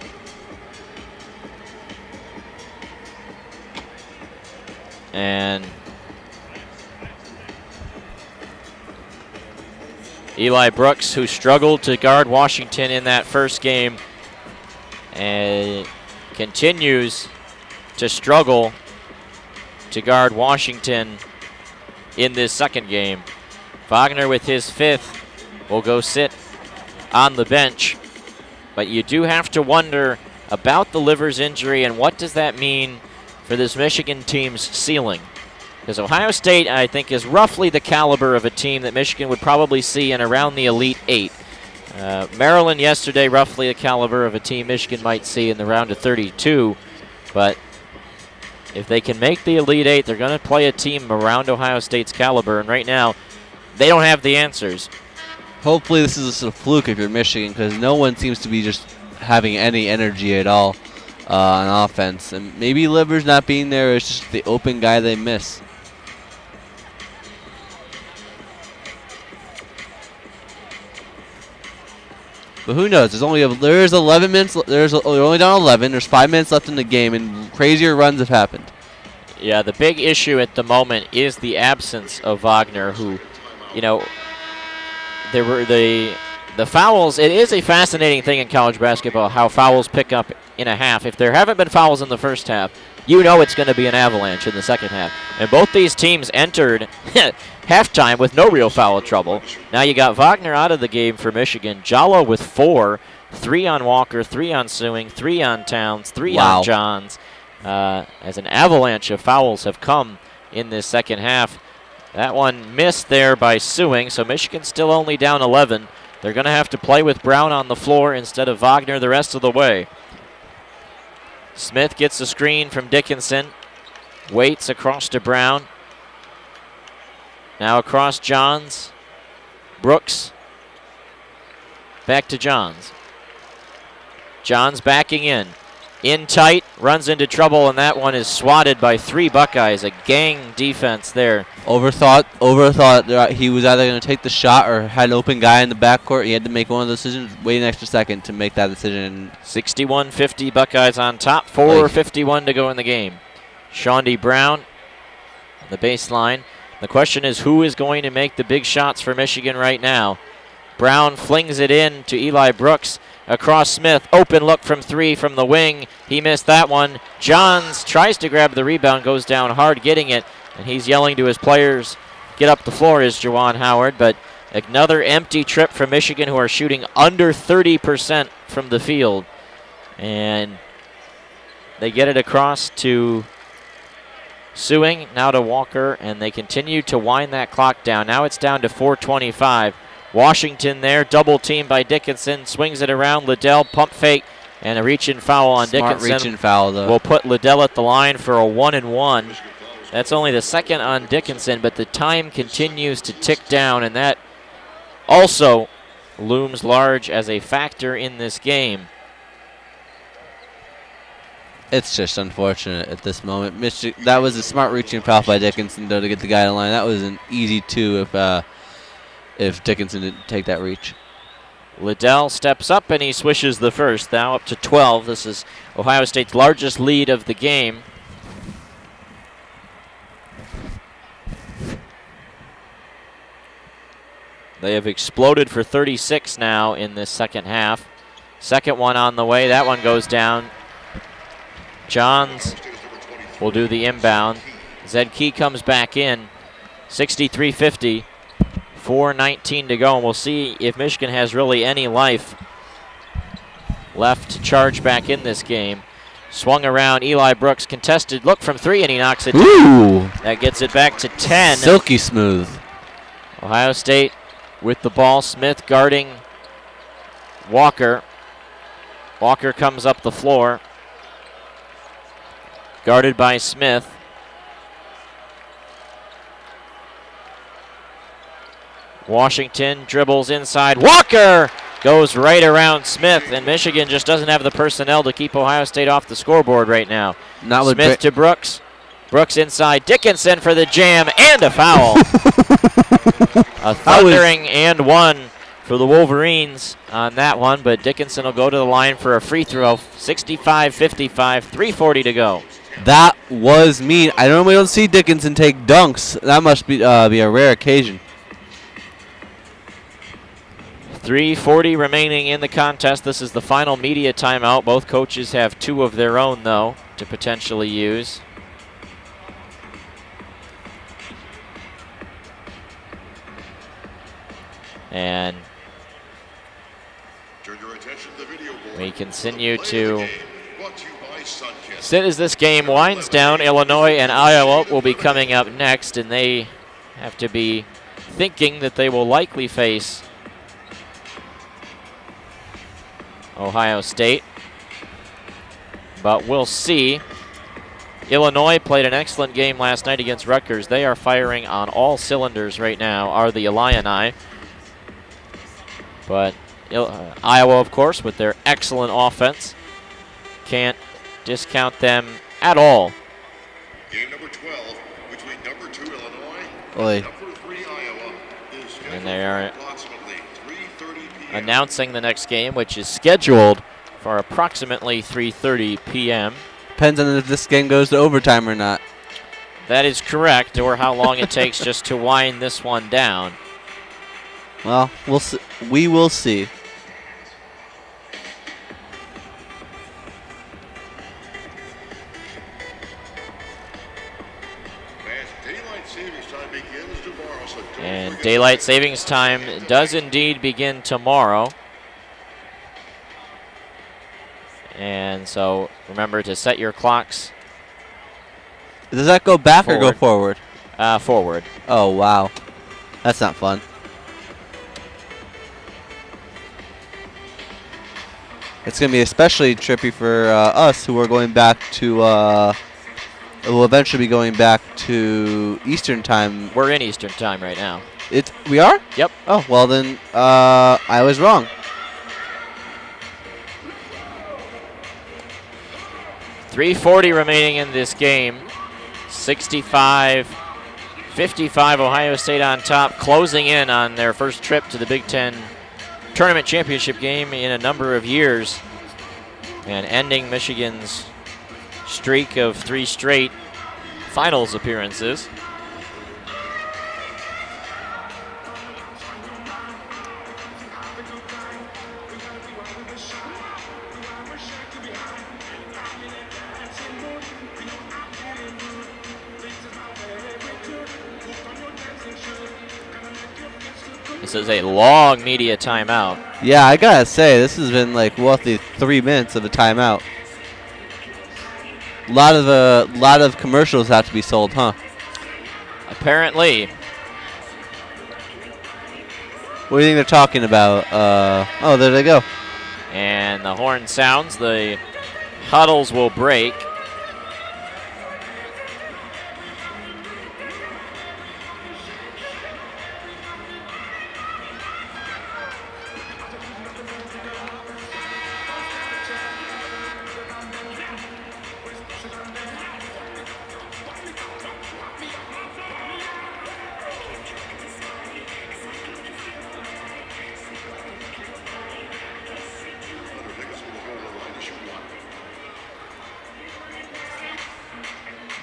And Eli Brooks, who struggled to guard Washington in that first game, and continues to struggle to guard Washington in this second game. Wagner with his fifth will go sit on the bench. But you do have to wonder about the Livers injury and what does that mean for this Michigan team's ceiling. Because Ohio State, I think, is roughly the caliber of a team that Michigan would probably see in around the Elite Eight. Maryland yesterday, roughly the caliber of a team Michigan might see in the round of 32. But if they can make the Elite Eight, they're going to play a team around Ohio State's caliber. And right now, they don't have the answers. Hopefully this is a fluke if you're Michigan, because no one seems to be just having any energy at all on offense. And maybe Livers not being there is just the open guy they miss. But who knows? There's 11 minutes. They're only down 11. There's 5 minutes left in the game, and crazier runs have happened. Yeah, the big issue at the moment is the absence of Wagner, who, you know, there were the fouls. It is a fascinating thing in college basketball how fouls pick up in a half. If there haven't been fouls in the first half, you know it's going to be an avalanche in the second half. And both these teams entered halftime with no real foul trouble. Now you got Wagner out of the game for Michigan. Jallo with 4, 3 on Walker, 3 on Sewing, 3 on Towns, 3 on Johns. As an avalanche of fouls have come in this second half. That one missed there by Sewing, so Michigan's still only down 11. They're going to have to play with Brown on the floor instead of Wagner the rest of the way. Smith gets the screen from Dickinson. Waits across to Brown. Now across Johns. Brooks. Back to Johns. Johns backing in. In tight, runs into trouble, and that one is swatted by 3 Buckeyes. A gang defense there. Overthought. He was either going to take the shot or had an open guy in the backcourt. He had to make one of those decisions, wait an extra second to make that decision. 61-50 Buckeyes on top, 4:51 to go in the game. Shawnee Brown, the baseline. The question is who is going to make the big shots for Michigan right now. Brown flings it in to Eli Brooks. Across Smith, open look from 3 from the wing. He missed that one. Johns tries to grab the rebound, goes down hard getting it, and he's yelling to his players, get up the floor is Juwan Howard, but another empty trip from Michigan, who are shooting under 30% from the field. And they get it across to Sewing, now to Walker, and they continue to wind that clock down. Now it's down to 4:25. Washington there, double team by Dickinson, swings it around. Liddell, pump fake, and a reach-in foul on Smart Dickinson. reach-in foul, though. Will put Liddell at the line for a 1-and-1. That's only the second on Dickinson, but the time continues to tick down, and that also looms large as a factor in this game. It's just unfortunate at this moment. That was a smart reaching foul by Dickinson, though, to get the guy in line. That was an easy 2 if Dickinson didn't take that reach. Liddell steps up and he swishes the first, now up to 12. This is Ohio State's largest lead of the game. They have exploded for 36 now in this second half. Second one on the way. That one goes down. Johns will do the inbound. Zed Key comes back in. 63-50. 4:19 to go, and we'll see if Michigan has really any life left to charge back in this game. Swung around, Eli Brooks contested look from 3, and he knocks it down. Ooh! That gets it back to 10. Silky smooth. Ohio State with the ball. Smith guarding Walker. Walker comes up the floor. Guarded by Smith. Washington dribbles inside. Walker goes right around Smith, and Michigan just doesn't have the personnel to keep Ohio State off the scoreboard right now. Smith to Brooks. Brooks inside. Dickinson for the jam and a foul. A thundering and 1 for the Wolverines on that one, but Dickinson will go to the line for a free throw. 65-55, 3:40 to go. That was mean. I normally don't see Dickinson take dunks. That must be a rare occasion. 3:40 remaining in the contest. This is the final media timeout. Both coaches have 2 of their own, though, to potentially use. And we continue to sit as this game winds down. Illinois and Iowa will be coming up next, and they have to be thinking that they will likely face Ohio State, but we'll see. Illinois played an excellent game last night against Rutgers. They are firing on all cylinders right now, are the Illini. But Iowa, of course, with their excellent offense, can't discount them at all. Game number 12 between number 2 Illinois Oy. and number 3 Iowa is scheduled And they are for approximately 3:30 p.m. announcing the next game, which is scheduled for approximately 3:30 p.m. Depends on if this game goes to overtime or not. That is correct, or how long it takes just to wind this one down. Well, we'll see. We will see. As daylight savings time begins tomorrow, so don't And forget daylight savings time does indeed begin tomorrow. And so remember to set your clocks Does that go back or go Forward. forward? forward. Oh, wow. That's not fun. It's going to be especially trippy for us who are going back to, we'll eventually be going back to Eastern time. We're in Eastern time right now. We are? Yep. Oh, well then, I was wrong. 3:40 remaining in this game. 65-55, Ohio State on top, closing in on their first trip to the Big Ten tournament championship game in a number of years, and ending Michigan's streak of 3 straight finals appearances. This is a long media timeout. Yeah, I gotta say, this has been like roughly 3 minutes of a timeout. A lot of commercials have to be sold, huh? Apparently. What do you think they're talking about? Oh, there they go. And the horn sounds. The huddles will break.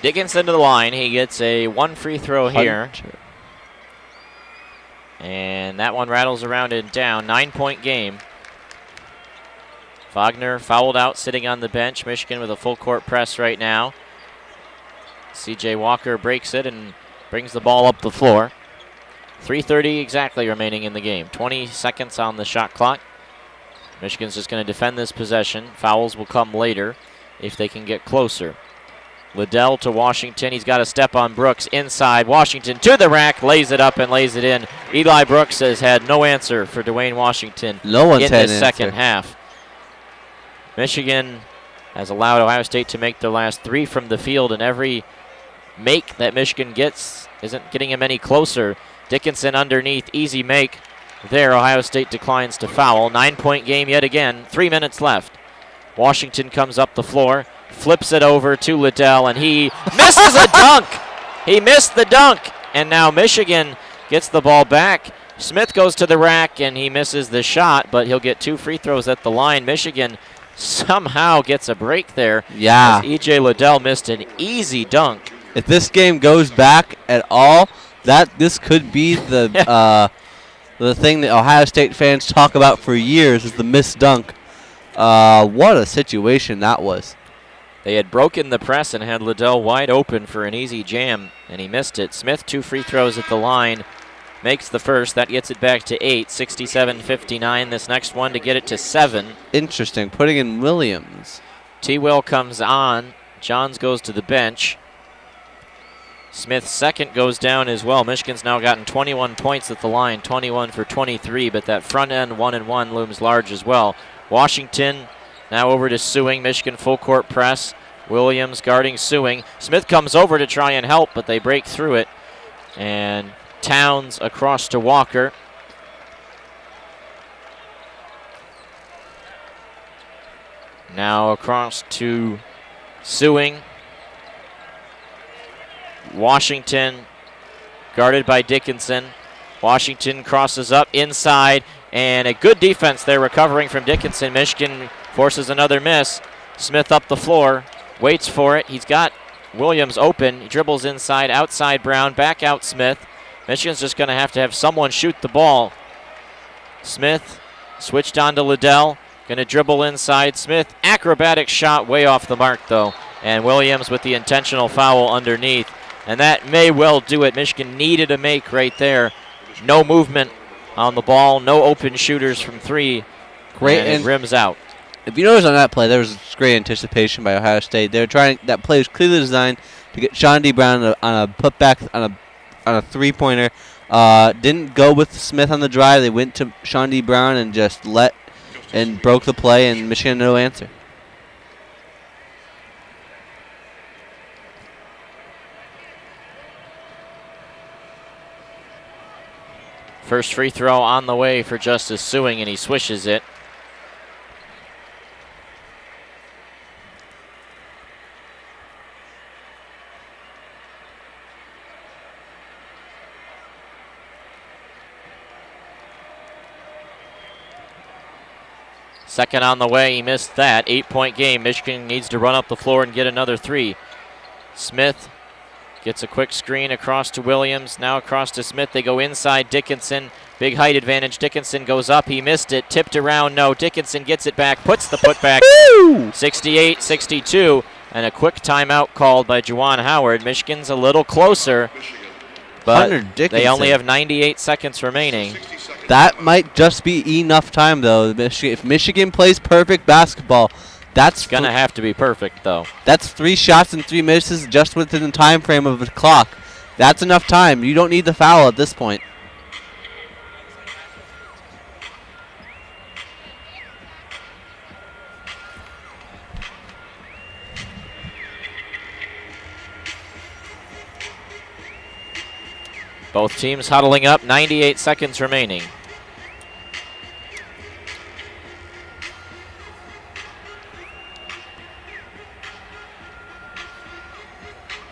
Dickinson to the line. He gets a 1 free throw here. And that one rattles around and down. 9-point game. Wagner fouled out, sitting on the bench. Michigan with a full court press right now. C.J. Walker breaks it and brings the ball up the floor. 3:30 exactly remaining in the game. 20 seconds on the shot clock. Michigan's just going to defend this possession. Fouls will come later if they can get closer. Liddell to Washington. He's got a step on Brooks inside. Washington to the rack, lays it up and lays it in. Eli Brooks has had no answer for Dwayne Washington in the second half. Michigan has allowed Ohio State to make their last 3 from the field, and every make that Michigan gets isn't getting him any closer. Dickinson underneath, easy make there. Ohio State declines to foul. 9-point game yet again, 3 minutes left. Washington comes up the floor, flips it over to Liddell, and he misses a dunk. He missed the dunk, and now Michigan gets the ball back. Smith goes to the rack, and he misses the shot, but he'll get 2 free throws at the line. Michigan somehow gets a break there. Yeah. As E.J. Liddell missed an easy dunk. If this game goes back at all, this could be the thing that Ohio State fans talk about for years, is the missed dunk. What a situation that was. They had broken the press and had Liddell wide open for an easy jam, and he missed it. Smith 2 free throws at the line, makes the first. That gets it back to 8, 67-59. This next one to get it to 7. Interesting, putting in Williams. T-Will comes on. Johns goes to the bench. Smith's second goes down as well. Michigan's now gotten 21 points at the line, 21 for 23, but that front end 1-and-1 looms large as well. Washington now over to Sewing. Michigan full court press. Williams guarding Sewing. Smith comes over to try and help, but they break through it. And Towns across to Walker. Now across to Sewing. Washington guarded by Dickinson. Washington crosses up inside, and a good defense there recovering from Dickinson. Michigan forces another miss. Smith up the floor, waits for it. He's got Williams open. He dribbles inside, outside Brown, back out Smith. Michigan's just going to have someone shoot the ball. Smith switched on to Liddell, going to dribble inside. Smith, acrobatic shot, way off the mark though. And Williams with the intentional foul underneath. And that may well do it. Michigan needed a make right there. No movement on the ball, no open shooters from 3. Great, and it rims out. If you notice on that play, there was great anticipation by Ohio State. They were trying. That play was clearly designed to get Sean D. Brown on a putback on a 3-pointer. Didn't go with Smith on the drive. They went to Sean D. Brown and just broke the play, and Michigan no answer. First free throw on the way for Justice Sewing, and he swishes it. Second on the way, he missed that. 8-point game. Michigan needs to run up the floor and get another 3. Smith gets a quick screen across to Williams. Now across to Smith. They go inside Dickinson. Big height advantage. Dickinson goes up. He missed it. Tipped around. No. Dickinson gets it back. Puts the putback. 68-62. And a quick timeout called by Juwan Howard. Michigan's a little closer, but they only have 98 seconds remaining. That might just be enough time, though. If Michigan plays perfect basketball, that's Going to have to be perfect, though. That's 3 shots and 3 misses just within the time frame of the clock. That's enough time. You don't need the foul at this point. Both teams huddling up, 98 seconds remaining.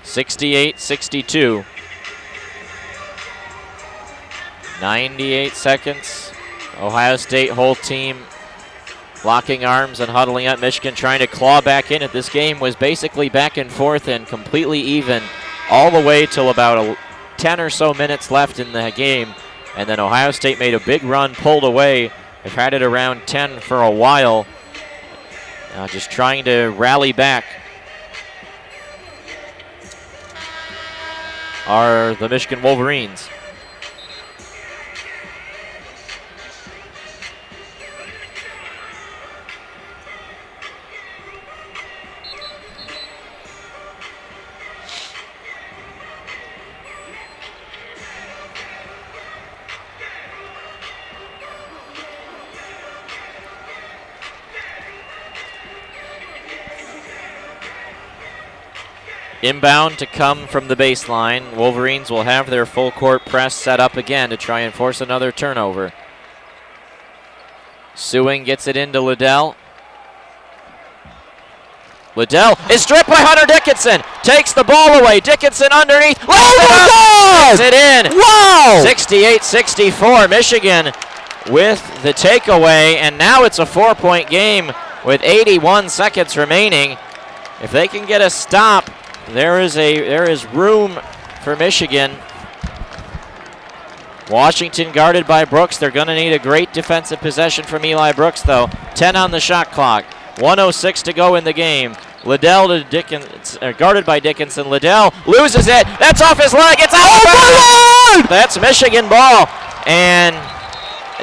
(68-62). 98 seconds. Ohio State whole team locking arms and huddling up. Michigan trying to claw back in it. This game was basically back and forth and completely even all the way till about 10 or so minutes left in the game, and then Ohio State made a big run, pulled away. They've had it around 10 for a while. Just trying to rally back are the Michigan Wolverines. Inbound to come from the baseline. Wolverines will have their full court press set up again to try and force another turnover. Sewing gets it into Liddell. Liddell is stripped by Hunter Dickinson. Takes the ball away. Dickinson underneath. Oh, it in. Wow! 68-64. Michigan with the takeaway, and now it's a 4-point game with 81 seconds remaining. If they can get a stop, there is room for Michigan. Washington guarded by Brooks. They're going to need a great defensive possession from Eli Brooks, though. 10 on the shot clock. 1:06 to go in the game. Liddell to Dickinson, guarded by Dickinson. Liddell loses it. That's off his leg. It's out. That's Michigan ball. And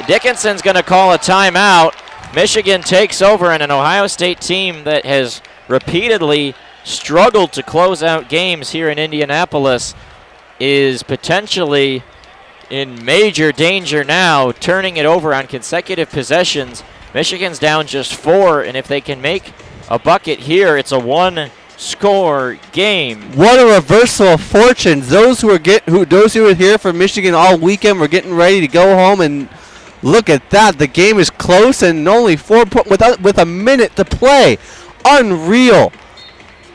Dickinson's going to call a timeout. Michigan takes over, and an Ohio State team that has repeatedly struggled to close out games here in Indianapolis is potentially in major danger now, turning it over on consecutive possessions. Michigan's down just 4, and if they can make a bucket here, it's a 1-score game. What a reversal of fortunes! Those who were here for Michigan all weekend were getting ready to go home, and look at that. The game is close and only 4 points with a minute to play. Unreal.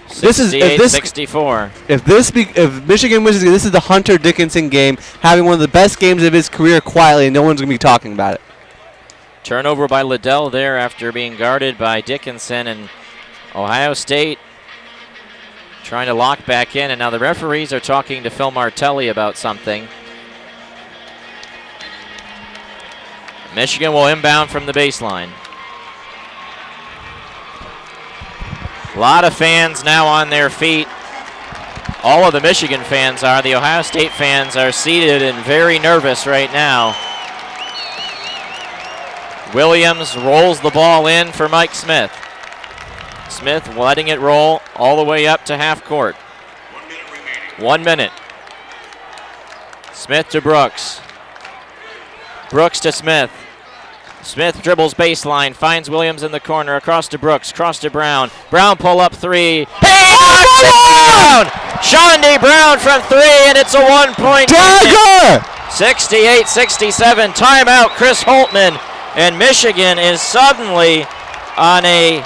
68-64. If Michigan wins, this is the Hunter Dickinson game, having one of the best games of his career quietly, and no one's going to be talking about it. Turnover by Liddell there after being guarded by Dickinson, and Ohio State trying to lock back in, and now the referees are talking to Phil Martelli about something. Michigan will inbound from the baseline. A lot of fans now on their feet. All of the Michigan fans are. The Ohio State fans are seated and very nervous right now. Williams rolls the ball in for Mike Smith. Smith letting it roll all the way up to half court. 1 minute. Smith to Brooks. Brooks to Smith. Smith dribbles baseline, finds Williams in the corner, across to Brooks, cross to Brown. Brown pull up 3. He knocks it down! Shaundi Brown from 3, and it's a 1-point game. 68-67, timeout Chris Holtman, and Michigan is suddenly on a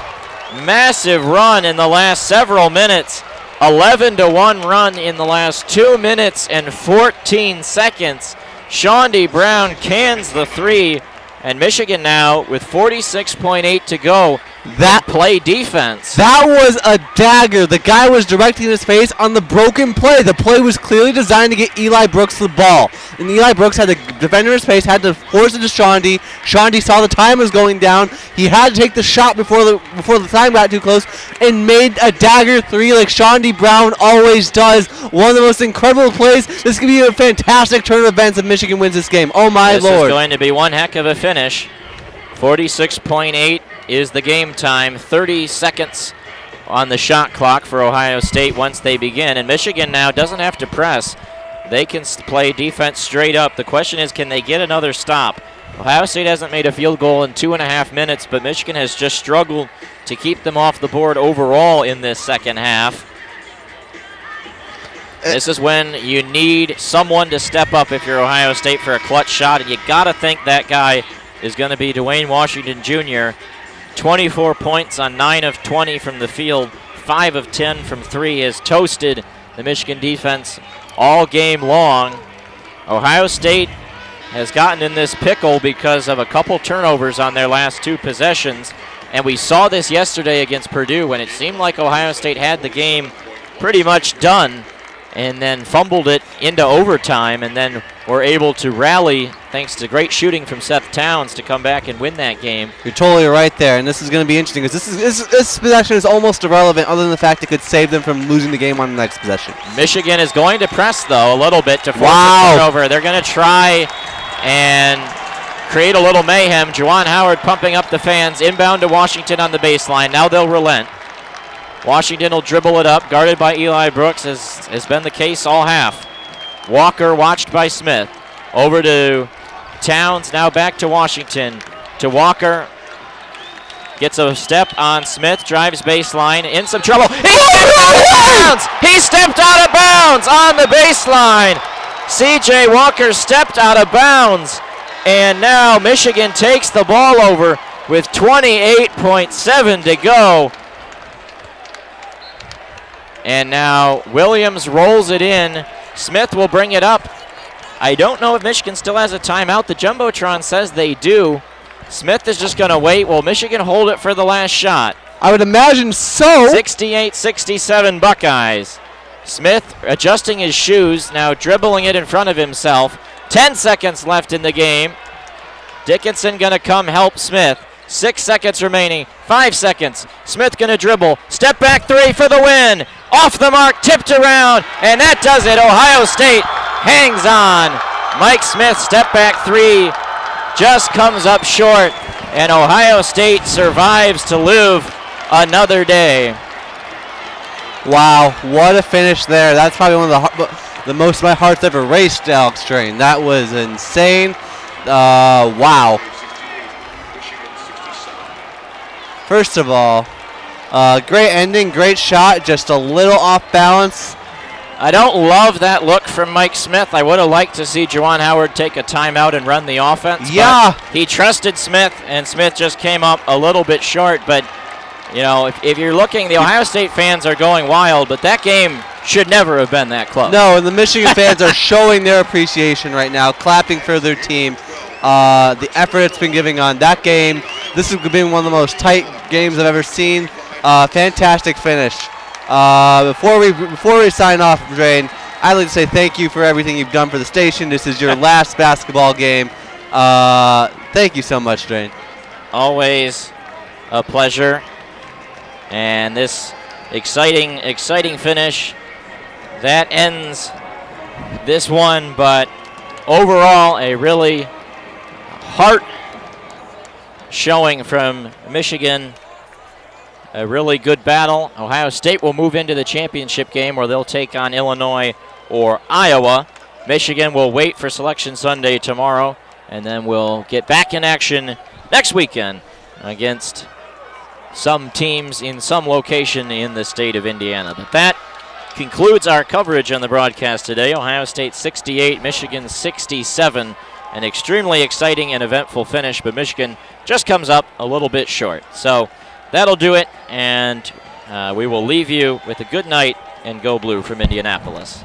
massive run in the last several minutes. 11-1 run in the last 2 minutes and 14 seconds. Shaundi Brown cans the 3. And Michigan now, with 46.8 to go, That play defense. That was a dagger. The guy was directing his face on the broken play. The play was clearly designed to get Eli Brooks the ball. And Eli Brooks had the defender in his face, had to force it to Shaundi. Shaundi saw the time was going down. He had to take the shot before the time got too close and made a dagger three like Shaundi Brown always does. One of the most incredible plays. This could be a fantastic turn of events if Michigan wins this game. Oh, my Lord. This is going to be one heck of a finish. 46.8 is the game time. 30 seconds on the shot clock for Ohio State once they begin. And Michigan now doesn't have to press. They can play defense straight up. The question is, can they get another stop? Ohio State hasn't made a field goal in 2.5 minutes, but Michigan has just struggled to keep them off the board overall in this second half. This is when you need someone to step up if you're Ohio State for a clutch shot, and you got to think that guy is going to be Dwayne Washington Jr. 24 points on 9 of 20 from the field, 5 of 10 from 3, has toasted the Michigan defense all game long. Ohio State has gotten in this pickle because of a couple turnovers on their last 2 possessions, and we saw this yesterday against Purdue when it seemed like Ohio State had the game pretty much done and then fumbled it into overtime, and then were able to rally thanks to great shooting from Seth Towns to come back and win that game. You're totally right there, and this is going to be interesting because this possession is almost irrelevant other than the fact it could save them from losing the game on the next possession. Michigan is going to press, though, a little bit to force a turnover. They're going to try and create a little mayhem. Juwan Howard pumping up the fans, inbound to Washington on the baseline. Now they'll relent. Washington will dribble it up, guarded by Eli Brooks, as has been the case all half. Walker watched by Smith. Over to Towns, now back to Washington. To Walker. Gets a step on Smith, drives baseline, in some trouble. He stepped out of bounds on the baseline. C.J. Walker stepped out of bounds. And now Michigan takes the ball over with 28.7 to go. And now Williams rolls it in. Smith will bring it up. I don't know if Michigan still has a timeout. The Jumbotron says they do. Smith is just going to wait. Will Michigan hold it for the last shot? I would imagine so. 68-67 Buckeyes. Smith adjusting his shoes, now dribbling it in front of himself. 10 seconds left in the game. Dickinson going to come help Smith. 6 seconds remaining. 5 seconds. Smith going to dribble. Step back three for the win. Off the mark, tipped around, and that does it. Ohio State hangs on. Mike Smith, step back three, just comes up short, and Ohio State survives to live another day. Wow, what a finish there. That's probably one of the most my heart's ever raced, Alex Train. That was insane. Wow. First of all, great ending, great shot, just a little off balance. I don't love that look from Mike Smith. I would have liked to see Juwan Howard take a timeout and run the offense. Yeah. But he trusted Smith, and Smith just came up a little bit short. But, you know, if you're looking, the Ohio State fans are going wild, but that game should never have been that close. No, and the Michigan fans are showing their appreciation right now, clapping for their team. The effort it's been giving on that game. This has been one of the most tight games I've ever seen. Fantastic finish. Before we sign off, Drain, I'd like to say thank you for everything you've done for the station. This is your last basketball game. Thank you so much, Drain. Always a pleasure. And this exciting finish that ends this one, but overall a really heart showing from Michigan. A really good battle. Ohio State will move into the championship game where they'll take on Illinois or Iowa. Michigan will wait for Selection Sunday tomorrow, and then we'll get back in action next weekend against some teams in some location in the state of Indiana. But that concludes our coverage on the broadcast today. Ohio State 68, Michigan 67. An extremely exciting and eventful finish, but Michigan just comes up a little bit short. So that'll do it, and we will leave you with a good night and go blue from Indianapolis.